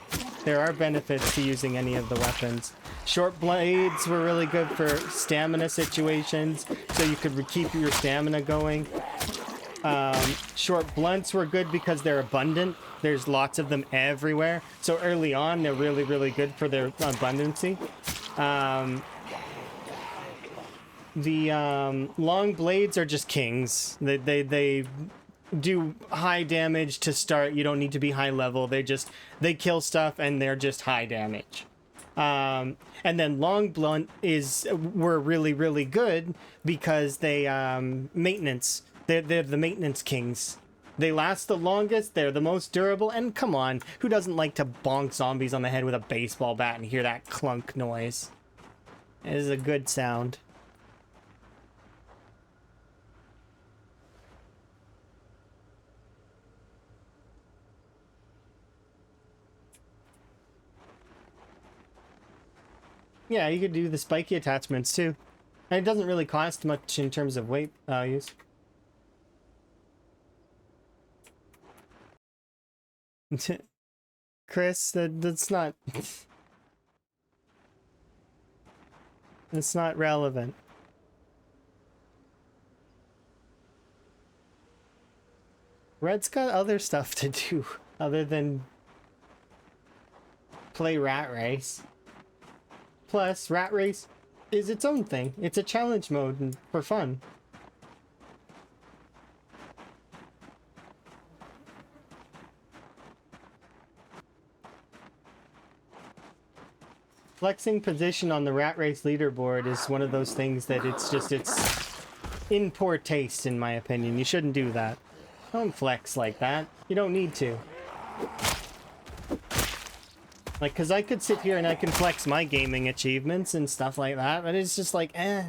There are benefits to using any of the weapons. Short blades were really good for stamina situations, so you could keep your stamina going. Short blunts were good because they're abundant. There's lots of them everywhere. So early on, they're really, really good for their abundancy. The long blades are just kings. They do high damage to start. You don't need to be high level. They kill stuff and they're just high damage. And then long blunt were really, really good because they maintenance. They're the maintenance kings. They last the longest, they're the most durable, and come on, who doesn't like to bonk zombies on the head with a baseball bat and hear that clunk noise? It is a good sound. Yeah, you could do the spiky attachments too. And it doesn't really cost much in terms of weight values. Chris, that's not... It's not relevant. Red's got other stuff to do other than play Rat Race. Plus, Rat Race is its own thing. It's a challenge mode and for fun. Flexing position on the Rat Race leaderboard is one of those things that it's in poor taste, in my opinion. You shouldn't do that. Don't flex like that. You don't need to. Like, because I could sit here and I can flex my gaming achievements and stuff like that, but it's just like, eh.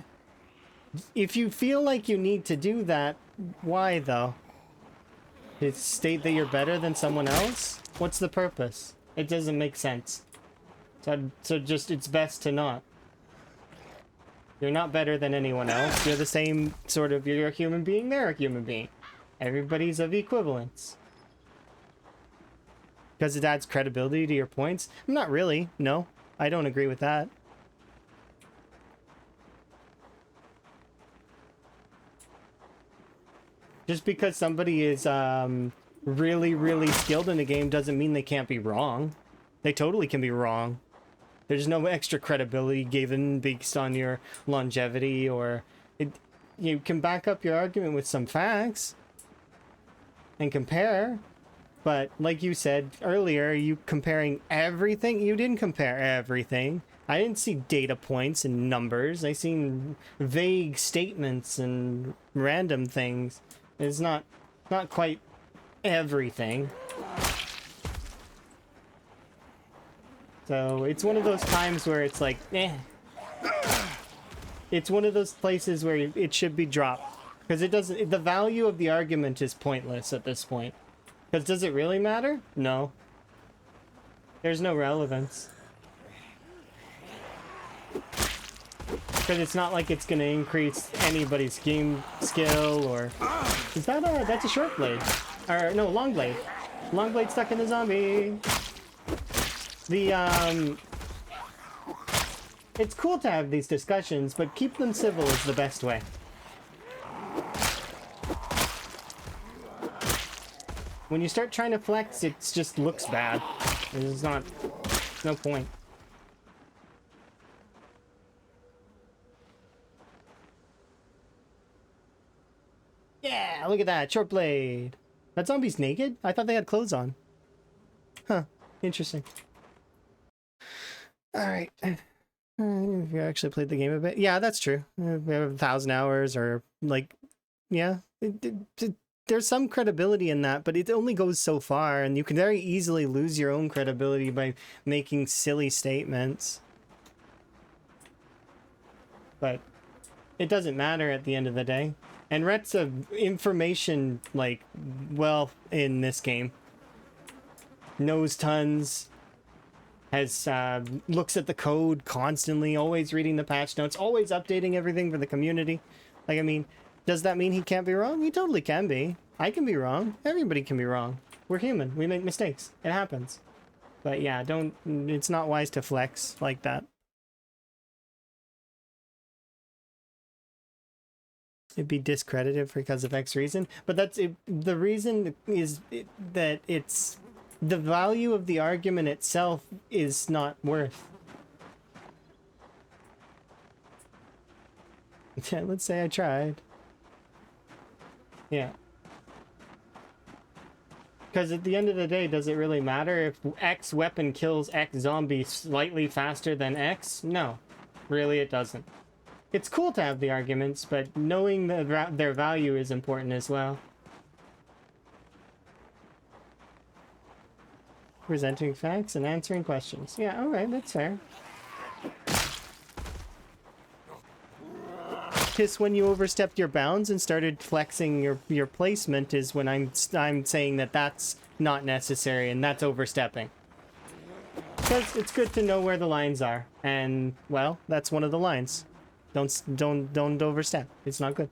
If you feel like you need to do that, why though? To state that you're better than someone else? What's the purpose? It doesn't make sense. So just, it's best to not. You're not better than anyone else. You're the same sort of, you're a human being, they're a human being. Everybody's of equivalence. Because it adds credibility to your points? Not really, no. I don't agree with that. Just because somebody is really, really skilled in a game doesn't mean they can't be wrong. They totally can be wrong. There's no extra credibility given based on your longevity, or you can back up your argument with some facts and compare. But like you said earlier, you comparing everything. You didn't compare everything. I didn't see data points and numbers. I seen vague statements and random things. It's not quite everything. So it's one of those times where it's like, eh. It's one of those places where it should be dropped. Because it doesn't, the value of the argument is pointless at this point. Because does it really matter? No. There's no relevance. Because it's not like it's going to increase anybody's game skill or... Is that a... That's a short blade. Or, no, long blade. Long blade stuck in the zombie. It's cool to have these discussions, but keep them civil is the best way. When you start trying to flex, it just looks bad. There's no point. Yeah, look at that, short blade. That zombie's naked? I thought they had clothes on. Huh, interesting. Alright. We actually played the game a bit. Yeah, that's true. We have 1,000 hours or like, yeah. There's some credibility in that, but it only goes so far, and you can very easily lose your own credibility by making silly statements. But it doesn't matter at the end of the day. And Rhett's information, like, well, in this game. Knows tons. Has, looks at the code constantly, always reading the patch notes, always updating everything for the community. Like, I mean, does that mean he can't be wrong? He totally can be. I can be wrong. Everybody can be wrong. We're human. We make mistakes. It happens. But yeah, it's not wise to flex like that. It'd be discredited because of X reason. But that's it. The reason is that it's... The value of the argument itself is not worth. Yeah, let's say I tried. Yeah. Because at the end of the day, does it really matter if X weapon kills X zombie slightly faster than X? No. Really, it doesn't. It's cool to have the arguments, but knowing their value is important as well. Presenting facts and answering questions. Yeah, alright, that's fair. Just when you overstepped your bounds and started flexing your placement is when I'm saying that that's not necessary and that's overstepping. Because it's good to know where the lines are, and well, that's one of the lines. Don't overstep. It's not good.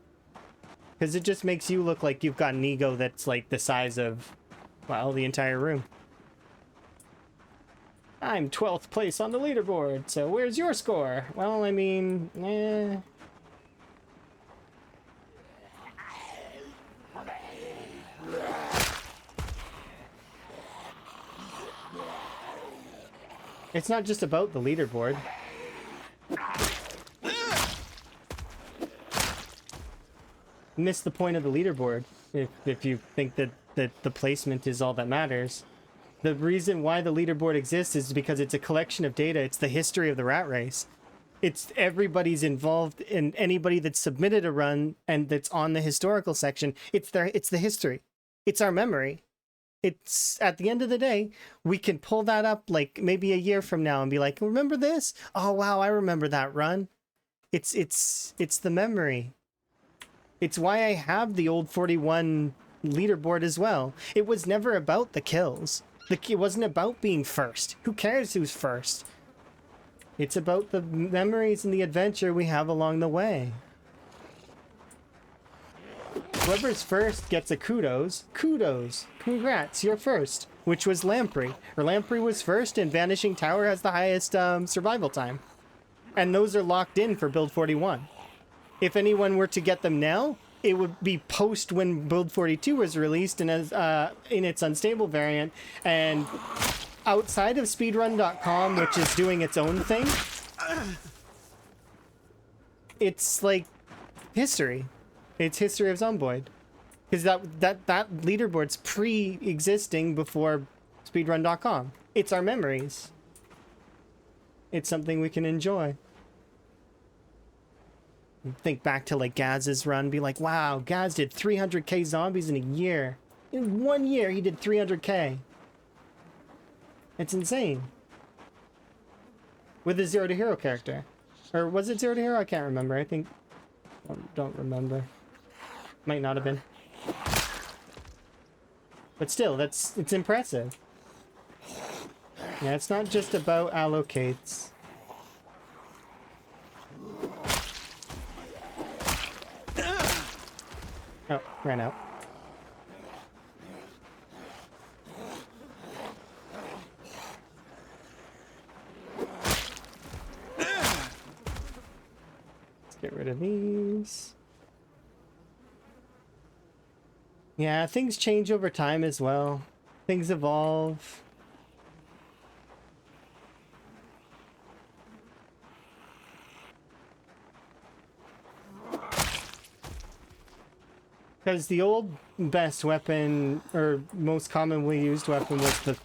Because it just makes you look like you've got an ego that's like the size of, well, the entire room. I'm 12th place on the leaderboard, so where's your score? Well, I mean, eh. It's not just about the leaderboard. Miss the point of the leaderboard if you think that the placement is all that matters. The reason why the leaderboard exists is because it's a collection of data. It's the history of the rat race. It's everybody's involved, in anybody that's submitted a run and that's on the historical section. It's the history. It's our memory. It's at the end of the day, we can pull that up like maybe a year from now and be like, remember this? Oh wow, I remember that run. It's the memory. It's why I have the old 41 leaderboard as well. It was never about the kills. It wasn't about being first. Who cares who's first? It's about the memories and the adventure we have along the way. Whoever's first gets a kudos. Kudos. Congrats, you're first. Which was Lamprey. Or Lamprey was first, and Vanishing Tower has the highest survival time. And those are locked in for Build 41. If anyone were to get them now, it would be post when Build 42 was released and as in its unstable variant. And outside of speedrun.com, which is doing its own thing, it's like history. It's history of Zomboid. Because that leaderboard's pre-existing before speedrun.com. It's our memories. It's something we can enjoy. Think back to like Gaz's run, be like, wow, Gaz did 300k zombies in a year. In 1 year, he did 300k. It's insane. With a Zero to Hero character. Or was it Zero to Hero? I can't remember. I think... don't remember. Might not have been. But still, it's impressive. Yeah, it's not just about allocates. Oh, ran out. Let's get rid of these. Yeah, things change over time as well. Things evolve. Because the old best weapon, or most commonly used weapon,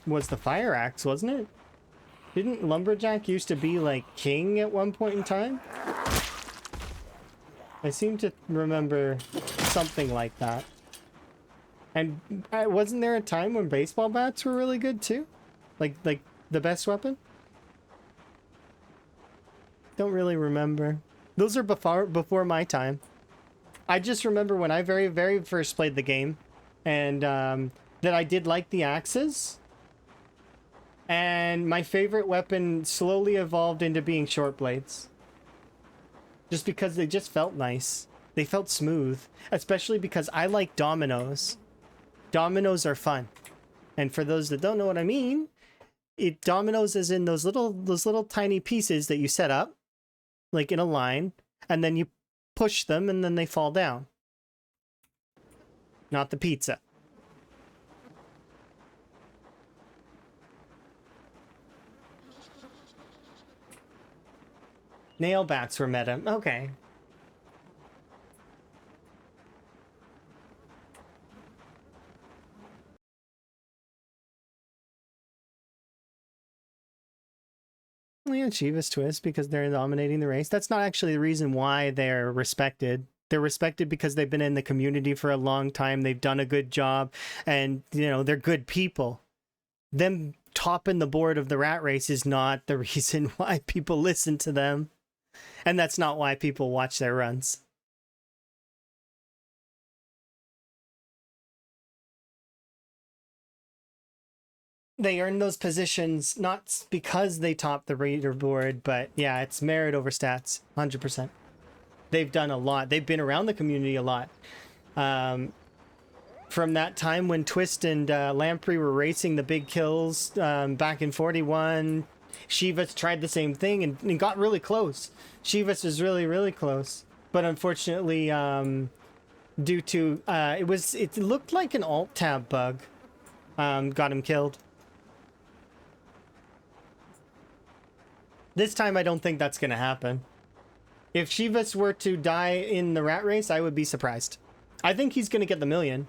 was the fire axe, wasn't it? Didn't lumberjack used to be like king at one point in time? I seem to remember something like that. And wasn't there a time when baseball bats were really good too? Like the best weapon? Don't really remember. Those are before my time. I just remember when I very, very first played the game, and that I did like the axes. And my favorite weapon slowly evolved into being short blades. Just because they just felt nice. They felt smooth. Especially because I like dominoes. Dominoes are fun. And for those that don't know what I mean, dominoes is in those little tiny pieces that you set up, like in a line, and then you push them and then they fall down. Not the pizza. Nail bats were meta. Okay. Yeah, Chivas twist because they're dominating the race. That's not actually the reason why they're respected. They're respected because they've been in the community for a long time. They've done a good job, and you know they're good people. Them topping the board of the rat race is not the reason why people listen to them, and that's not why people watch their runs. They earn those positions not because they top the leaderboard, but yeah, it's merit over stats, 100%. They've done a lot. They've been around the community a lot. From that time when Twist and Lamprey were racing the big kills back in 41, Shivas tried the same thing and got really close. Shivas was really, really close. But unfortunately, due to... it looked like an alt-tab bug. Got him killed. This time, I don't think that's going to happen. If Shivas were to die in the rat race, I would be surprised. I think he's going to get the million.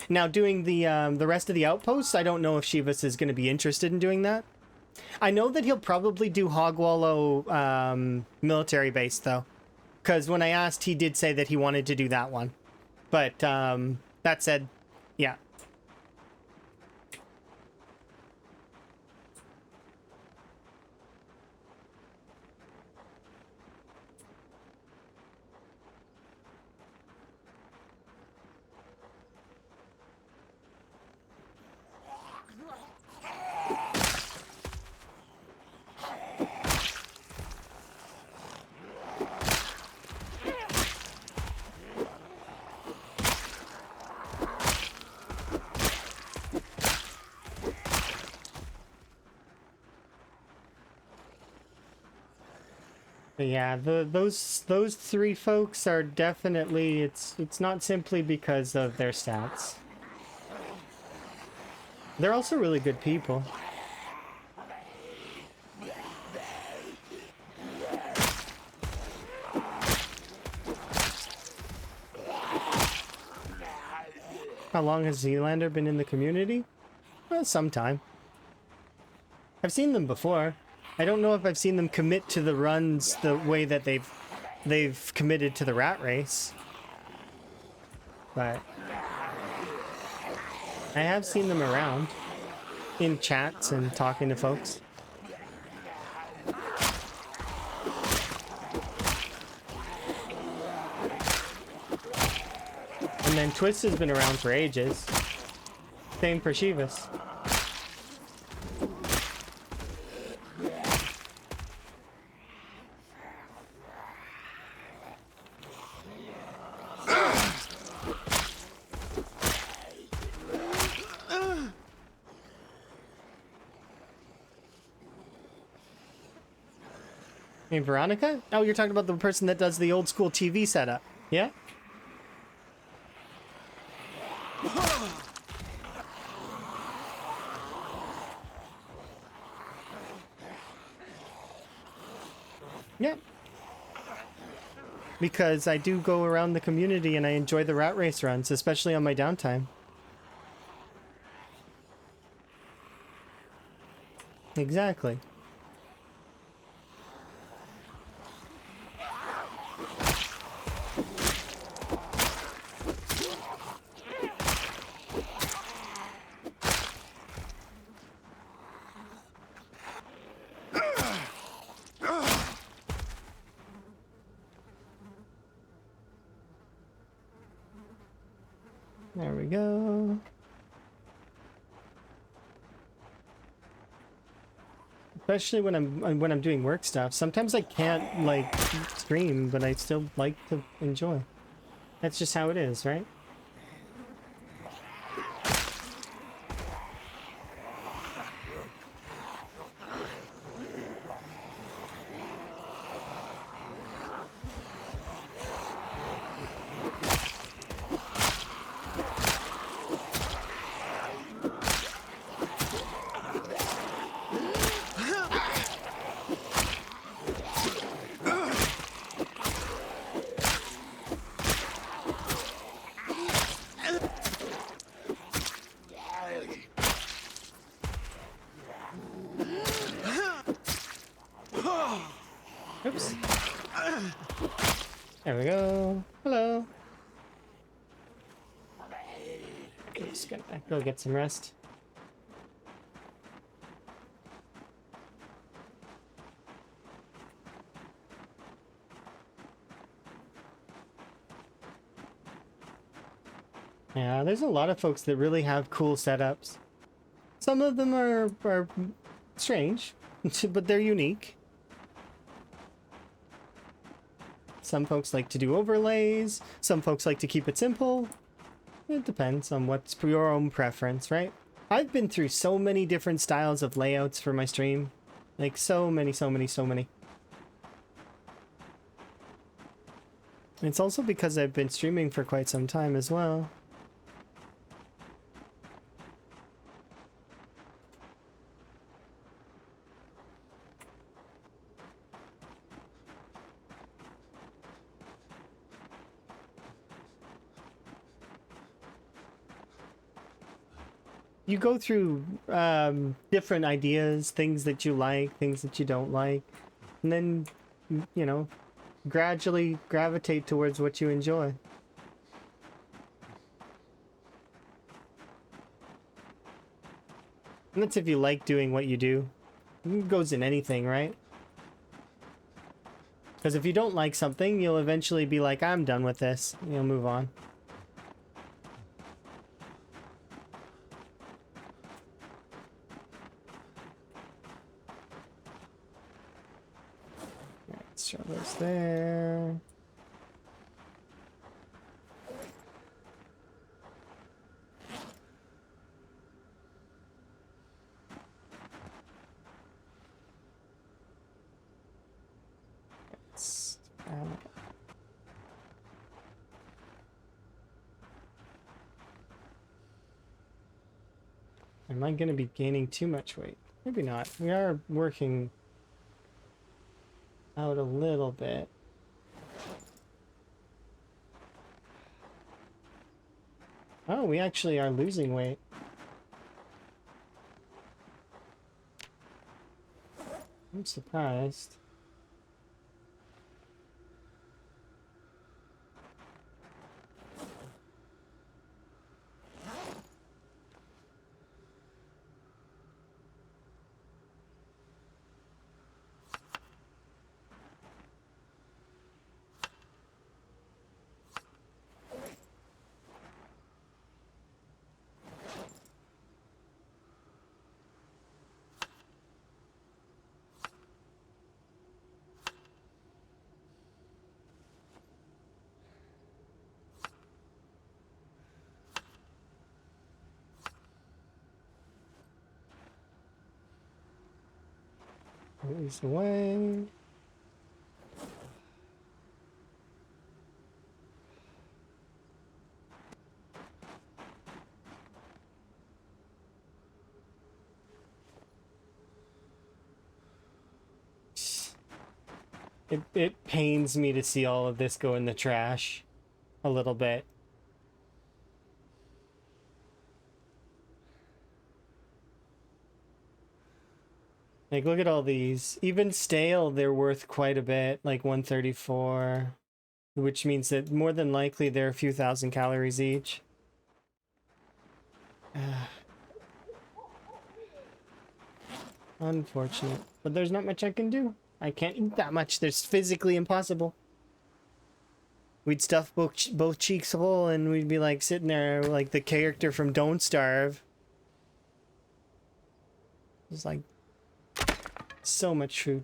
Now, doing the rest of the outposts, I don't know if Shivas is going to be interested in doing that. I know that he'll probably do Hogwallow military base, though. Because when I asked, he did say that he wanted to do that one. But that said, yeah. But yeah, those three folks are definitely, it's not simply because of their stats. They're also really good people. How long has Zealander been in the community? Well, some time. I've seen them before. I don't know if I've seen them commit to the runs the way that they've committed to the rat race. But I have seen them around in chats and talking to folks. And then Twist has been around for ages. Same for Shivas. Hey, Veronica? Oh, you're talking about the person that does the old school TV setup. Yeah? Yeah. Because I do go around the community and I enjoy the rat race runs, especially on my downtime. Exactly. There we go. Especially when I'm doing work stuff. Sometimes I can't like stream, but I still like to enjoy. That's just how it is, right? Oops. There we go. Hello. Just gotta go get some rest. Yeah, there's a lot of folks that really have cool setups. Some of them are strange, but they're unique. Some folks like to do overlays. Some folks like to keep it simple. It depends on what's your own preference, right? I've been through so many different styles of layouts for my stream. Like so many. It's also because I've been streaming for quite some time as well. you go through different ideas, things that you like, things that you don't like, and then, you know, gradually gravitate towards what you enjoy. And that's if you like doing what you do. It goes in anything, right? Because if you don't like something, you'll eventually be like, I'm done with this. You'll move on. Alright, let's show those there. Let's, am I going to be gaining too much weight? Maybe not. We are working out a little bit. Oh, we actually are losing weight. I'm surprised. Release away. It pains me to see all of this go in the trash a little bit. Like, look at all these. Even stale, they're worth quite a bit, like 134, which means that more than likely they're a few thousand calories each. Unfortunate. But there's not much I can do. I can't eat that much. That's physically impossible. We'd stuff both cheeks full and we'd be like sitting there like the character from Don't Starve. It's like so much food.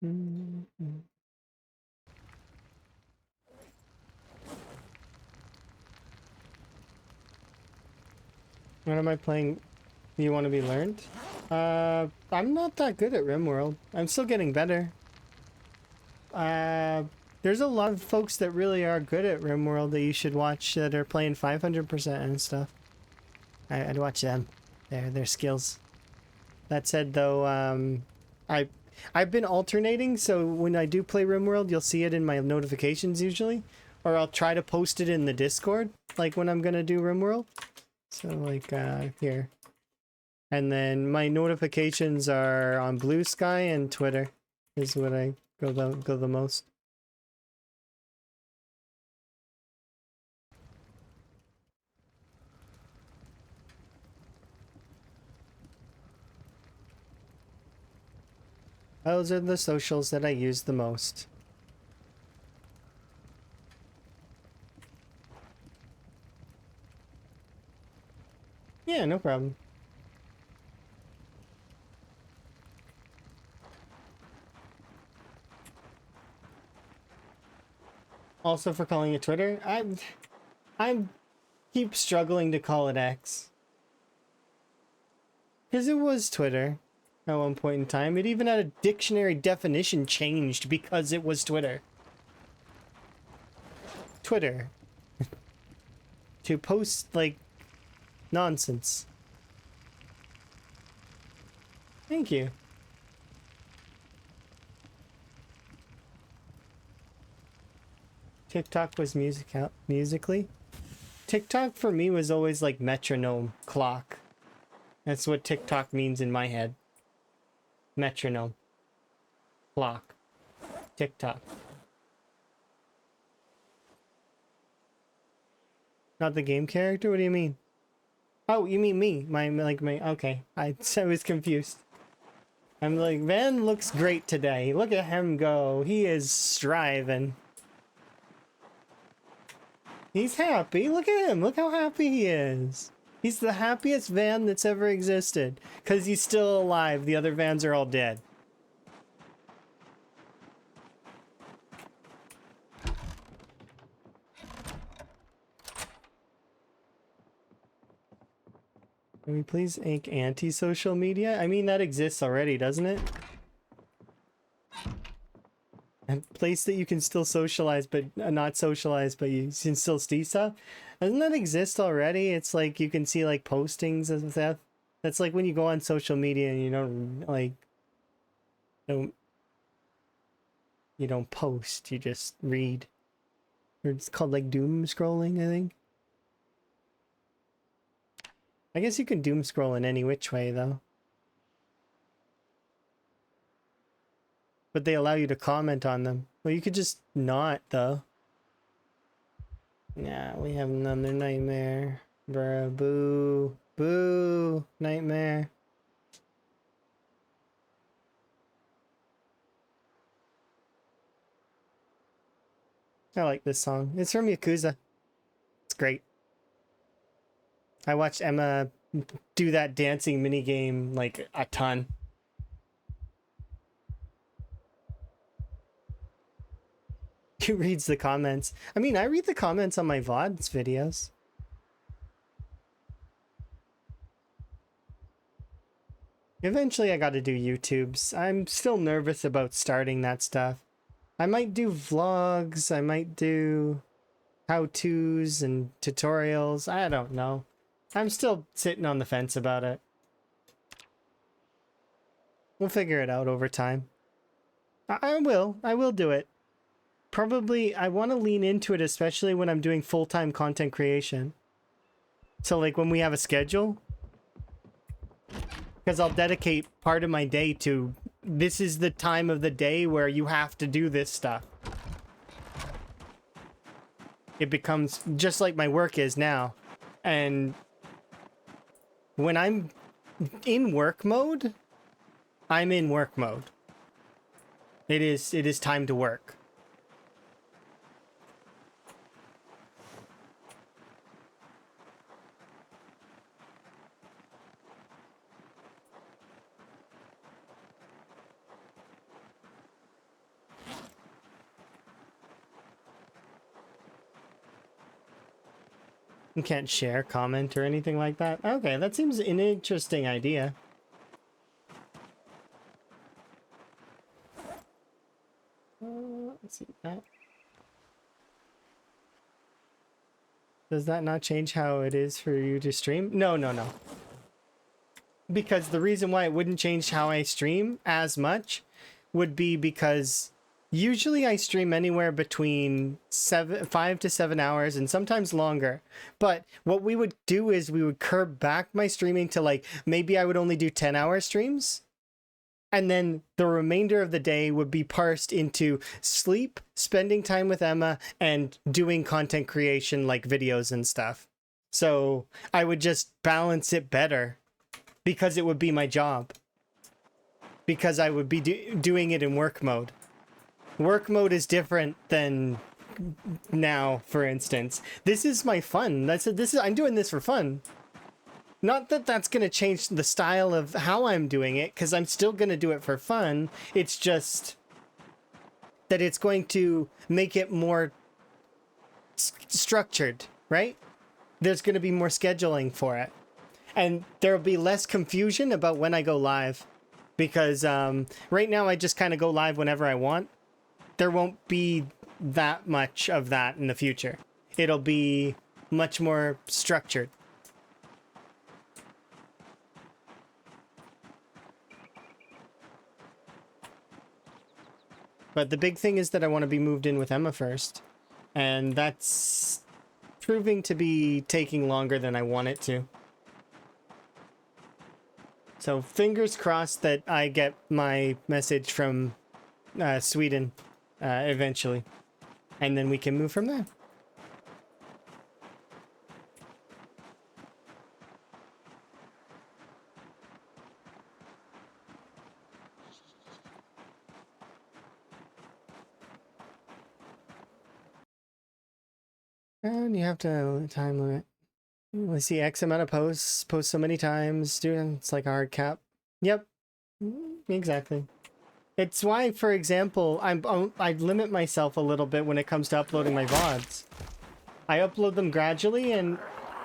Mm-hmm. What am I playing? You want to be learned? I'm not that good at RimWorld. I'm still getting better. There's a lot of folks that really are good at RimWorld that you should watch that are playing 500% and stuff. I'd watch them. Their skills. That said, though, I've been alternating, so when I do play RimWorld, you'll see it in my notifications usually, or I'll try to post it in the Discord, like when I'm gonna do RimWorld. So like here, and then my notifications are on Blue Sky and Twitter, is what I go the most. Those are the socials that I use the most. Yeah, no problem. Also for calling it Twitter. I'm keep struggling to call it X. Because it was Twitter at one point in time. It even had a dictionary definition changed because it was Twitter. Twitter. To post, like, nonsense. Thank you. TikTok was musically. TikTok for me was always like metronome, clock. That's what TikTok means in my head. Metronome. Clock. TikTok. Not the game character? What do you mean? Oh, you mean me? Okay. I was confused. I'm like, Van looks great today. Look at him go. He is striving. He's happy. Look at him. Look how happy he is. He's the happiest Van that's ever existed. Because he's still alive. The other Vans are all dead. Can we please ink anti-social media? I mean, that exists already, doesn't it? A place that you can still socialize, but not socialize, but you can still see stuff. Doesn't that exist already? It's like you can see like postings and stuff. That's like when you go on social media and you don't post, you just read. Or it's called like doom scrolling, I think. I guess you can doom scroll in any which way though. But they allow you to comment on them. Well, you could just not, though. Nah, we have another nightmare. Bruh, boo. Boo. Nightmare. I like this song. It's from Yakuza. It's great. I watched Emma do that dancing minigame, like, a ton. Who reads the comments? I mean, I read the comments on my VODs videos. Eventually I gotta do YouTubes. I'm still nervous about starting that stuff. I might do vlogs, I might do how-tos and tutorials, I don't know. I'm still sitting on the fence about it. We'll figure it out over time. I will do it. Probably, I want to lean into it, especially when I'm doing full-time content creation. So, like, when we have a schedule. Because I'll dedicate part of my day to, this is the time of the day where you have to do this stuff. It becomes just like my work is now. And when I'm in work mode, I'm in work mode. It is time to work. You can't share, comment, or anything like that? Okay, that seems an interesting idea. Let's see that. Does that not change how it is for you to stream? No. Because the reason why it wouldn't change how I stream as much would be because usually I stream anywhere between 5 to 7 hours and sometimes longer. But what we would do is we would curb back my streaming to like, maybe I would only do 10-hour streams. And then the remainder of the day would be parsed into sleep, spending time with Emma, and doing content creation like videos and stuff. So I would just balance it better because it would be my job. Because I would be doing it in work mode. Work mode is different than now, for instance. This is my fun. I'm doing this for fun. Not that that's going to change the style of how I'm doing it, because I'm still going to do it for fun. It's just that it's going to make it more structured, right? There's going to be more scheduling for it. And there'll be less confusion about when I go live. Because right now I just kind of go live whenever I want. There won't be that much of that in the future. It'll be much more structured. But the big thing is that I want to be moved in with Emma first. And that's proving to be taking longer than I want it to. So fingers crossed that I get my message from Sweden eventually. And then we can move from there. And you have to time limit. Let's see, X amount of post so many times. Dude, it's like a hard cap. Yep, exactly. It's why, for example, I limit myself a little bit when it comes to uploading my VODs. I upload them gradually, and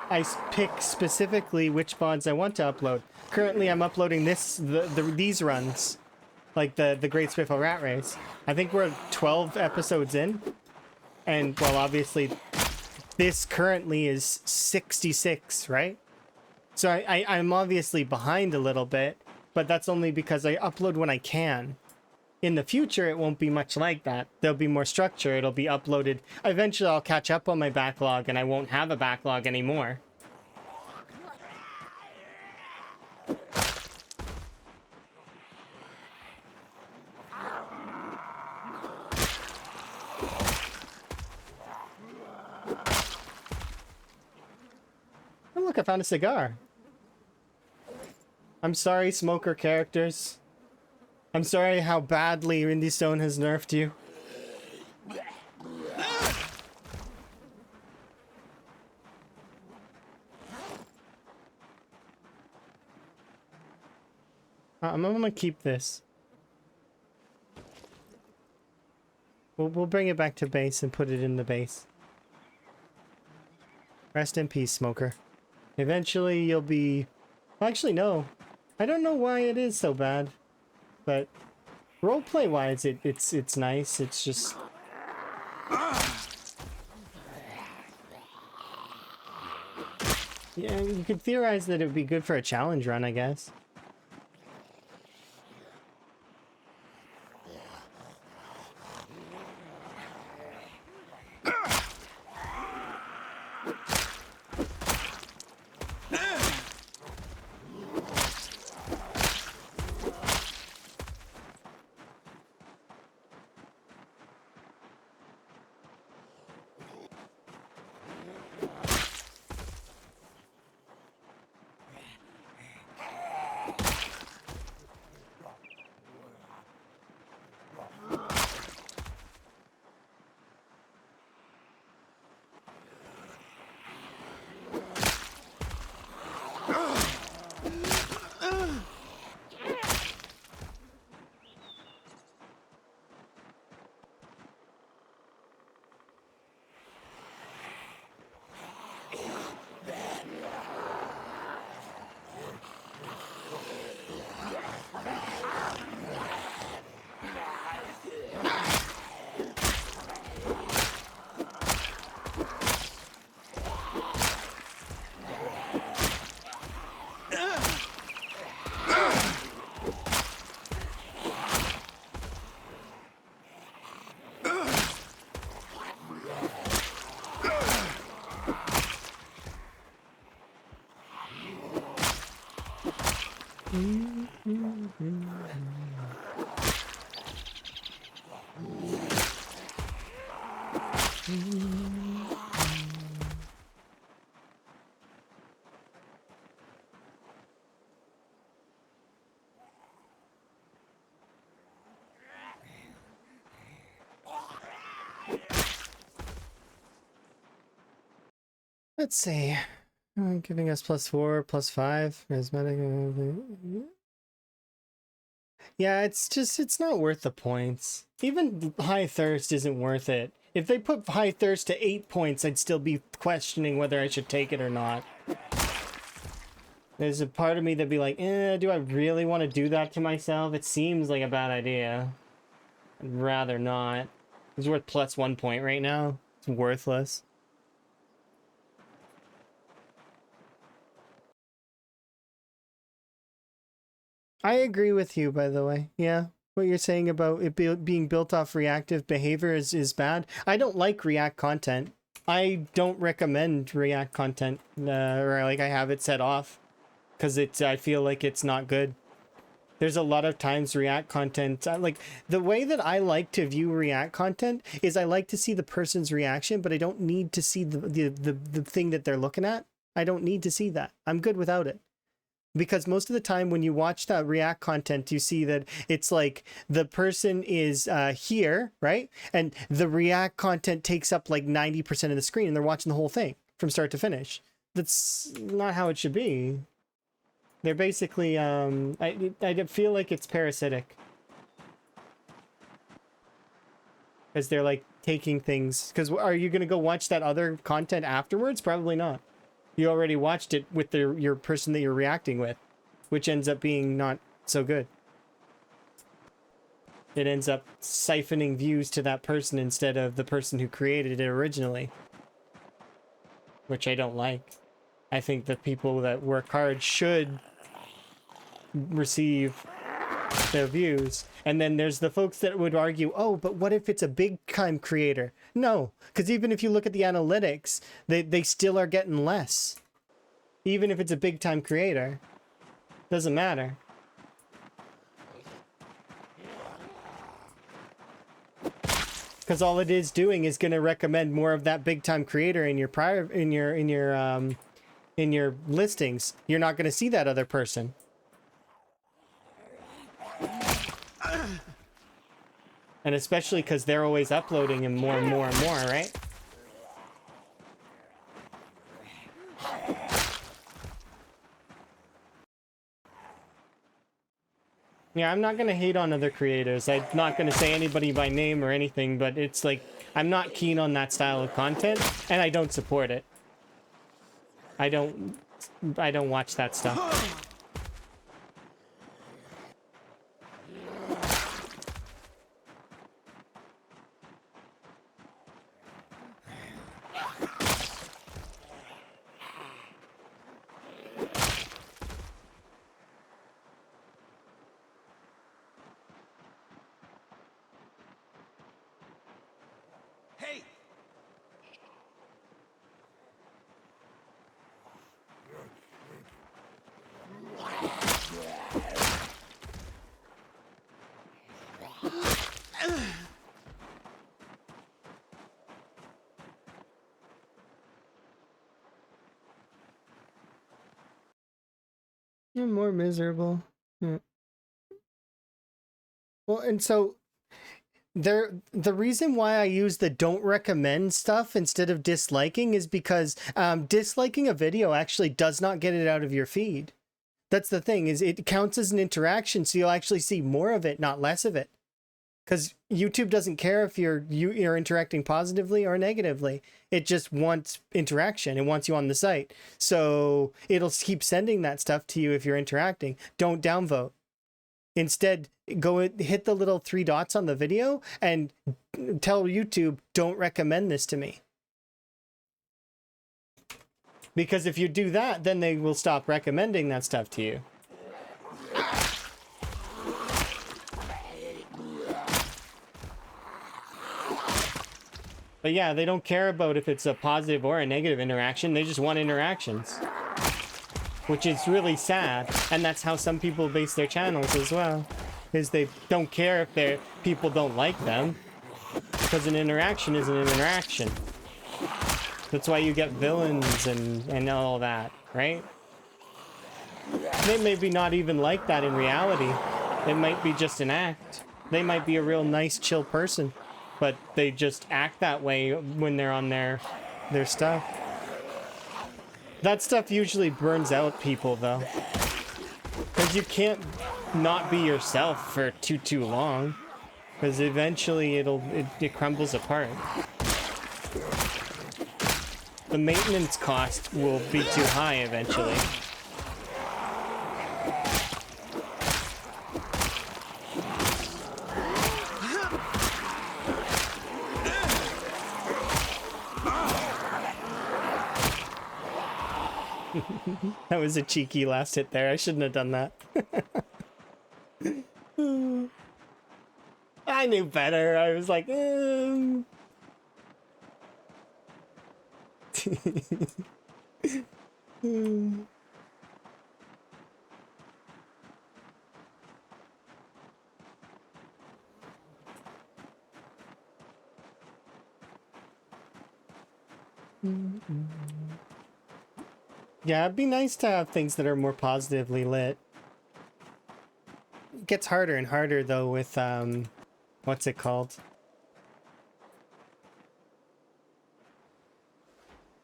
I pick specifically which VODs I want to upload. Currently, I'm uploading these runs, like the Great Spiffo Rat Race. I think we're 12 episodes in, and well, obviously, this currently is 66, right? So I'm obviously behind a little bit, but that's only because I upload when I can. In the future, it won't be much like that. There'll be more structure. It'll be uploaded. Eventually, I'll catch up on my backlog, and I won't have a backlog anymore. Oh, look, I found a cigar. I'm sorry, smoker characters. I'm sorry how badly Rindy Stone has nerfed you. I'm gonna keep this. We'll bring it back to base and put it in the base. Rest in peace, smoker. Eventually you'll be... Well, actually, no. I don't know why it is so bad. But roleplay wise, it's nice. It's just... Yeah, you could theorize that it would be good for a challenge run, I guess. Let's see. Giving us +4, +5. Charismatic. Yeah, it's not worth the points. Even high thirst isn't worth it If they put high thirst to 8 points, I'd still be questioning whether I should take it or not. There's a part of me that'd be like, do I really want to do that to myself? It seems like a bad idea. I'd rather not. It's worth plus 1 point right now. It's worthless. I agree with you, by the way. Yeah. What you're saying about it being built off reactive behavior is bad. I don't like React content. I don't recommend React content, or like I have it set off because I feel like it's not good. There's a lot of times React content, like the way that I like to view React content is I like to see the person's reaction, but I don't need to see the thing that they're looking at. I don't need to see that. I'm good without it. Because most of the time when you watch that React content, you see that it's like the person is here, right? And the React content takes up like 90% of the screen and they're watching the whole thing from start to finish. That's not how it should be. They're basically, I feel like it's parasitic. Because they're like taking things. Because are you going to go watch that other content afterwards? Probably not. You already watched it with your person that you're reacting with, which ends up being not so good. It ends up siphoning views to that person instead of the person who created it originally, which I don't like. I think the people that work hard should receive their views. And then there's the folks that would argue, oh, but what if it's a big time creator? No, because even if you look at the analytics, they still are getting less. Even if it's a big time creator, doesn't matter. Because all it is doing is going to recommend more of that big time creator in your listings. You're not going to see that other person. And especially because they're always uploading and more, right? Yeah, I'm not going to hate on other creators. I'm not going to say anybody by name or anything, but it's like, I'm not keen on that style of content, and I don't support it. I don't watch that stuff. Hey! You're more miserable. Yeah. Well, and so the reason why I use the don't recommend stuff instead of disliking is because disliking a video actually does not get it out of your feed. That's the thing, is it counts as an interaction, so you'll actually see more of it, not less of it. Because YouTube doesn't care if you're interacting positively or negatively. It just wants interaction. It wants you on the site. So it'll keep sending that stuff to you if you're interacting. Don't downvote. Instead, go hit the little 3 dots on the video and tell YouTube, don't recommend this to me. Because if you do that, then they will stop recommending that stuff to you. But yeah, they don't care about if it's a positive or a negative interaction. They just want interactions. Which is really sad. And that's how some people base their channels as well. Is they don't care if people don't like them. Because an interaction is an interaction. That's why you get villains and all that, right? They may be not even like that in reality. It might be just an act. They might be a real nice, chill person. But they just act that way when they're on their stuff. That stuff usually burns out people, though. Because you can't not be yourself for too long. Because eventually it crumbles apart. the maintenance cost will be too high eventually. That was a cheeky last hit there. I shouldn't have done that. I knew better. I was like, Yeah, it'd be nice to have things that are more positively lit. It gets harder and harder though with what's it called?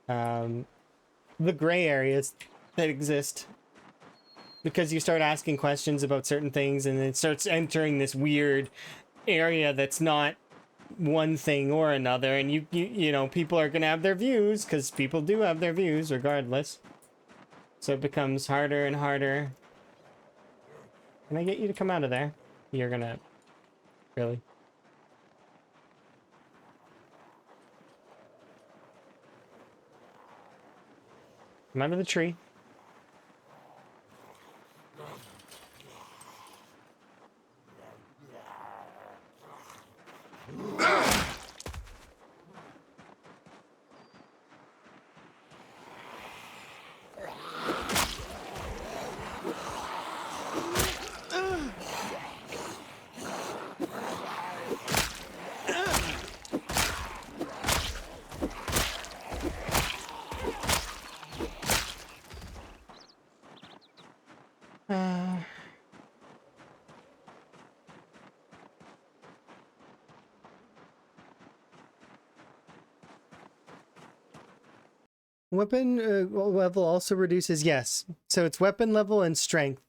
The gray areas that exist. Because you start asking questions about certain things and it starts entering this weird area that's not one thing or another, and you know, people are gonna have their views because people do have their views regardless. So it becomes harder and harder. Can I get you to come out of there? You're gonna... Really? Come out of the tree. Weapon level also reduces, yes. So it's weapon level and strength.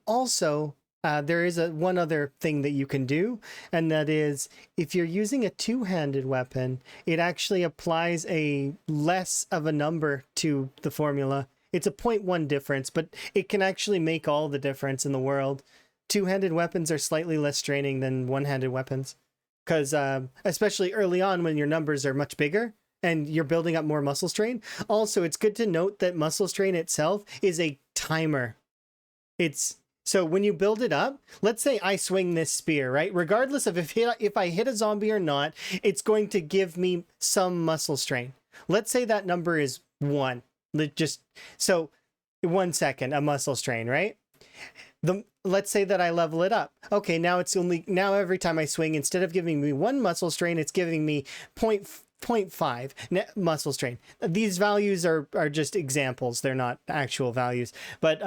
Also, there is one other thing that you can do, and that is if you're using a two-handed weapon, it actually applies a less of a number to the formula. It's a 0.1 difference, but it can actually make all the difference in the world. Two-handed weapons are slightly less straining than one-handed weapons, because especially early on when your numbers are much bigger, and you're building up more muscle strain. Also, it's good to note that muscle strain itself is a timer. So when you build it up, let's say I swing this spear, right? Regardless of if I hit a zombie or not, it's going to give me some muscle strain. Let's say that number is 1. So 1 second, a muscle strain, right? Let's say that I level it up. Okay, now every time I swing, instead of giving me 1 muscle strain, it's giving me 0.5 muscle strain. These values are just examples. They're not actual values. But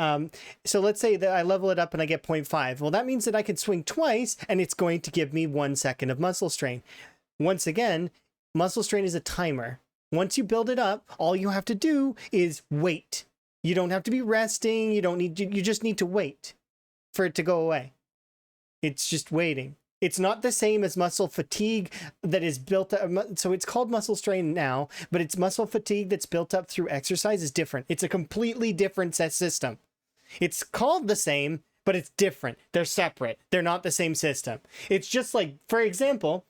so let's say that I level it up and I get 0.5. Well, that means that I can swing twice and it's going to give me 1 second of muscle strain. Once again, muscle strain is a timer. Once you build it up, all you have to do is wait. You don't have to be resting. You just need to wait for it to go away. It's just waiting. It's not the same as muscle fatigue that is built up. So it's called muscle strain now, but it's muscle fatigue that's built up through exercise is different. It's a completely different system. It's called the same, but it's different. They're separate. They're not the same system. It's just like, for example,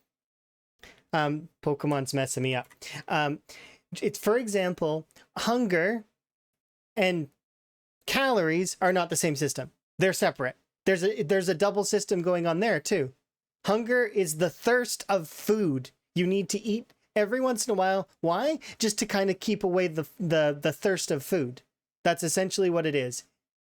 Pokemon's messing me up. It's, for example, hunger and calories are not the same system. They're separate. There's a double system going on there too. Hunger is the thirst of food. You need to eat every once in a while. Why? Just to kind of keep away the thirst of food. That's essentially what it is.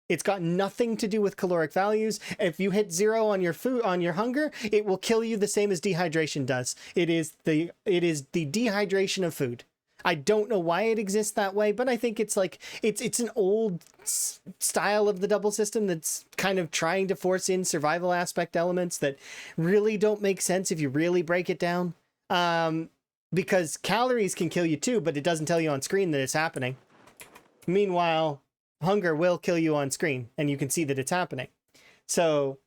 It's got nothing to do with caloric values. If you hit 0 on your hunger, it will kill you the same as dehydration does. It is the dehydration of food. I don't know why it exists that way, but I think it's like it's an old style of the double system that's kind of trying to force in survival aspect elements that really don't make sense if you really break it down. Because calories can kill you too, but it doesn't tell you on screen that it's happening. Meanwhile, hunger will kill you on screen, and you can see that it's happening. So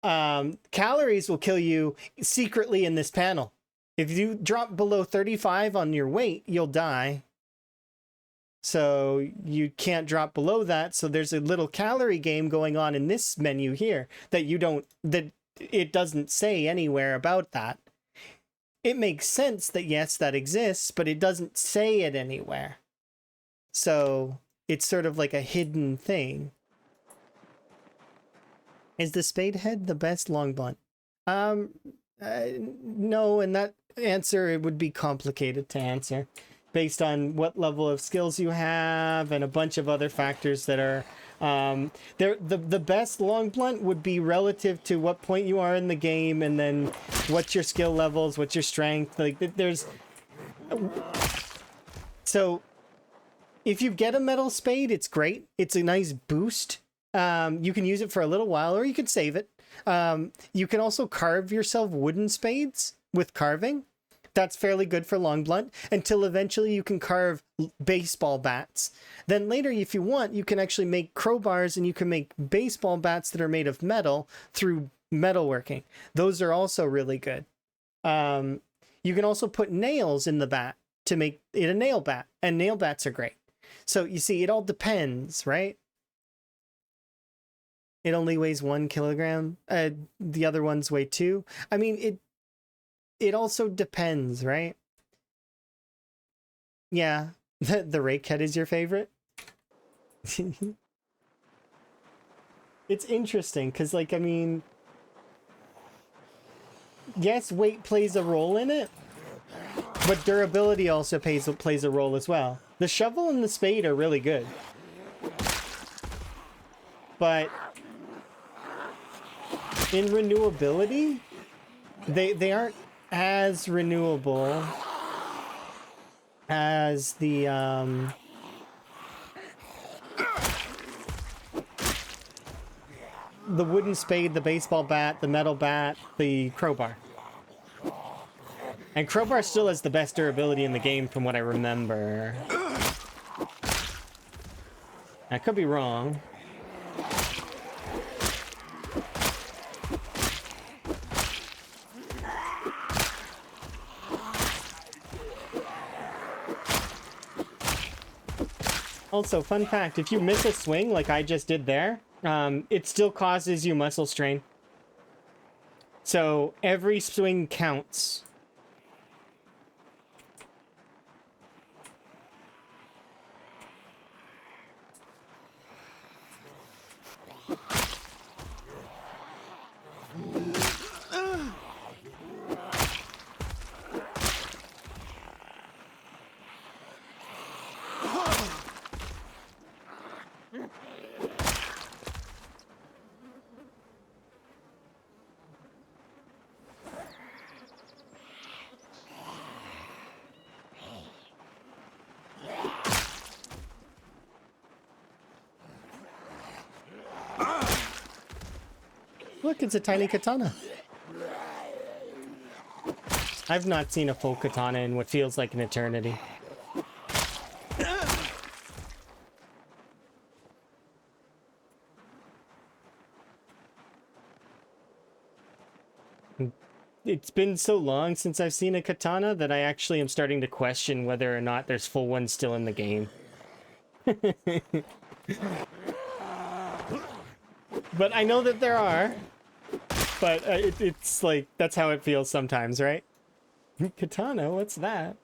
calories will kill you secretly in this panel. If you drop below 35 on your weight, you'll die. So you can't drop below that. So there's a little calorie game going on in this menu here that it doesn't say anywhere about that. It makes sense that yes, that exists, but it doesn't say it anywhere. So it's sort of like a hidden thing. Is the spade head the best long blunt? No, and that answer, it would be complicated to answer based on what level of skills you have and a bunch of other factors that are the best long blunt would be relative to what point you are in the game, and then what's your skill levels, what's your strength, like there's so if you get a metal spade, it's great. It's a nice boost. You can use it for a little while, or you can save it. You can also carve yourself wooden spades with carving. That's fairly good for long blunt until eventually you can carve baseball bats. Then later, if you want, you can actually make crowbars, and you can make baseball bats that are made of metal through metalworking. Those are also really good. You can also put nails in the bat to make it a nail bat, and nail bats are great. So you see, it all depends, right? It only weighs 1 kilogram. The other ones weigh 2. I mean, it also depends, right? Yeah, the rake head is your favorite. It's interesting because, like, I mean, yes, weight plays a role in it, but durability also plays a role as well. The shovel and the spade are really good, but in renewability, they aren't as renewable as the wooden spade, the baseball bat, the metal bat, the crowbar. And crowbar still has the best durability in the game from what I remember. I could be wrong. Also, fun fact, if you miss a swing like I just did there, it still causes you muscle strain. So every swing counts. Look, it's a tiny katana. I've not seen a full katana in what feels like an eternity. It's been so long since I've seen a katana that I actually am starting to question whether or not there's full ones still in the game. But I know that there are. But it's like, that's how it feels sometimes, right? Katana, what's that?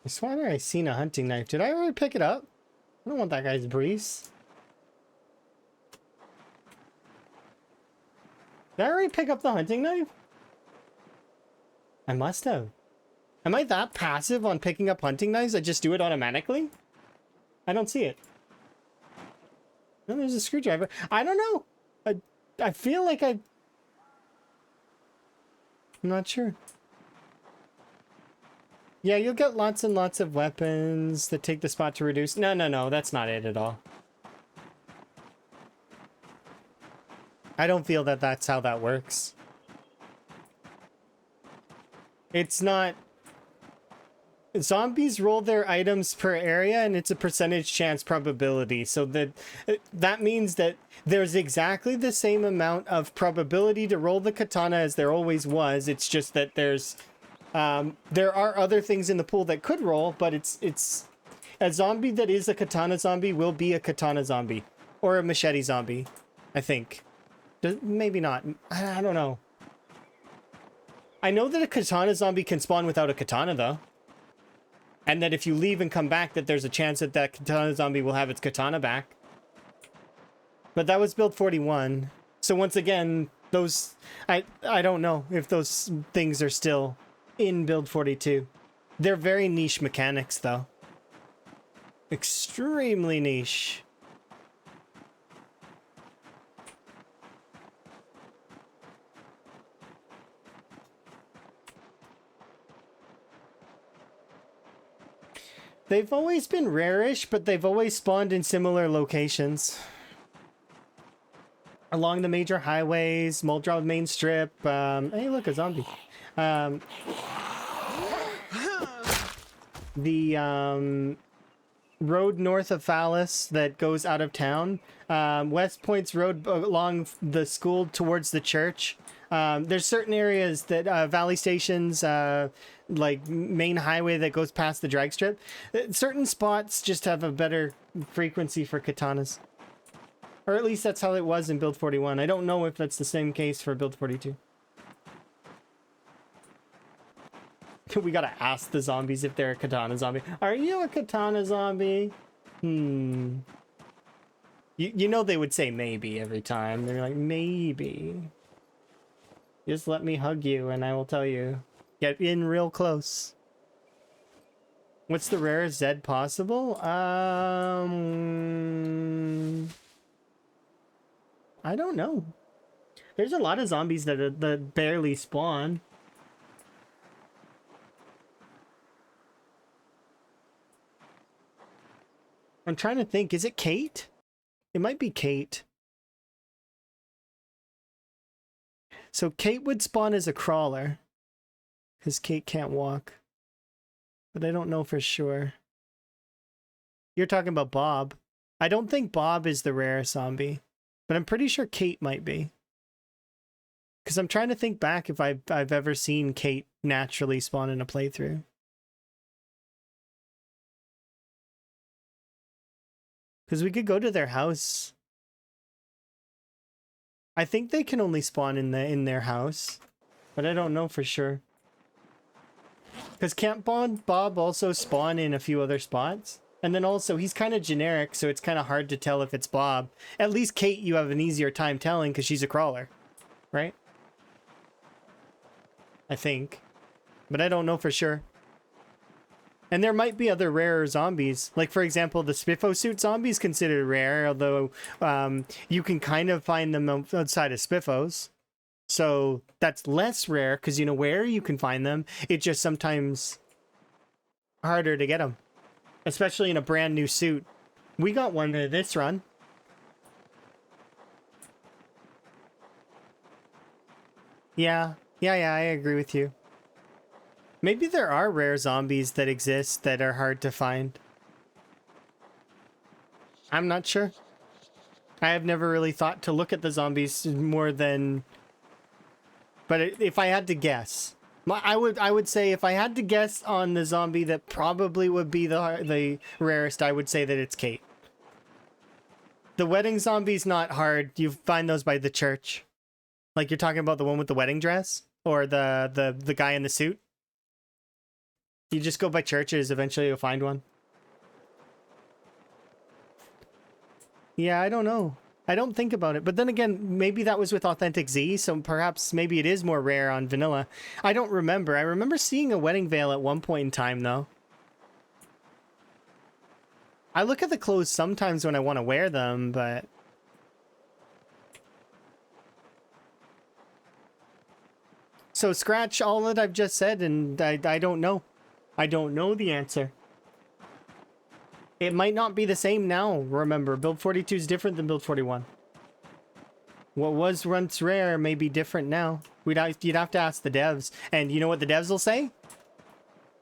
I swear I seen a hunting knife. Did I already pick it up? I don't want that guy's breeze. Did I already pick up the hunting knife? I must have. Am I that passive on picking up hunting knives? I just do it automatically? I don't see it. No, there's a screwdriver. I don't know. I feel like I'm not sure. Yeah, you'll get lots and lots of weapons that take the spot to reduce. No, that's not it at all. I don't feel that that's how that works. It's not... Zombies roll their items per area, and it's a percentage chance probability. So that means that there's exactly the same amount of probability to roll the katana as there always was. It's just that there are other things in the pool that could roll, but it's a zombie that is a katana zombie will be a katana zombie or a machete zombie, I think. Maybe not. I don't know. I know that a katana zombie can spawn without a katana, though. And that if you leave and come back, that there's a chance that that katana zombie will have its katana back. But that was build 41. So once again, those... I don't know if those things are still in build 42. They're very niche mechanics, though. Extremely niche. They've always been rare-ish, but they've always spawned in similar locations. Along the major highways, Muldrow main strip. Hey, look, a zombie. The road north of Phallus that goes out of town. West Point's road along the school towards the church. There's certain areas that Valley Stations, like main highway that goes past the drag strip. Certain spots just have a better frequency for katanas. Or at least that's how it was in build 41. I don't know if that's the same case for build 42. We gotta ask the zombies if they're a katana zombie. Are you a katana zombie? You know they would say maybe every time. They're like, maybe. Just let me hug you and I will tell you. Get in real close. What's the rarest Zed possible? I don't know. There's a lot of zombies that barely spawn. I'm trying to think. Is it Kate? It might be Kate. So Kate would spawn as a crawler. Because Kate can't walk. But I don't know for sure. You're talking about Bob. I don't think Bob is the rare zombie. But I'm pretty sure Kate might be. Because I'm trying to think back if I've ever seen Kate naturally spawn in a playthrough. Because we could go to their house. I think they can only spawn in their house. But I don't know for sure. Because can't Bob also spawn in a few other spots? And then also, he's kind of generic, so it's kind of hard to tell if it's Bob. At least Kate, you have an easier time telling because she's a crawler. Right? I think. But I don't know for sure. And there might be other rarer zombies. Like, for example, the Spiffo suit zombie is considered rare, although you can kind of find them outside of Spiffos. So that's less rare because you know where you can find them. It's just sometimes harder to get them. Especially in a brand new suit. We got one in this run. Yeah, I agree with you. Maybe there are rare zombies that exist that are hard to find. I'm not sure. I have never really thought to look at the zombies more than... But if I had to guess, I would say if I had to guess on the zombie that probably would be the rarest, I would say that it's Kate. The wedding zombie's not hard. You find those by the church. Like you're talking about the one with the wedding dress? Or the guy in the suit? You just go by churches, eventually you'll find one. Yeah, I don't know. I don't think about it. But then again, maybe that was with Authentic Z, so perhaps maybe it is more rare on vanilla. I don't remember. I remember seeing a wedding veil at one point in time, though. I look at the clothes sometimes when I want to wear them, but... So scratch all that I've just said, and I don't know. I don't know the answer. It might not be the same now, remember. Build 42 is different than build 41. What was once rare may be different now. You'd have to ask the devs. And you know what the devs will say?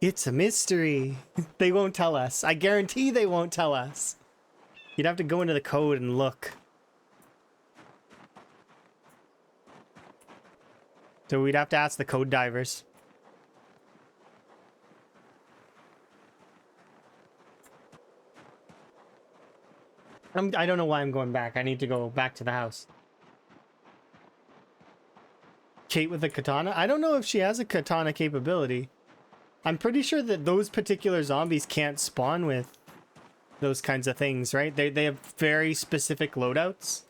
It's a mystery. They won't tell us. I guarantee they won't tell us. You'd have to go into the code and look. So we'd have to ask the code divers. I don't know why I'm going back. I need to go back to the house. Kate with a katana? I don't know if she has a katana capability. I'm pretty sure that those particular zombies can't spawn with those kinds of things, right? They have very specific loadouts.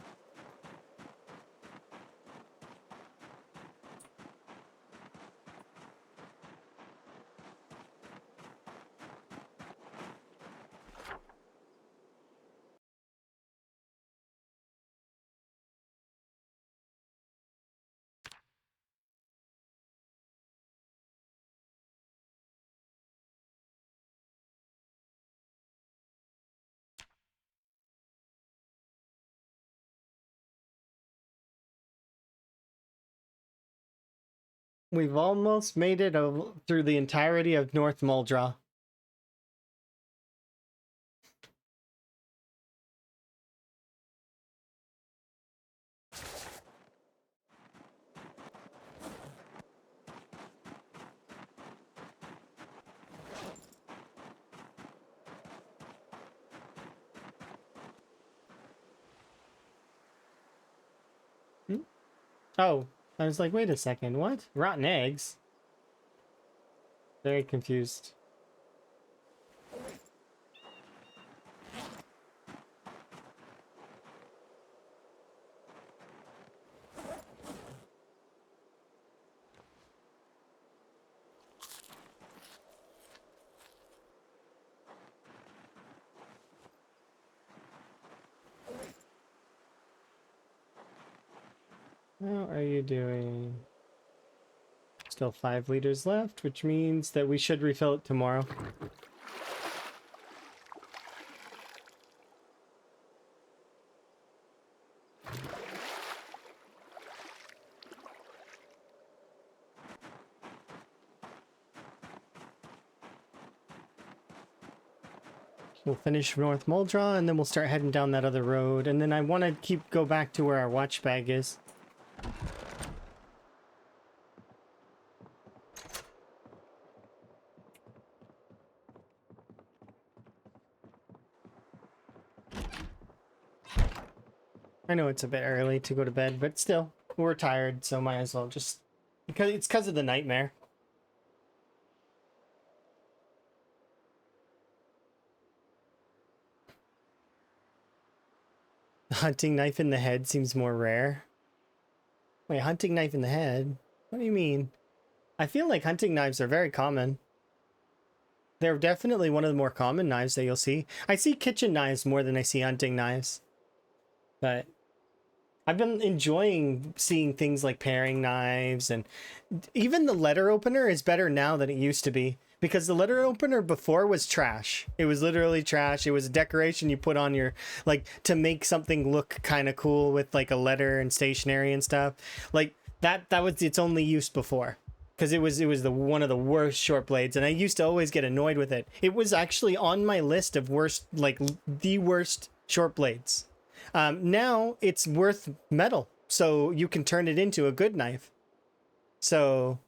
We've almost made it through the entirety of North Muldra. Oh, I was like, wait a second, what? Rotten eggs? Very confused. How are you doing? Still 5 liters left, which means that we should refill it tomorrow. We'll finish North Muldra, and then we'll start heading down that other road. And then I want to go back to where our watch bag is. I know it's a bit early to go to bed, but still, we're tired, so might as well just... Because of the nightmare. Hunting knife in the head seems more rare. Wait, hunting knife in the head? What do you mean? I feel like hunting knives are very common. They're definitely one of the more common knives that you'll see. I see kitchen knives more than I see hunting knives. But I've been enjoying seeing things like paring knives, and even the letter opener is better now than it used to be. Because the letter opener before was trash. It was literally trash. It was a decoration you put on your, like, to make something look kind of cool with like a letter and stationery and stuff. Like that was its only use before. Because it was the one of the worst short blades, and I used to always get annoyed with it. It was actually on my list of worst, like the worst short blades. Now it's worth metal, so you can turn it into a good knife. So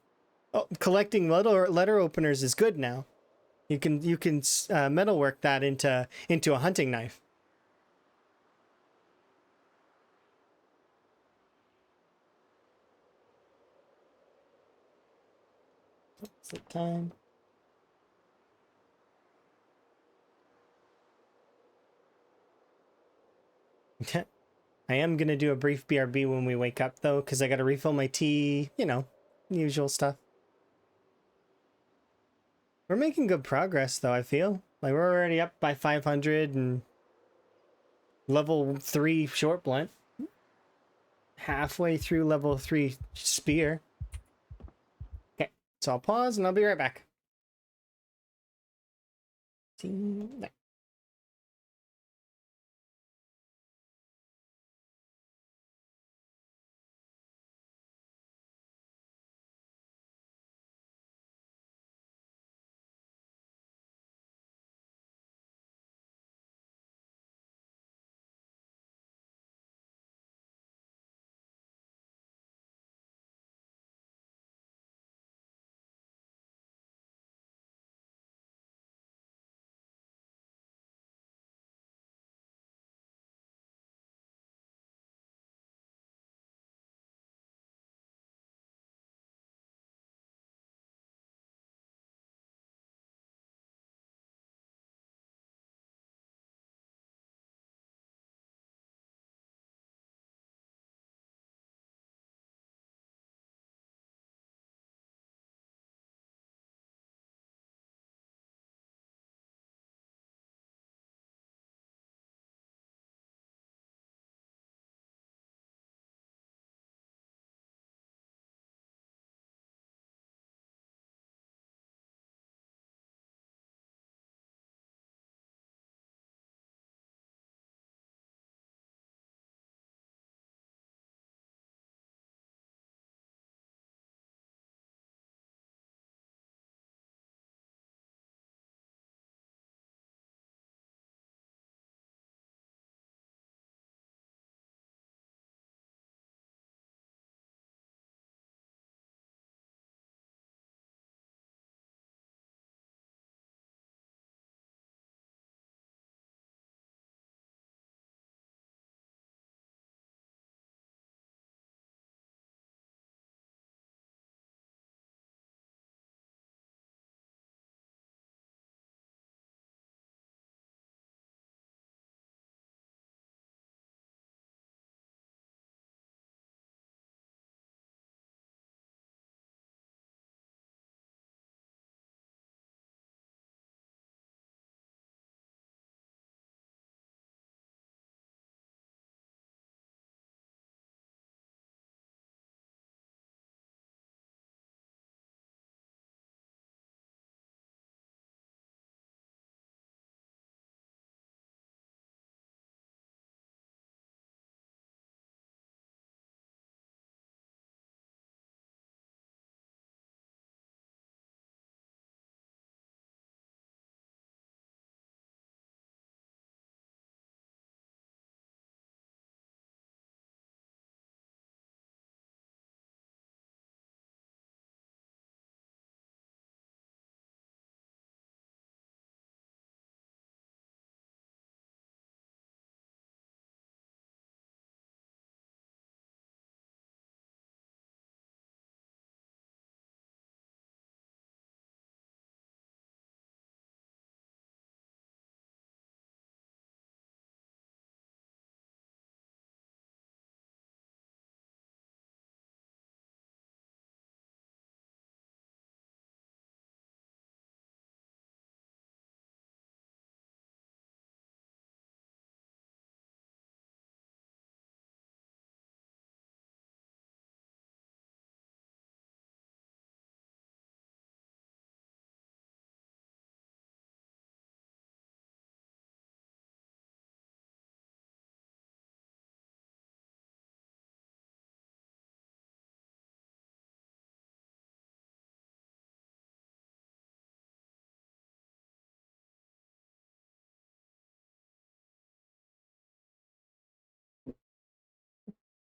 collecting letter openers is good now. You can metalwork that into a hunting knife. What's the time? I am gonna do a brief BRB when we wake up though, because I gotta refill my tea, you know, usual stuff. We're making good progress though, I feel. Like we're already up by 500 and level 3 short blunt. Halfway through level 3 spear. Okay, so I'll pause and I'll be right back. See you there.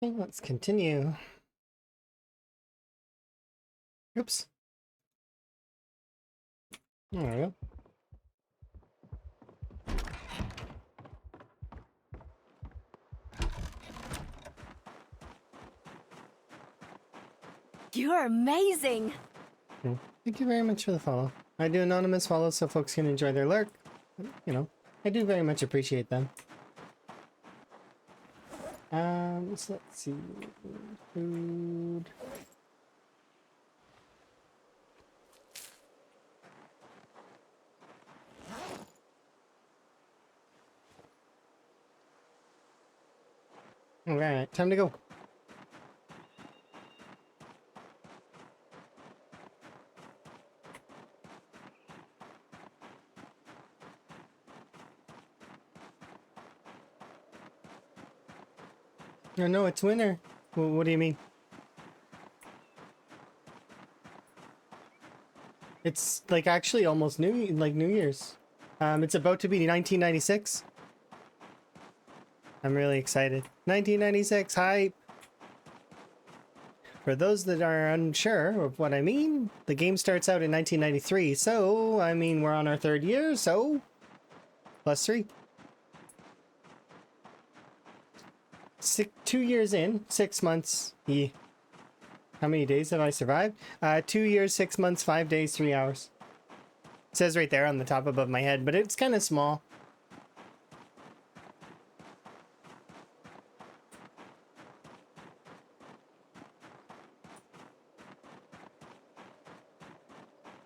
Okay, let's continue. Oops. There we go. You're amazing! Thank you very much for the follow. I do anonymous follows so folks can enjoy their lurk. You know, I do very much appreciate them. So let's see. Food. Alright, time to go. Oh no, it's winter. What do you mean? It's like actually almost New Year's. It's about to be 1996. I'm really excited. 1996 hype. For those that are unsure of what I mean, the game starts out in 1993. So, I mean, we're on our 3rd year, so +3. 2 years in, 6 months. Yeah. How many days have I survived? 2 years, 6 months, 5 days, 3 hours. It says right there on the top above my head, but it's kind of small.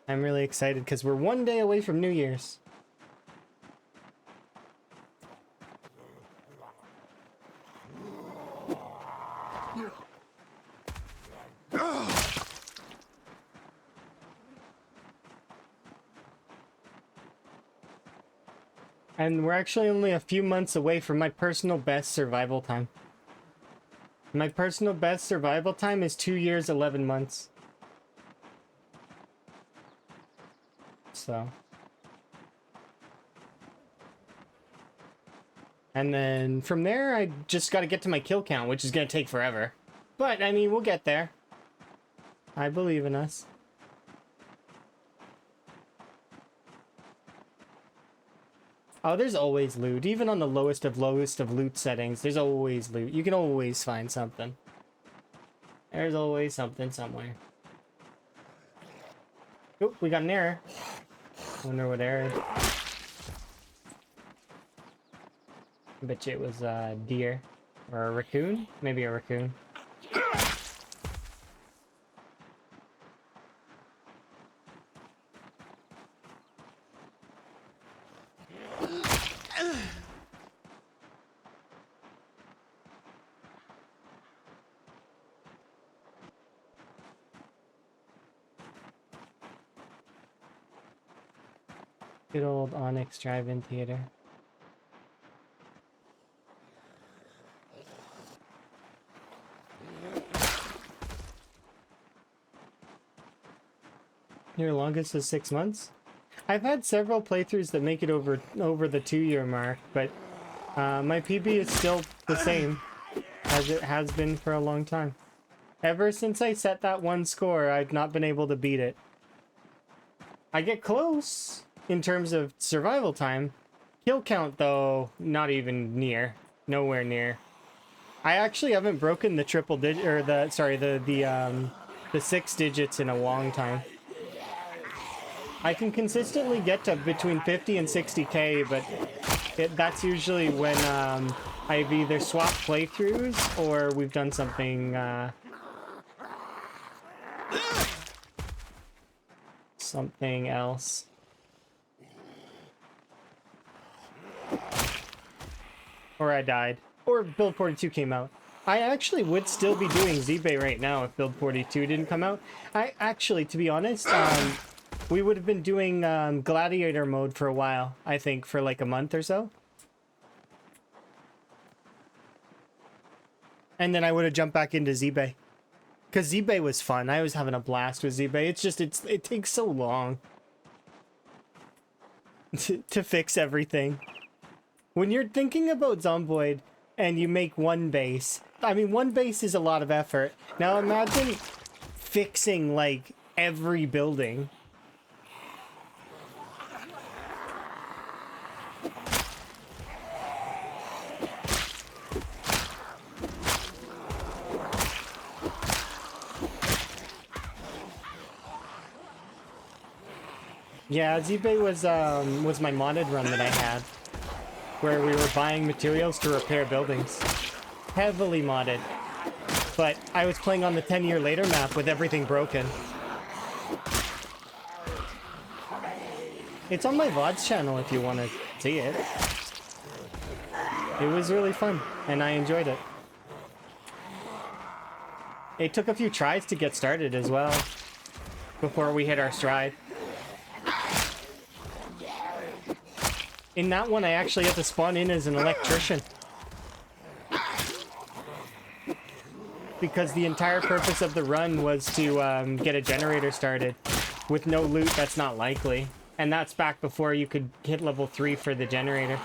I'm really excited because we're 1 day away from New Year's. And we're actually only a few months away from my personal best survival time. My personal best survival time is 2 years, 11 months. So. And then from there, I just got to get to my kill count, which is going to take forever. But, I mean, we'll get there. I believe in us. Oh, there's always loot. Even on the lowest of loot settings, there's always loot. You can always find something. There's always something somewhere. Oh, we got an error. Wonder what error. I bet you it was a deer. Or a raccoon? Maybe a raccoon. Good old Onyx Drive-In Theater. Your longest is 6 months? I've had several playthroughs that make it over the 2-year mark, but my PB is still the same as it has been for a long time. Ever since I set that one score, I've not been able to beat it. I get close in terms of survival time. Kill count, though, not even near. Nowhere near. I actually haven't broken the triple digit, or the 6 digits in a long time. I can consistently get to between 50 and 60k, but that's usually when I've either swapped playthroughs or we've done something something else. Or I died. Or Build 42 came out. I actually would still be doing Z-Bay right now if Build 42 didn't come out. I actually, to be honest, we would have been doing Gladiator mode for a while, I think, for like a month or so. And then I would have jumped back into Z-Bay. Because Z-Bay was fun. I was having a blast with Z-Bay. It's just, it takes so long to fix everything. When you're thinking about Zomboid and you make one base, I mean, one base is a lot of effort. Now imagine fixing, like, every building. Yeah, Zibei was my modded run that I had, where we were buying materials to repair buildings. Heavily modded. But I was playing on the 10-year later map with everything broken. It's on my VODs channel if you want to see it. It was really fun, and I enjoyed it. It took a few tries to get started as well, before we hit our stride. In that one, I actually had to spawn in as an electrician. Because the entire purpose of the run was to get a generator started. With no loot, that's not likely. And that's back before you could hit level 3 for the generator.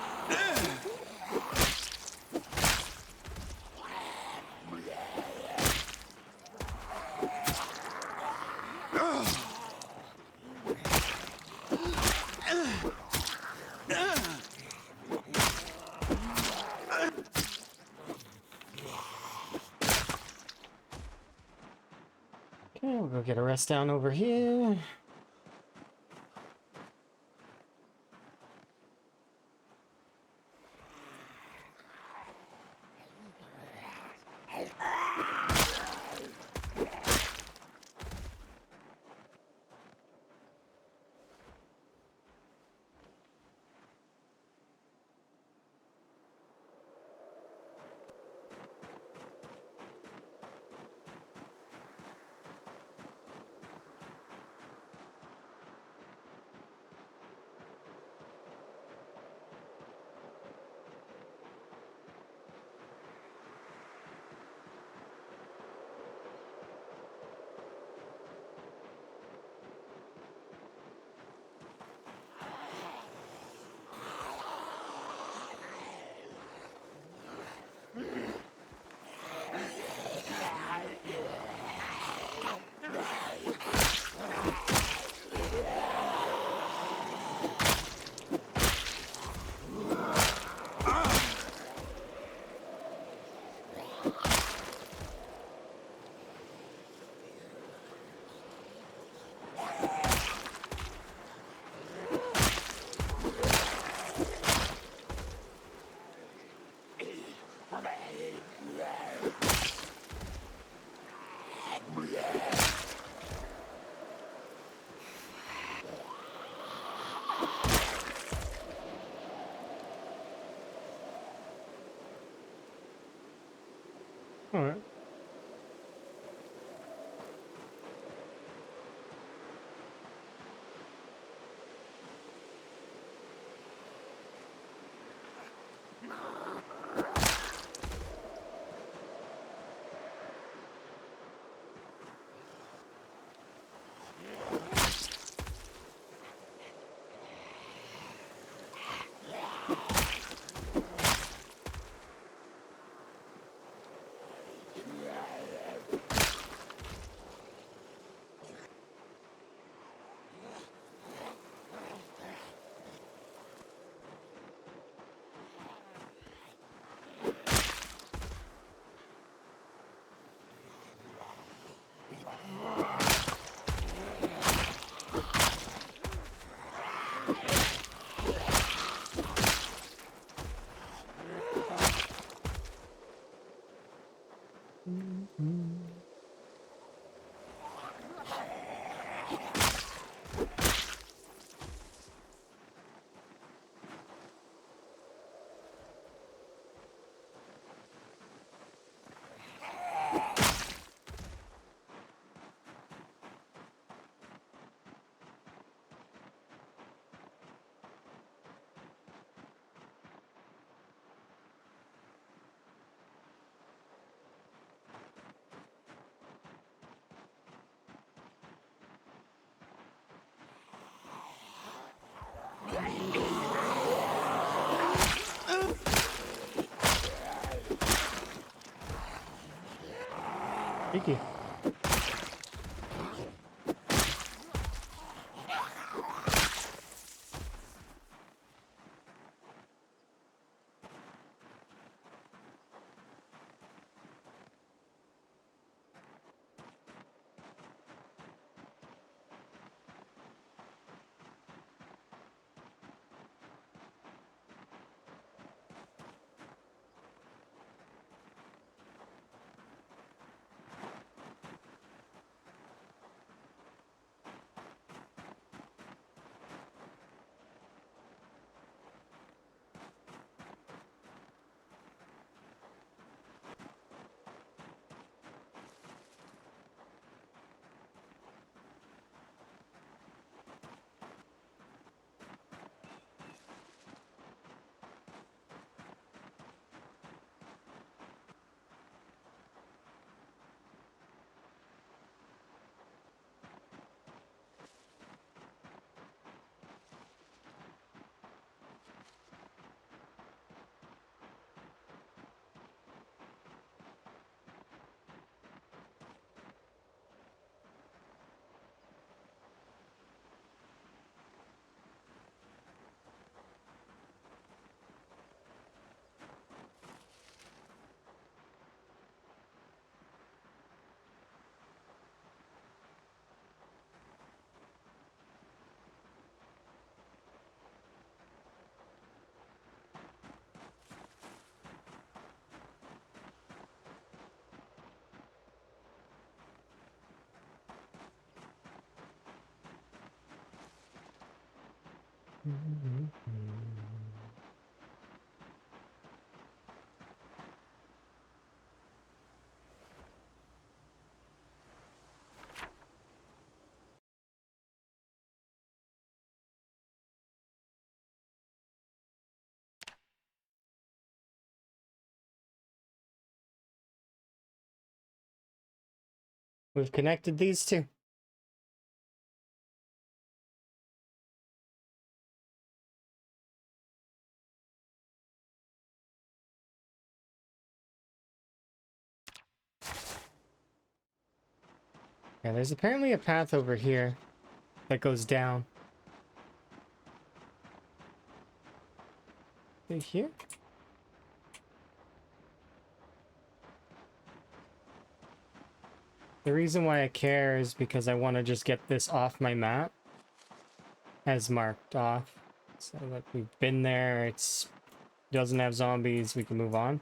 Okay, we'll go get a rest down over here. All right. We've connected these two. Yeah, there's apparently a path over here that goes down. Right here? The reason why I care is because I want to just get this off my map as marked off. So that we've been there, it's doesn't have zombies, we can move on.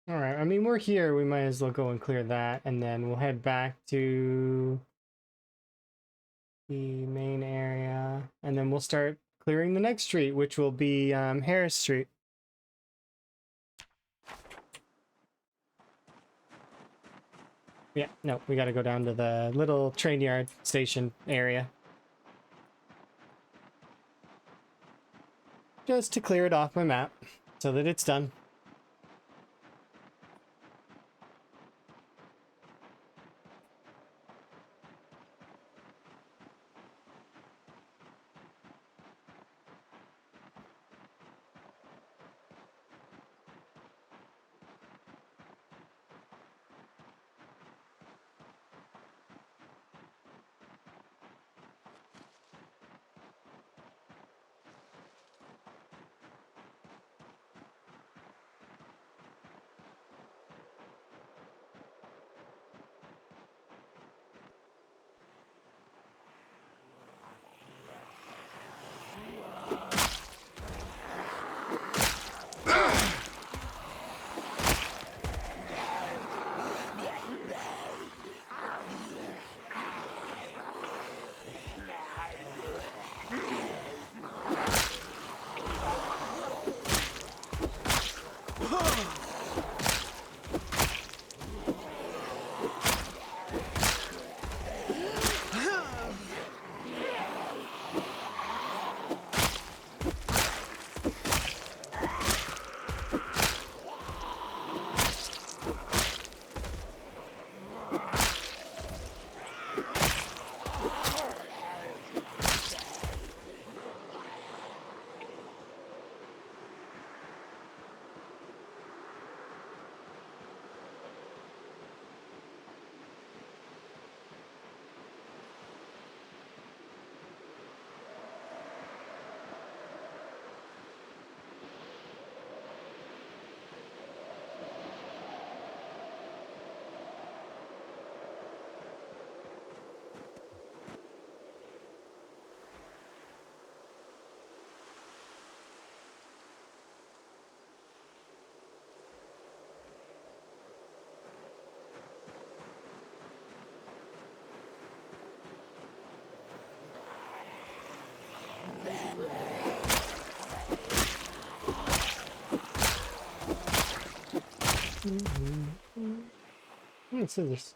All right. I mean, we're here. We might as well go and clear that, and then we'll head back to the main area, and then we'll start clearing the next street, which will be Harris Street. Yeah, no, we got to go down to the little train yard station area. Just to clear it off my map so that it's done. Scissors.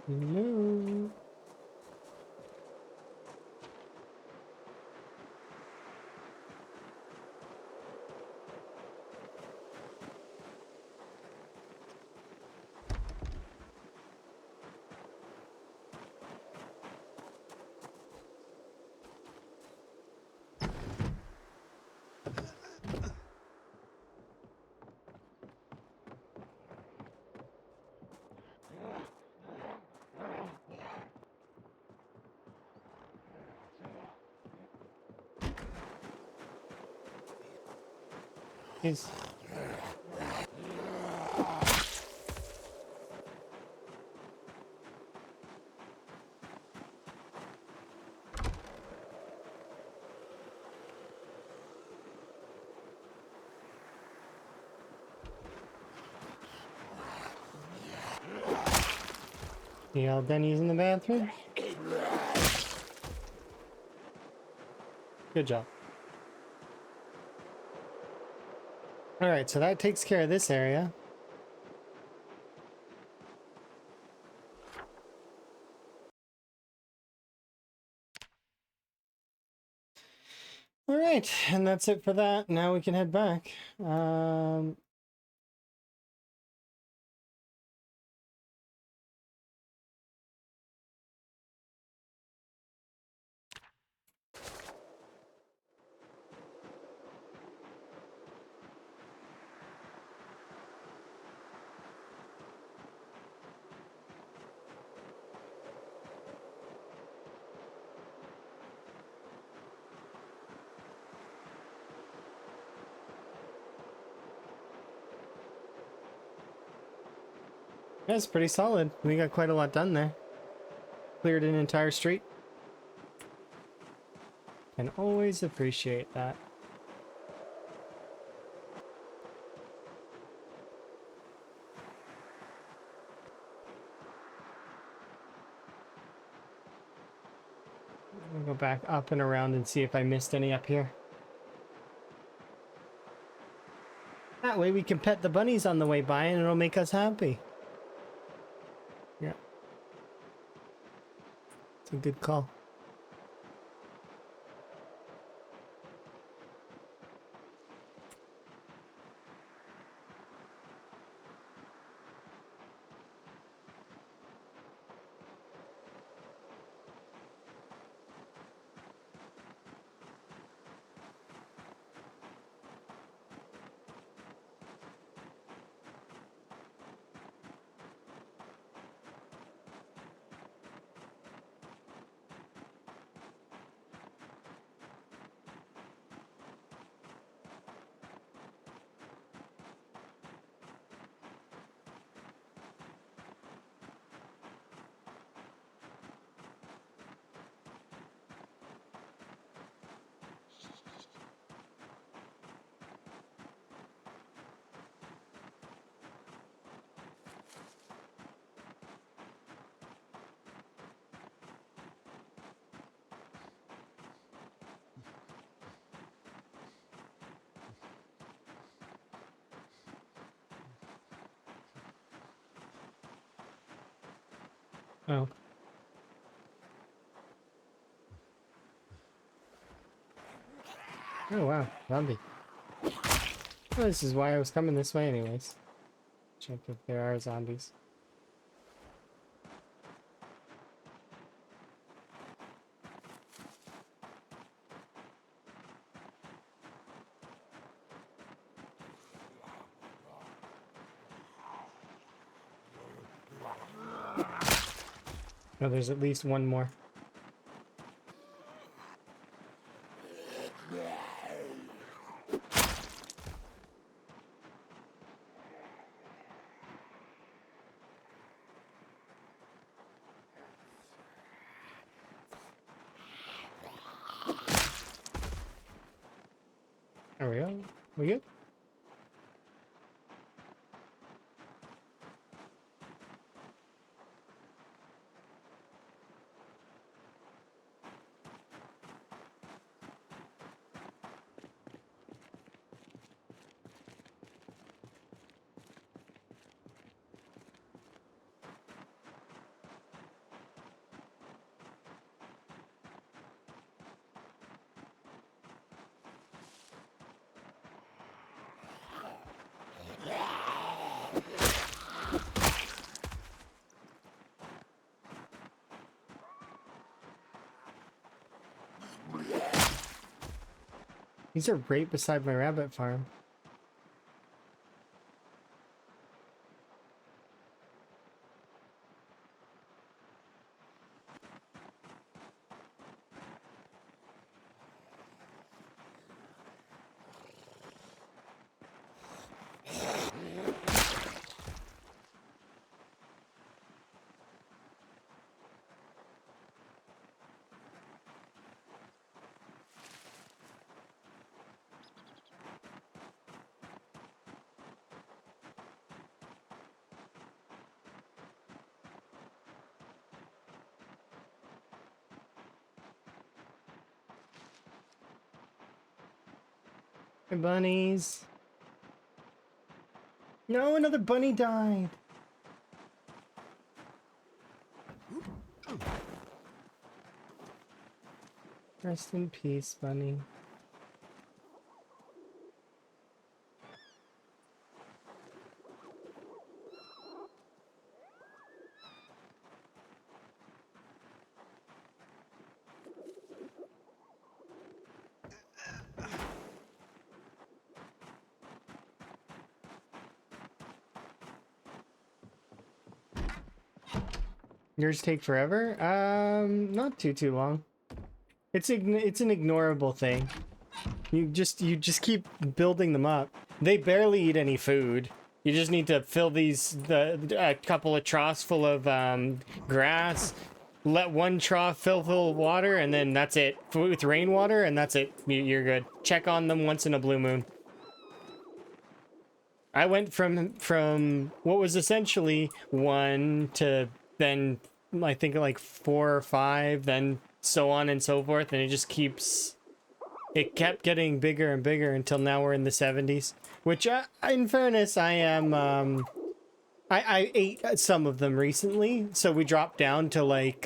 No. He's You all done using the bathroom? Good job. Alright, so that takes care of this area. Alright, and that's it for that. Now we can head back. That's pretty solid. We got quite a lot done there. Cleared an entire street. Can always appreciate that. I'll go back up and around and see if I missed any up here. That way we can pet the bunnies on the way by and it'll make us happy. Yeah. It's a good call. Oh. Oh wow, zombie. Well, this is why I was coming this way anyways. Check if there are zombies. Oh, there's at least one more. There we go. We good? These are right beside my rabbit farm. Hey, bunnies. No, another bunny died. Rest in peace, bunny. Yours take forever? Not too long. It's an ignorable thing. You just keep building them up. They barely eat any food. You just need to fill a couple of troughs full of grass. Let one trough fill full of water, and then that's it. With rainwater, and that's it. You're good. Check on them once in a blue moon. I went from what was essentially 1 to then I think like 4 or 5, then so on and so forth, and it kept getting bigger and bigger until now we're in the 70s. Which, in fairness, I am I ate some of them recently, so we dropped down to like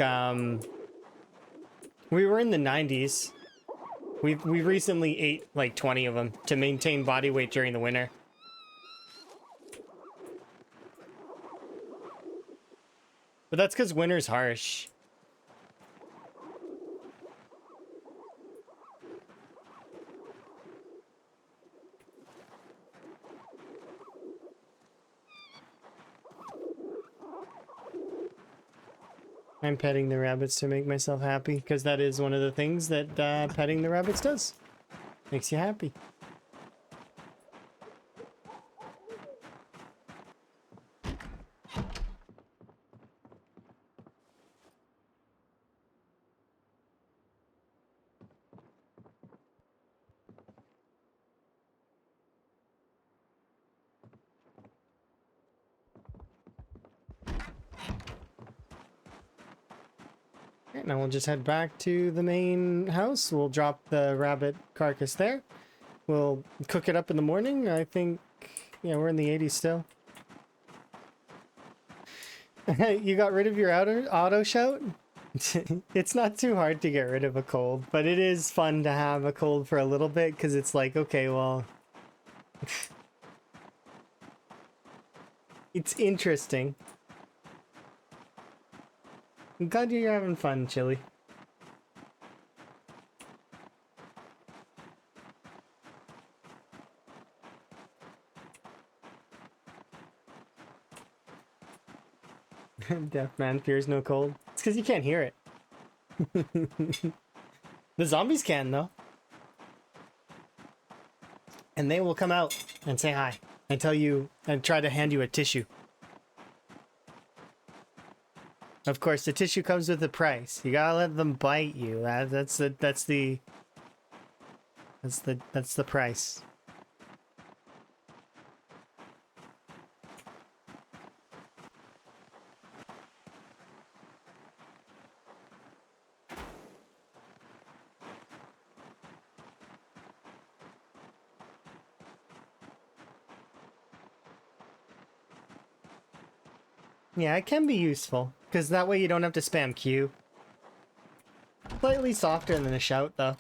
we were in the 90s. We recently ate like 20 of them to maintain body weight during the winter. But that's because winter's harsh. I'm petting the rabbits to make myself happy, because that is one of the things that petting the rabbits does. Makes you happy. Alright, now we'll just head back to the main house. We'll drop the rabbit carcass there. We'll cook it up in the morning. I think, yeah, we're in the 80s still. You got rid of your auto shout? It's not too hard to get rid of a cold, but it is fun to have a cold for a little bit, because it's like, okay, well... It's interesting. I'm glad you're having fun, Chili. Deaf man fears no cold. It's because you can't hear it. The zombies can, though. And they will come out and say hi and tell you and try to hand you a tissue. Of course, the tissue comes with a price. You gotta let them bite you. That's the price. Yeah, it can be useful, because that way you don't have to spam Q. Slightly softer than a shout, though.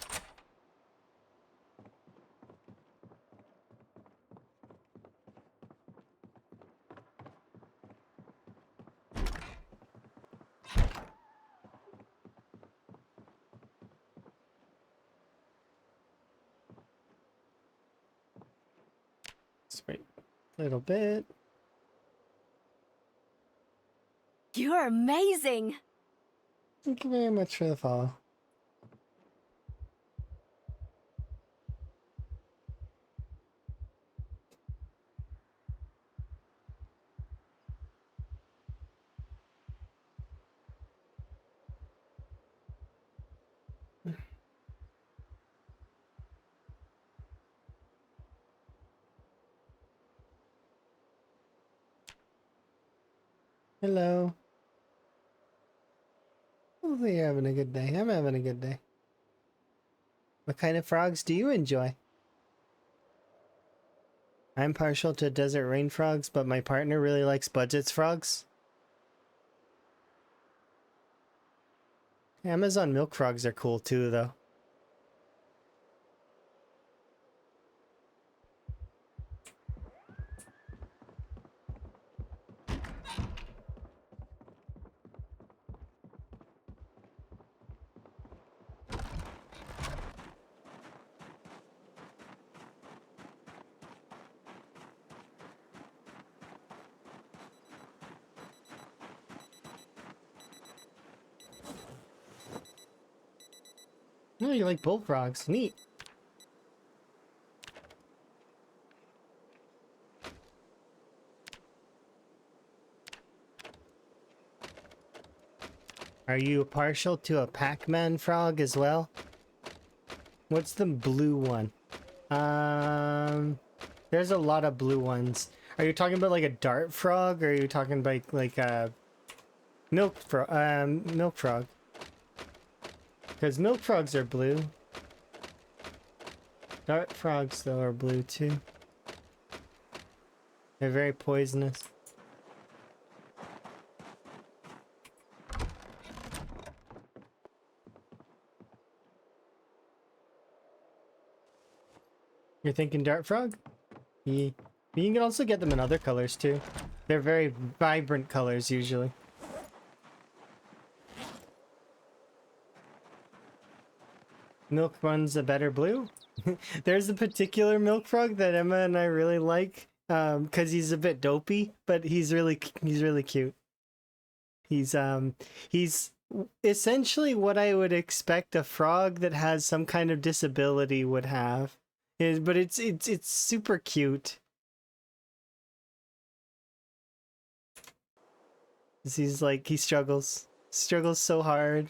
Just wait a little bit. You're amazing. Thank you very much for the follow. Hello. Hopefully you're having a good day. I'm having a good day. What kind of frogs do you enjoy? I'm partial to desert rain frogs, but my partner really likes budgets frogs. Amazon milk frogs are cool too, though. Oh, you like bullfrogs. Neat. Are you partial to a Pac-Man frog as well? What's the blue one? There's a lot of blue ones. Are you talking about like a dart frog, or are you talking about like a milk frog? Because milk frogs are blue. Dart frogs though are blue too. They're very poisonous. You're thinking dart frog? Yeah. You can also get them in other colors too. They're very vibrant colors usually. Milk runs a better blue? There's a particular milk frog that Emma and I really like, because he's a bit dopey, but he's really cute. He's essentially what I would expect a frog that has some kind of disability would have. But it's super cute. 'Cause he's like, he struggles so hard.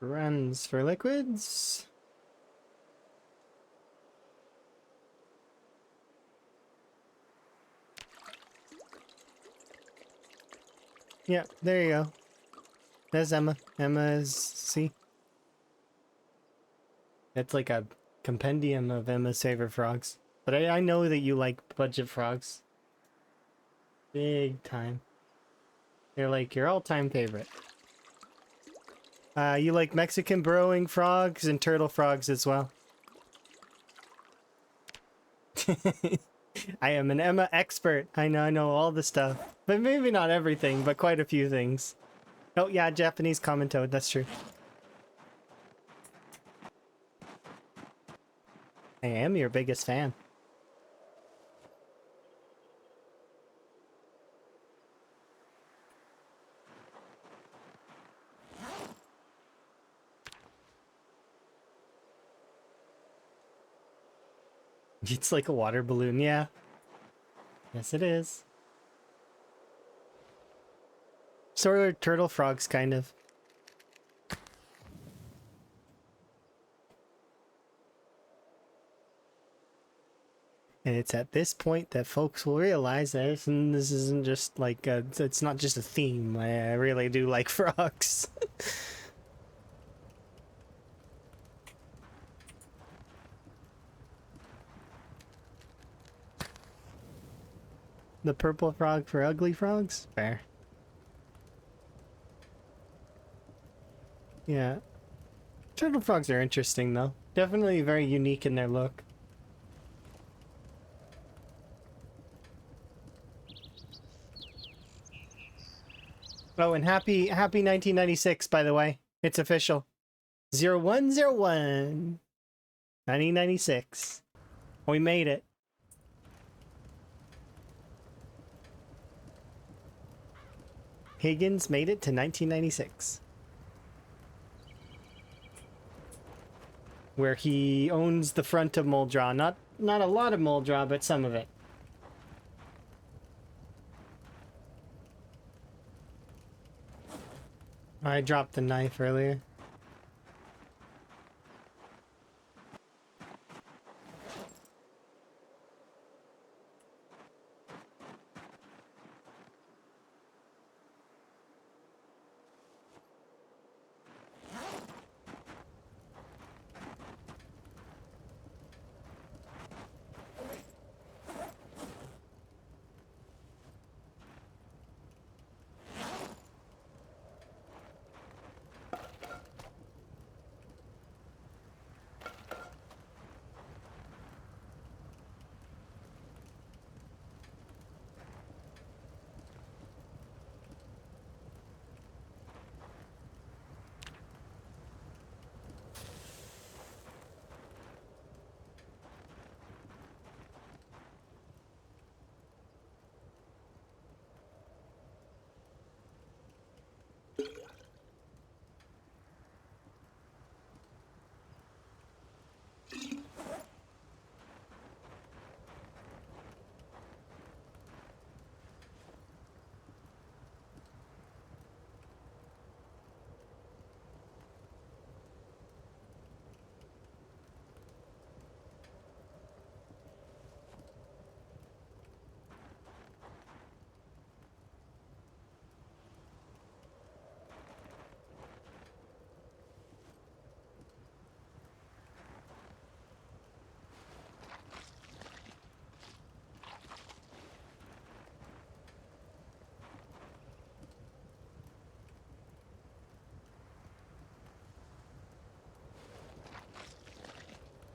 Runs for liquids. Yeah, there you go. There's Emma. Emma is, see? It's like a compendium of Emma's favorite frogs. But I know that you like budget frogs. Big time. They're like your all-time favorite. You like Mexican burrowing frogs and turtle frogs as well. I am an Emma expert. I know all the stuff. But maybe not everything, but quite a few things. Oh yeah, Japanese common toad, that's true. I am your biggest fan. It's like a water balloon, yeah. Yes, it is. Sort of turtle frogs, kind of. And it's at this point that folks will realize that this isn't just like it's not just a theme. I really do like frogs. The purple frog for ugly frogs? Fair. Yeah. Turtle frogs are interesting though. Definitely very unique in their look. Oh, and happy 1996, by the way. It's official. 0101 1996. We made it. Higgins made it to 1996. Where he owns the front of Moldra. Not a lot of Moldra, but some of it. I dropped the knife earlier.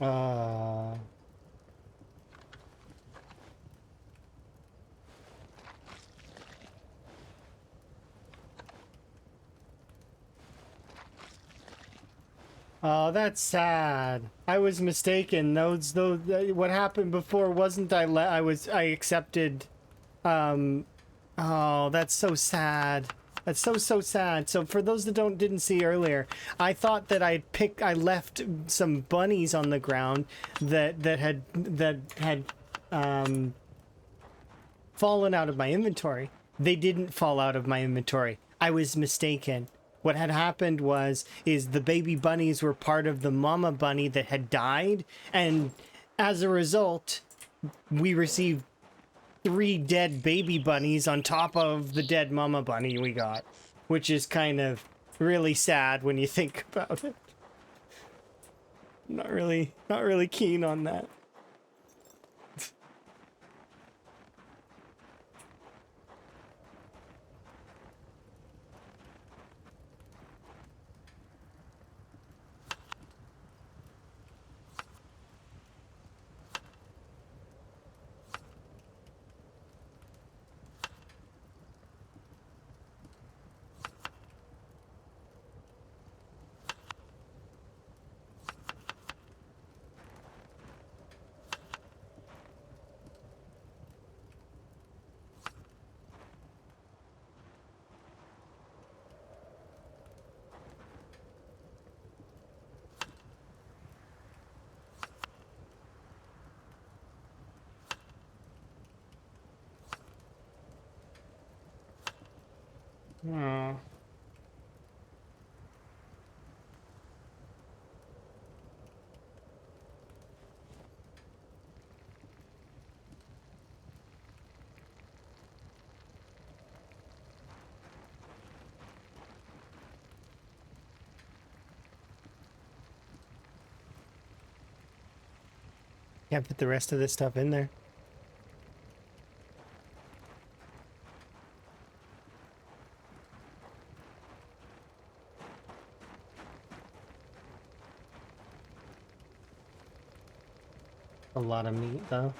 Uh, oh, that's sad. I was mistaken. What happened before wasn't I accepted. Um, oh, that's so sad. That's so sad. So for those that didn't see earlier, I thought that I left some bunnies on the ground that had um fallen out of my inventory. They didn't fall out of my inventory. I was mistaken. What had happened is the baby bunnies were part of the mama bunny that had died, and as a result, we received 3 dead baby bunnies on top of the dead mama bunny we got, which is kind of really sad when you think about it. Not really keen on that. Oh. Can't put the rest of this stuff in there. A lot of meat, though.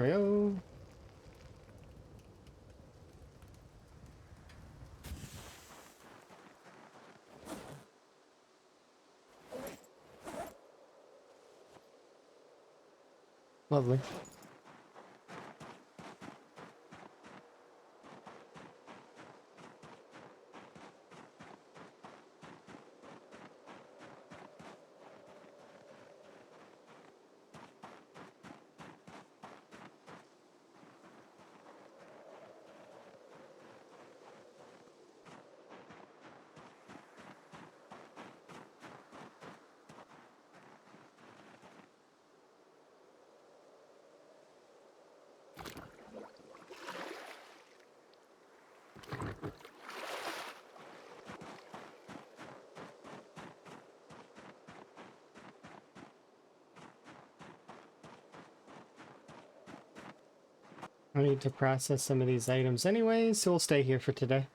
There we go. Lovely. I need to process some of these items anyway, so we'll stay here for today.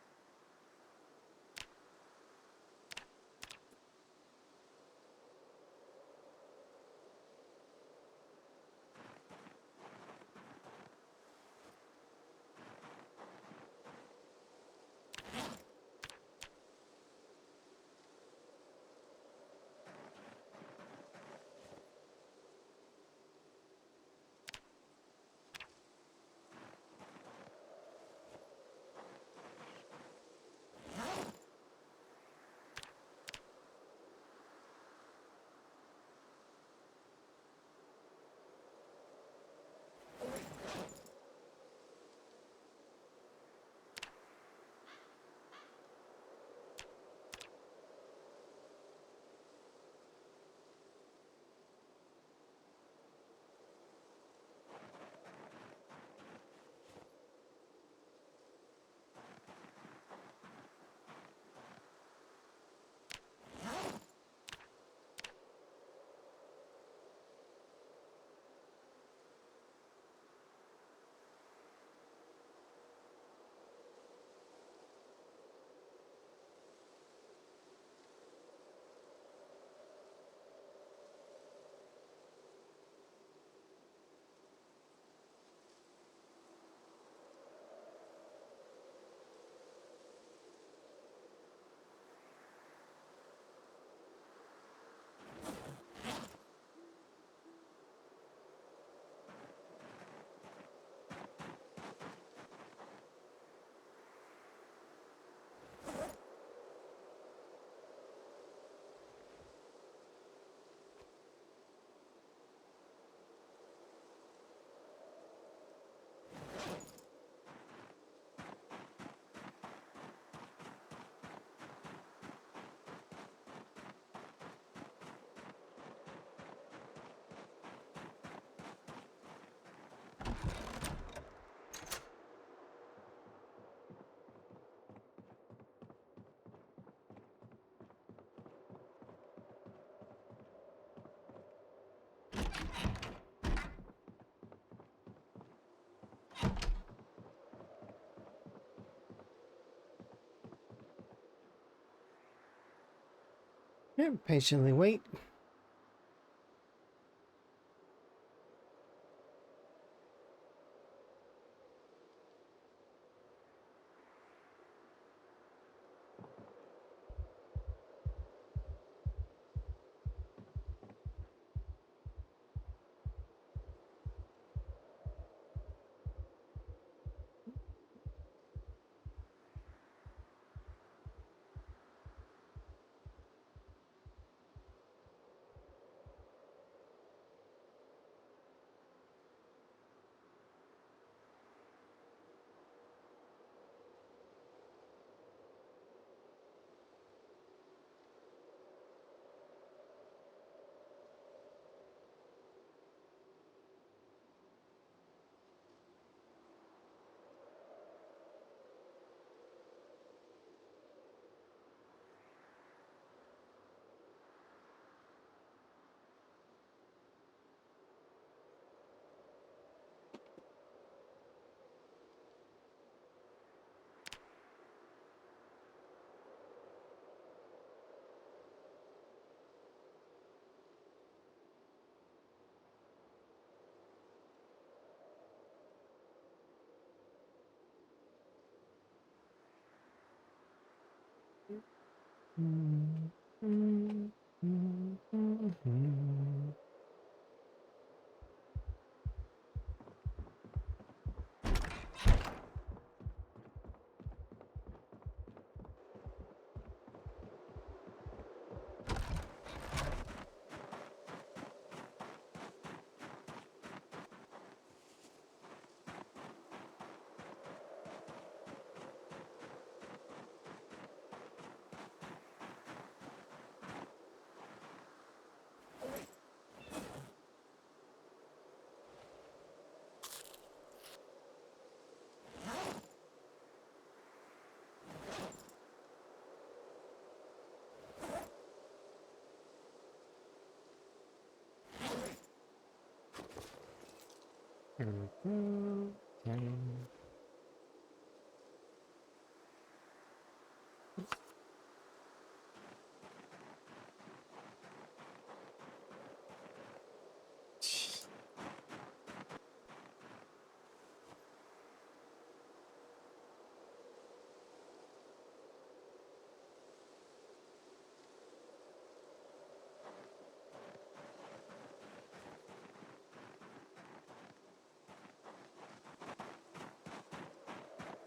Yeah, patiently wait.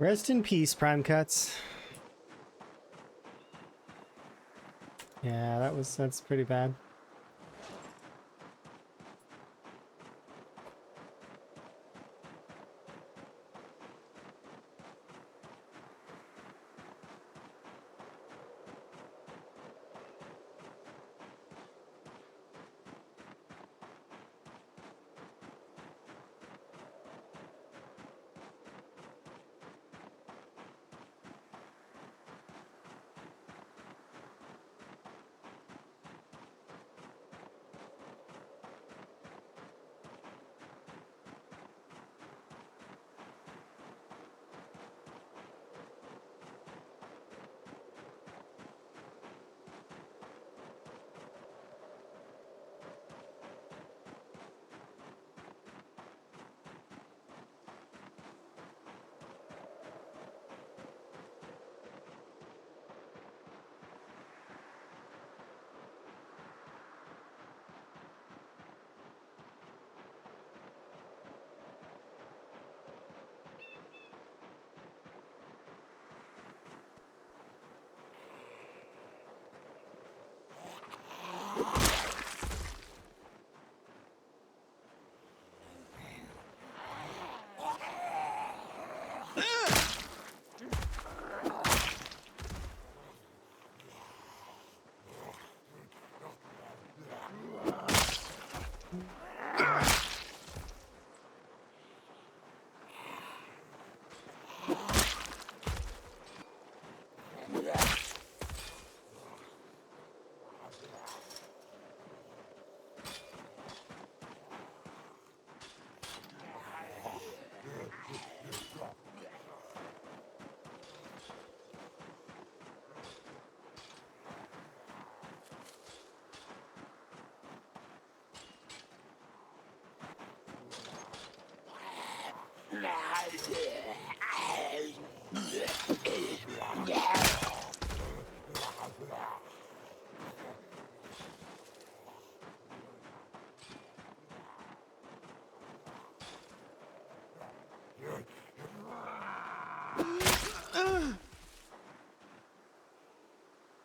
Rest in peace, Prime Cuts. Yeah, that's pretty bad.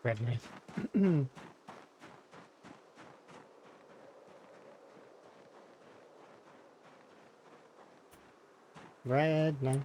Red knife. Red knife.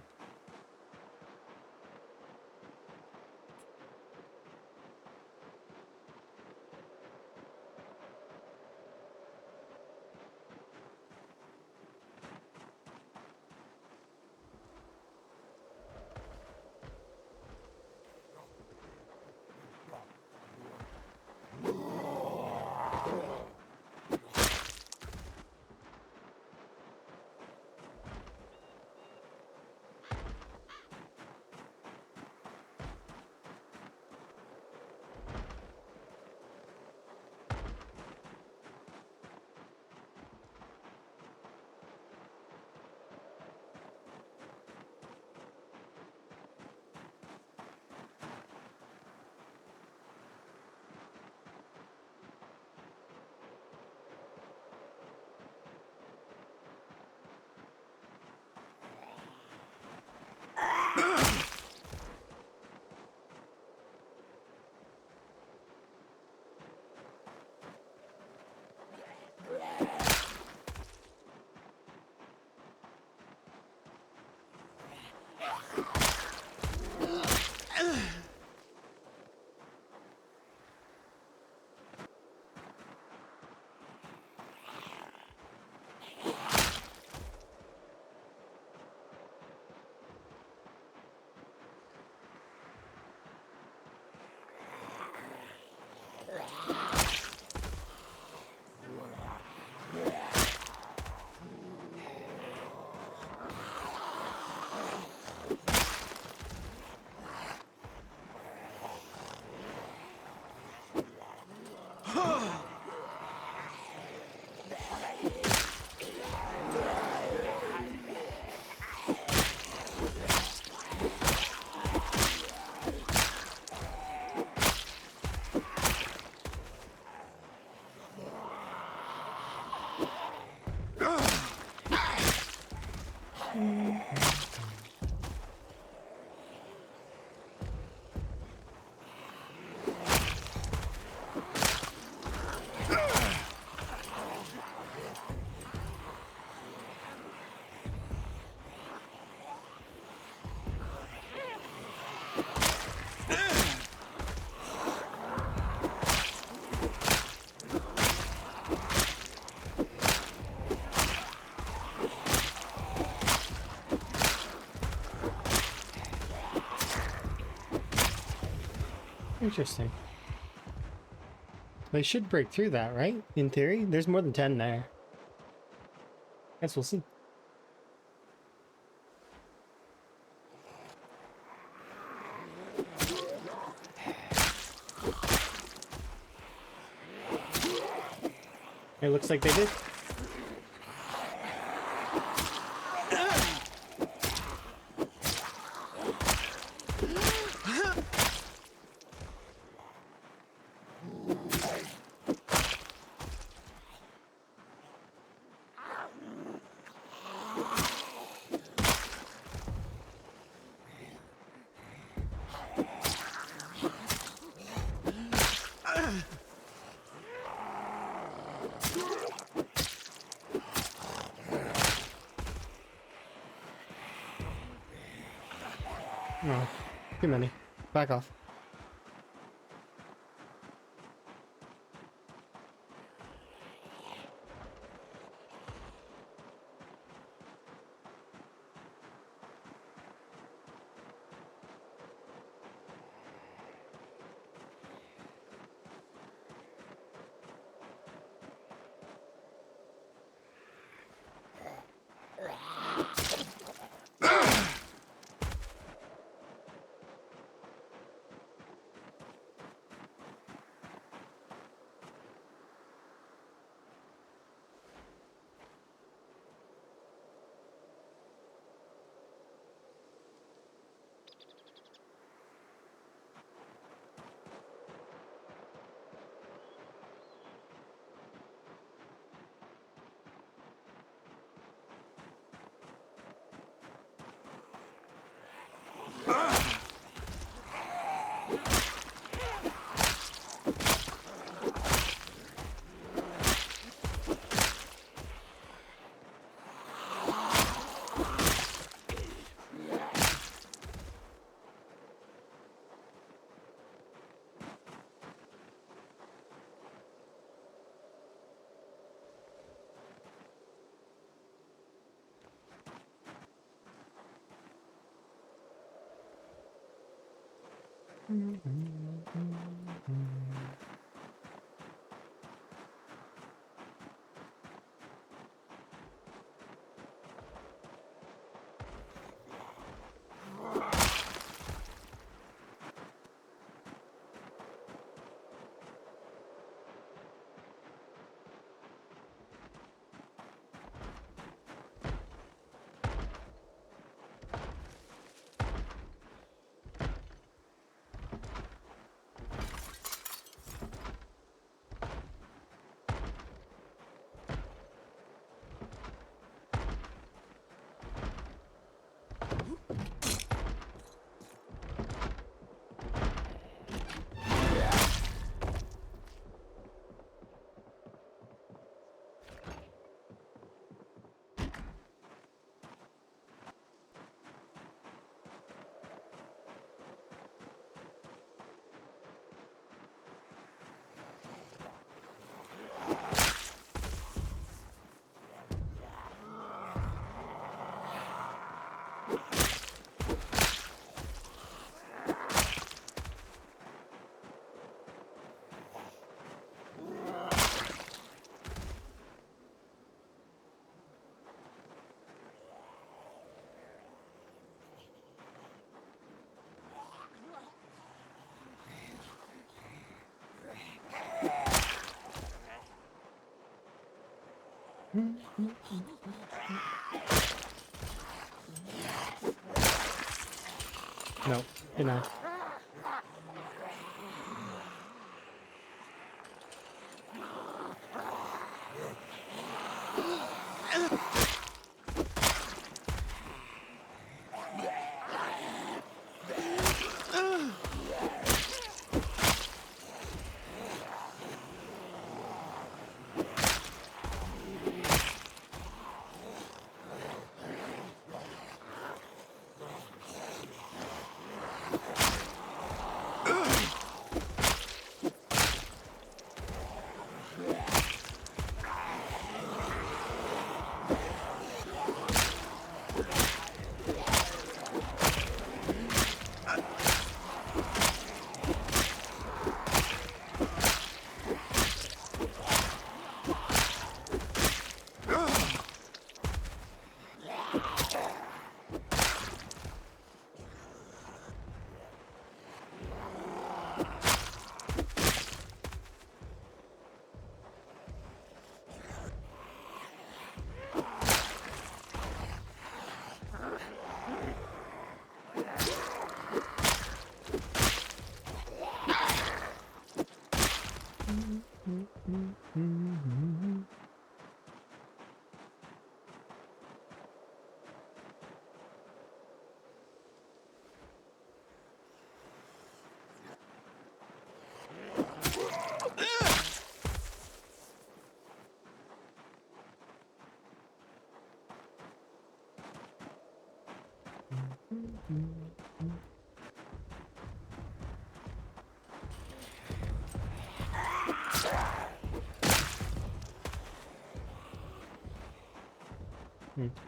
Interesting. They should break through that, right? In theory, there's more than 10 there. Guess we'll see. It looks like they did. Oh, too many. Back off. No, you're not.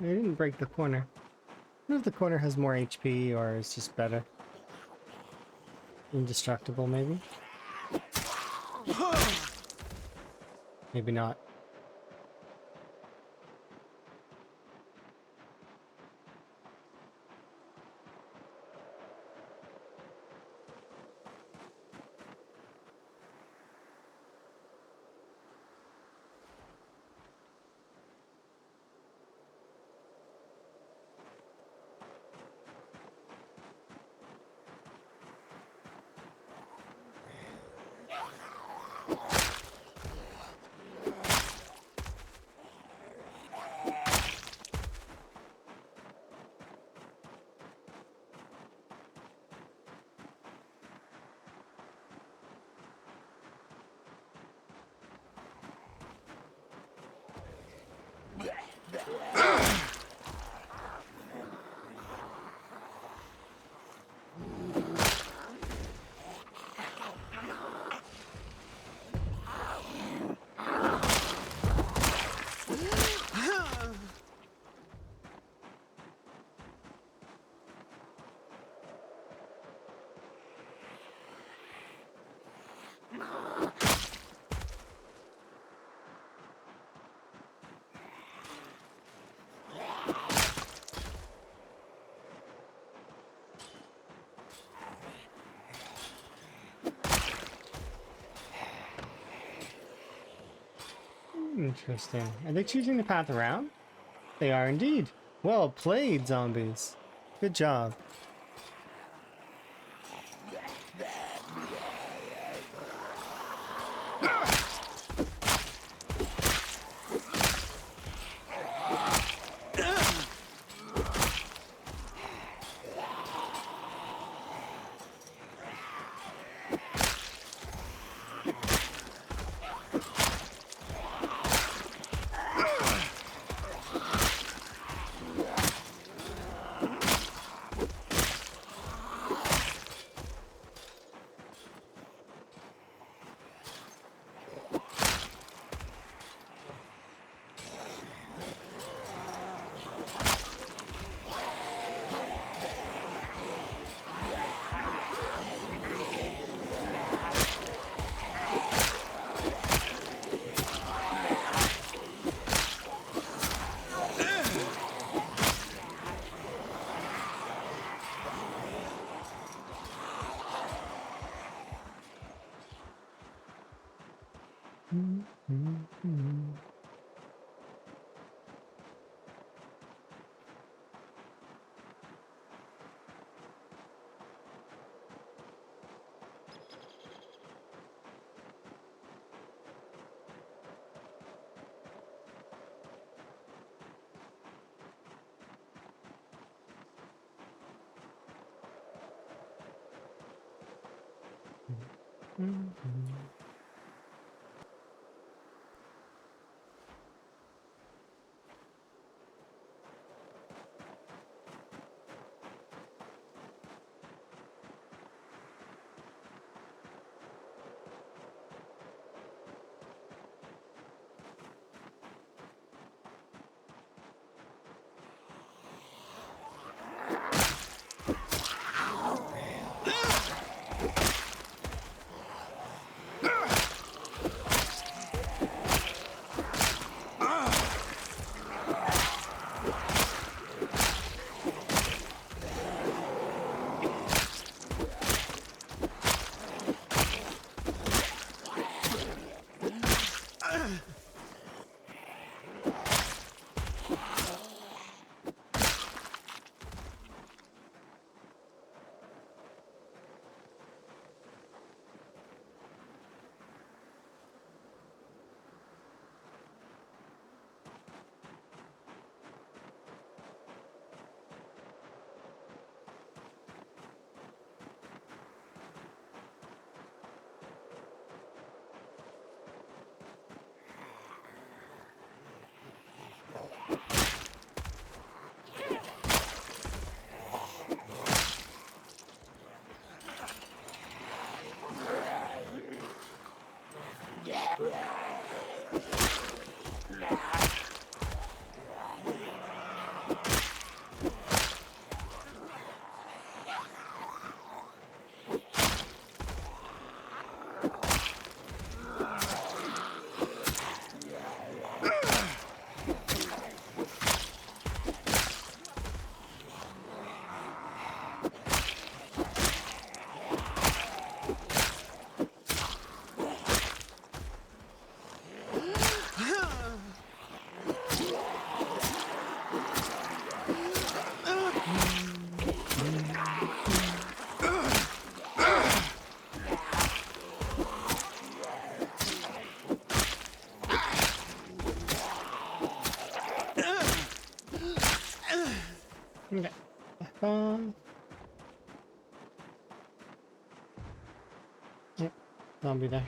I didn't break the corner. I wonder if the corner has more HP or is just better. Indestructible, maybe? Maybe not. Interesting. Are they choosing the path around? They are indeed. Well played, zombies. Good job. Yep, zombie there.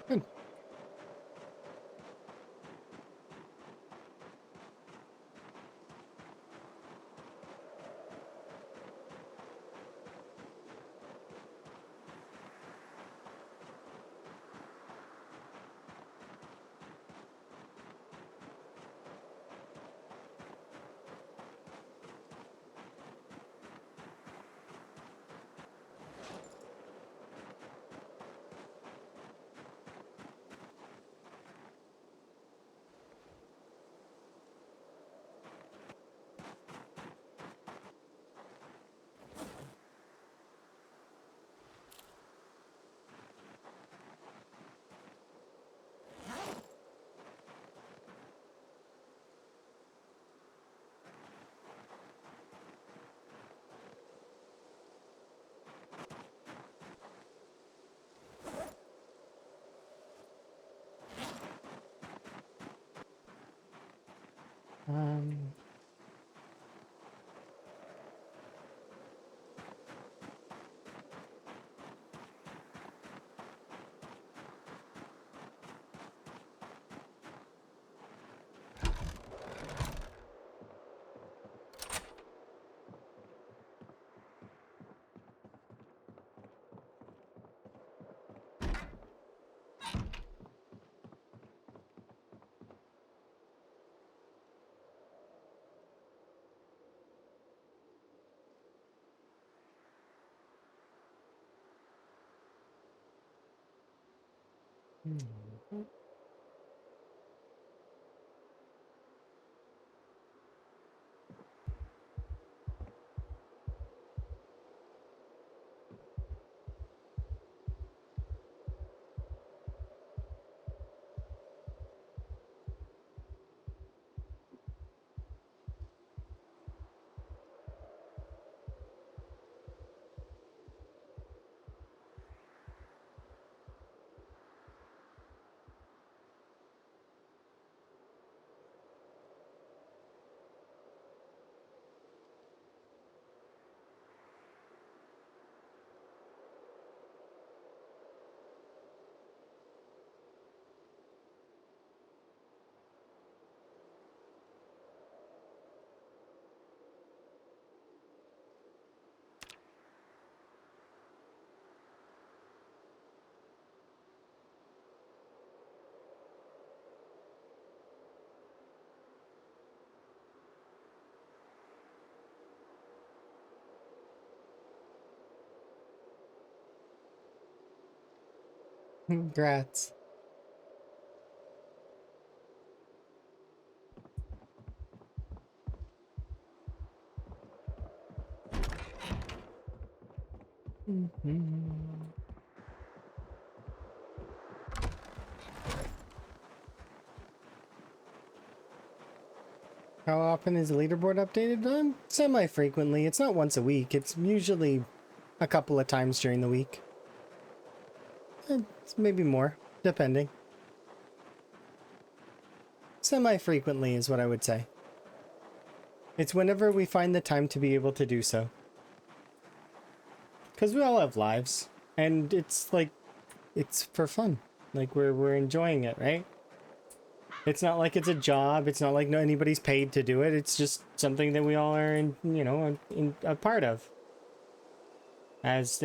Good. Um, Congrats. Mhm. How often is the leaderboard updated? Semi-frequently. It's not once a week. It's usually a couple of times during the week. It's maybe more, depending. Semi-frequently is what I would say. It's whenever we find the time to be able to do so. Because we all have lives. And it's like, it's for fun. Like, we're enjoying it, right? It's not like it's a job. It's not like anybody's paid to do it. It's just something that we all are, a part of. As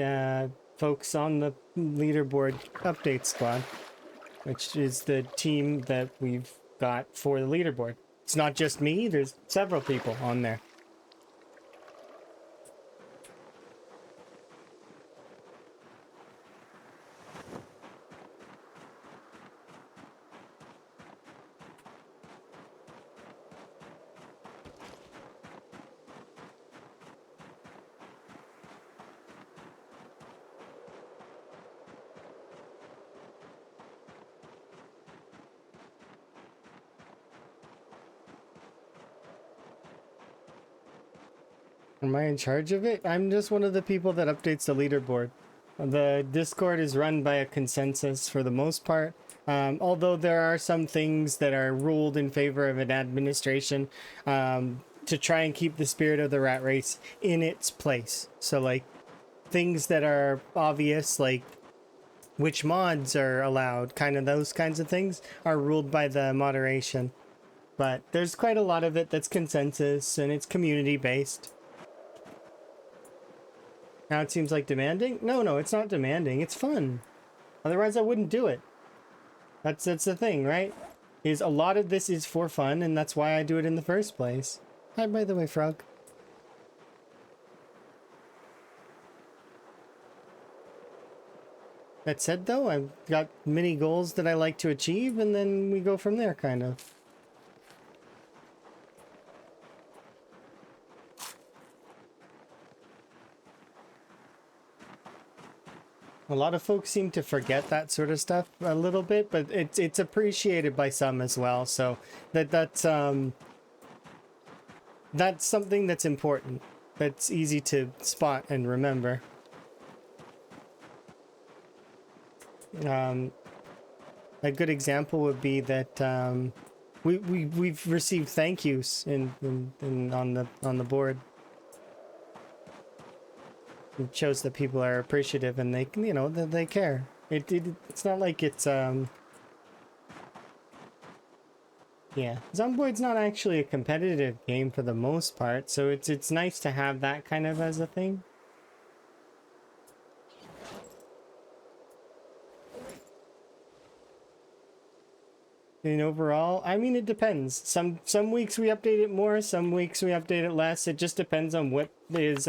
folks on the leaderboard update squad, which is the team that we've got for the leaderboard. It's not just me. There's several people on there. Am I in charge of it? I'm just one of the people that updates the leaderboard. The Discord is run by a consensus for the most part. Although there are some things that are ruled in favor of an administration to try and keep the spirit of the rat race in its place. So like things that are obvious, like which mods are allowed, kind of those kinds of things are ruled by the moderation. But there's quite a lot of it that's consensus and it's community based. Now it seems like demanding? No, it's not demanding. It's fun. Otherwise I wouldn't do it. That's the thing, right? Is a lot of this is for fun, and that's why I do it in the first place. Hi, by the way, Frog. That said, though, I've got many goals that I like to achieve, and then we go from there, kind of. A lot of folks seem to forget that sort of stuff a little bit, but it's appreciated by some as well. So that's something that's important. That's easy to spot and remember. A good example would be that we've received thank yous in on the board. It shows that people are appreciative and they that they care. It's not like it's yeah. Zomboid's not actually a competitive game for the most part, so it's nice to have that kind of as a thing. And overall, I mean, it depends. Some weeks we update it more, some weeks we update it less. It just depends on what is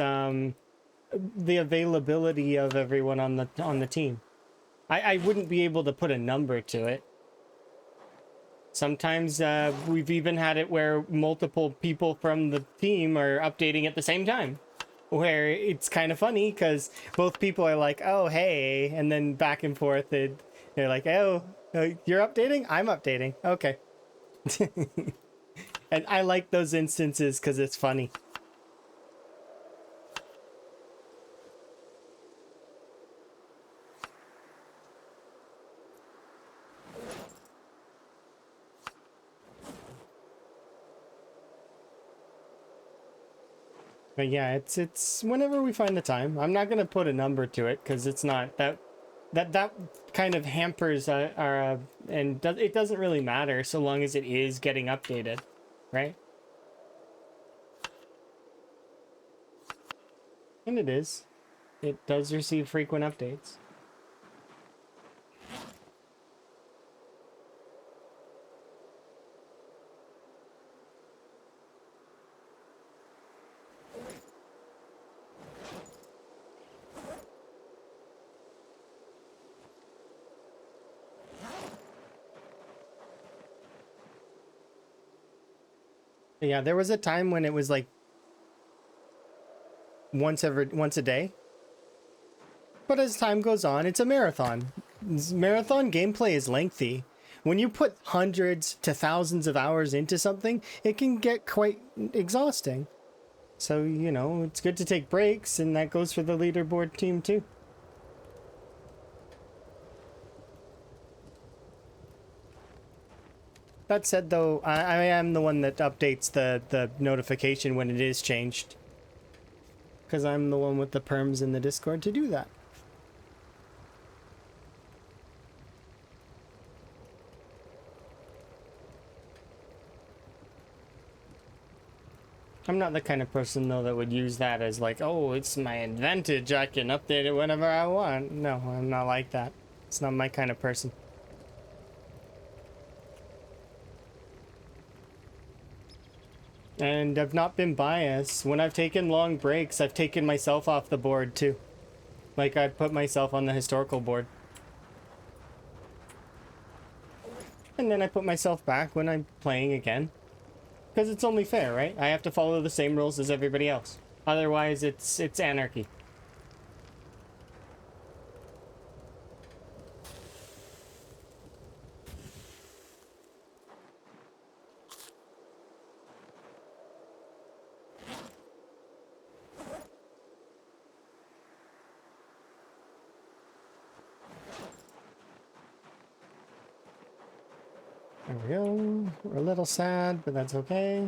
the availability of everyone on the team. I wouldn't be able to put a number to it. Sometimes we've even had it where multiple people from the team are updating at the same time, where it's kind of funny because both people are like, oh, hey, and then back and forth, they're like, oh, you're updating? I'm updating. Okay. And I like those instances because it's funny. But yeah, it's whenever we find the time. I'm not gonna put a number to it because it's not that kind of hampers our and it doesn't really matter so long as it is getting updated, right? And it is. It does receive frequent updates. Yeah, there was a time when it was like once a day. But as time goes on, it's a marathon. Marathon gameplay is lengthy. When you put hundreds to thousands of hours into something, it can get quite exhausting. So, you know, it's good to take breaks, and that goes for the leaderboard team too. That said, though, I am the one that updates the notification when it is changed. Because I'm the one with the perms in the Discord to do that. I'm not the kind of person, though, that would use that as like, oh, it's my advantage. I can update it whenever I want. No, I'm not like that. It's not my kind of person. And I've not been biased. When I've taken long breaks, I've taken myself off the board, too. Like, I put myself on the historical board. And then I put myself back when I'm playing again. Because it's only fair, right? I have to follow the same rules as everybody else. Otherwise, it's anarchy. There we go. We're a little sad, but that's okay.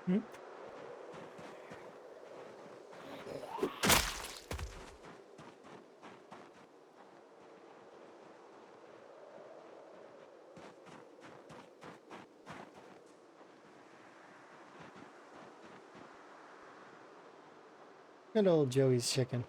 Hmm? Good old Joey's chicken.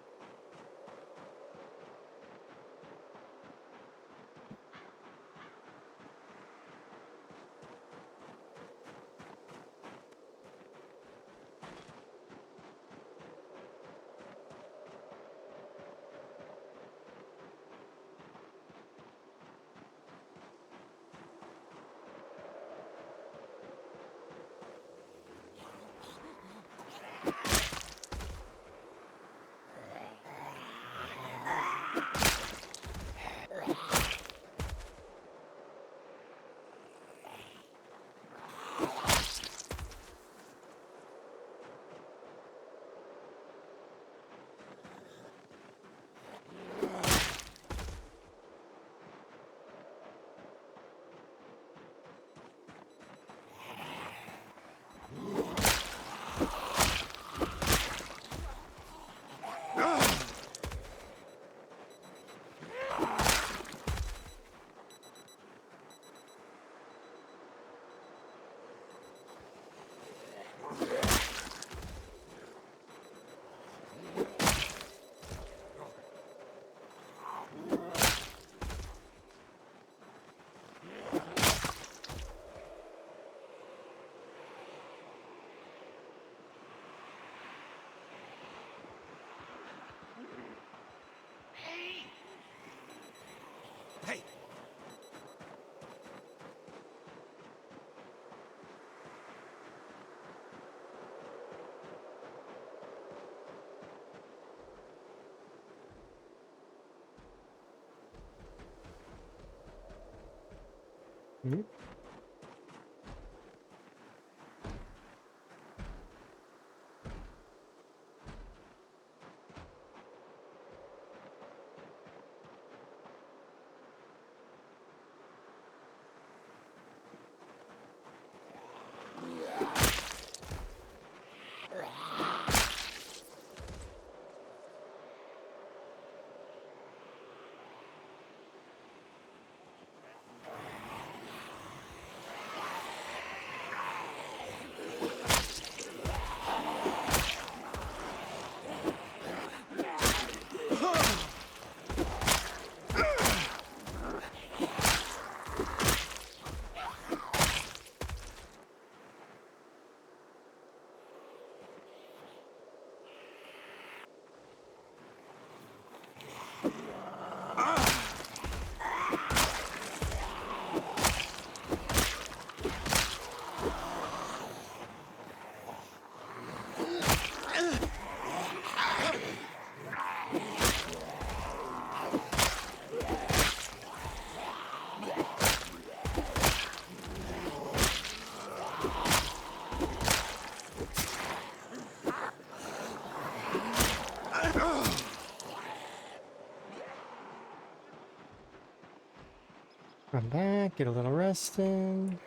Hey! Mhm. Come back, get a little rest in.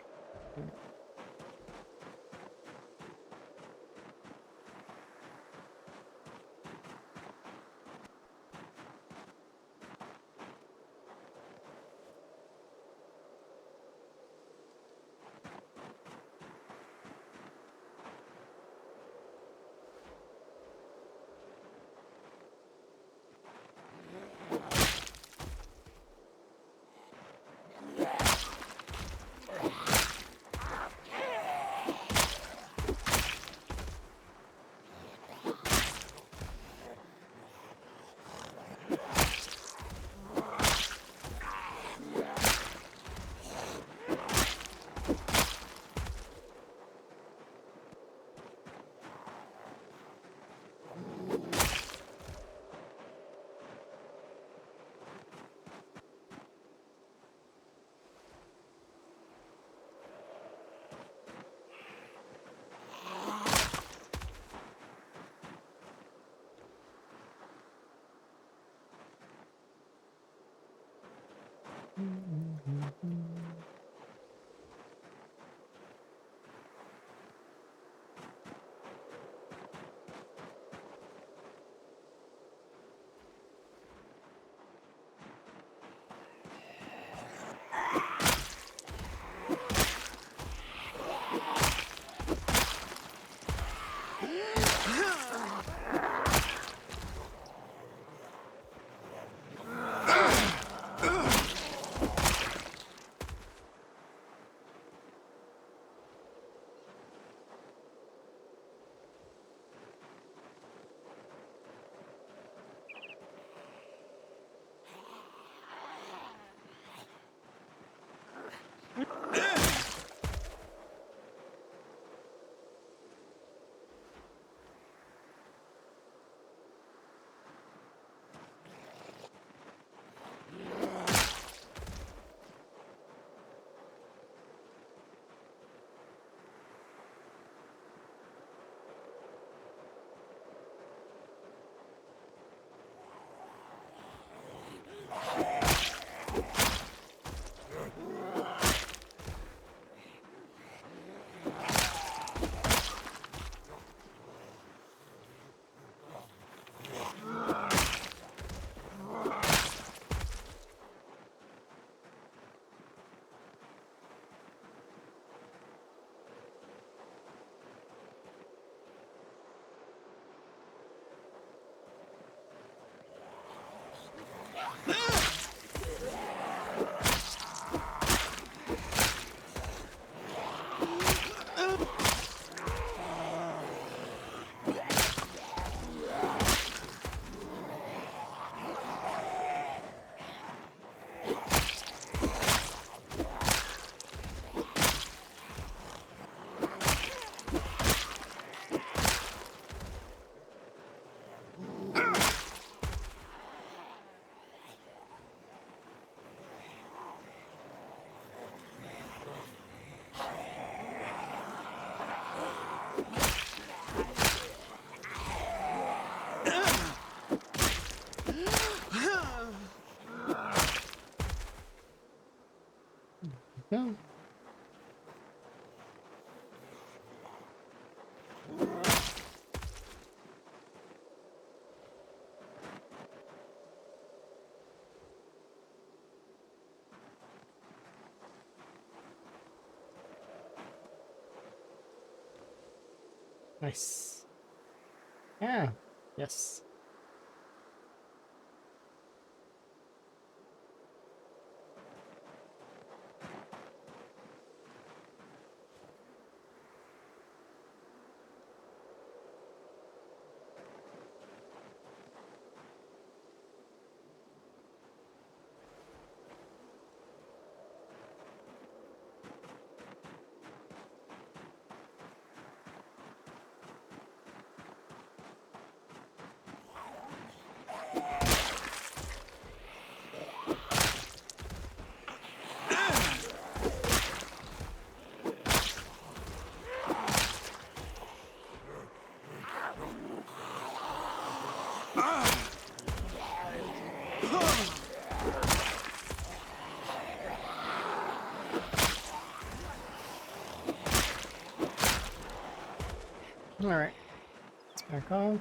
Go. Nice. Yeah. Yes. All right. Let's back off.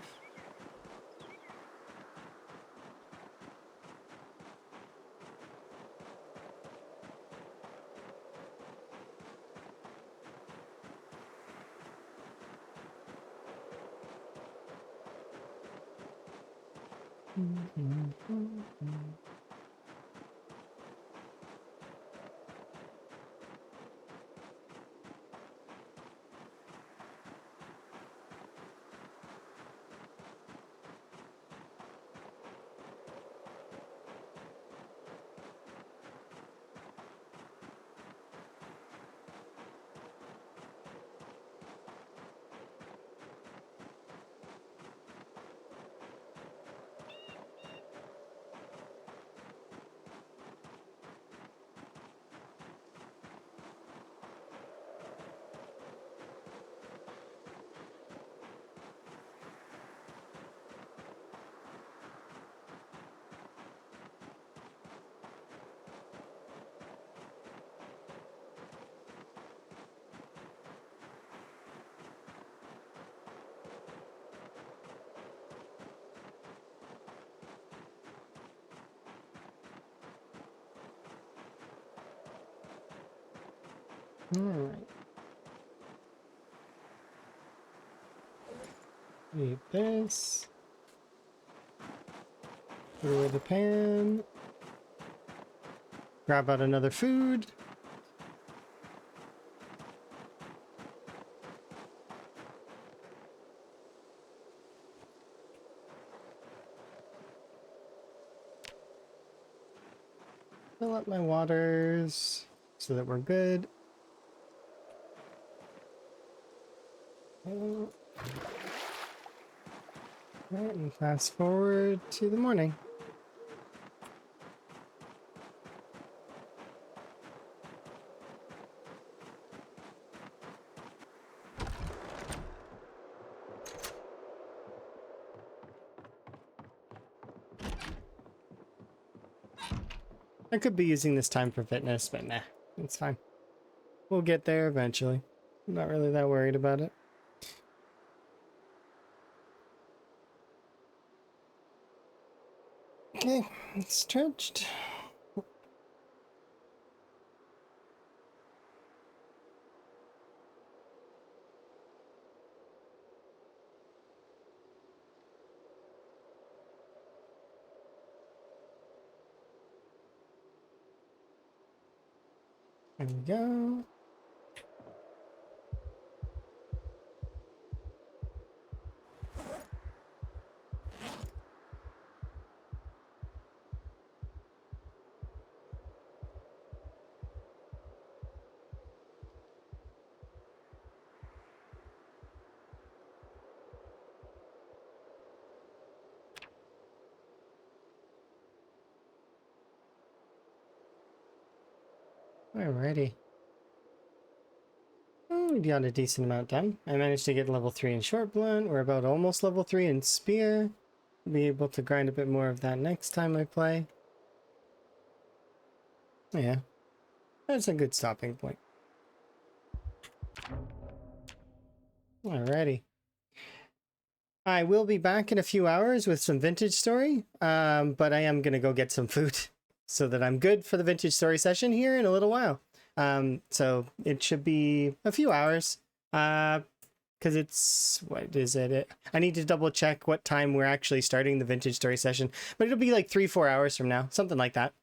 All right. Eat this. Put away the pan. Grab out another food. Fill up my waters so that we're good. Right, and fast forward to the morning. I could be using this time for fitness, but nah, it's fine. We'll get there eventually. I'm not really that worried about it. Okay, it's stretched. There we go. Alrighty. We got a decent amount done. I managed to get level 3 in short blunt. We're about almost level 3 in spear. Be able to grind a bit more of that next time I play. Yeah, that's a good stopping point. Alrighty. I will be back in a few hours with some vintage story, but I am going to go get some food so that I'm good for the vintage story session here in a little while. So it should be a few hours, because it's, what is it? I need to double check what time we're actually starting the vintage story session, but it'll be like 3-4 hours from now, something like that.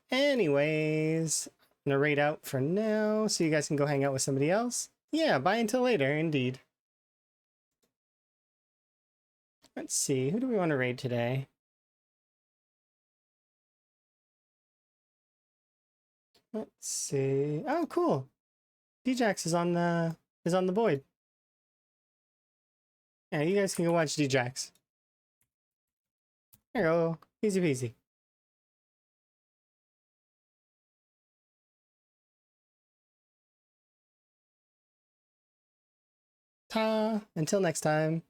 Anyways, I'm gonna raid out for now so you guys can go hang out with somebody else. Yeah, bye until later, indeed. Let's see, who do we want to raid today? Let's see. Oh, cool. Djax is on the void. Yeah, you guys can go watch Djax. There you go. Easy peasy. Ta. Until next time.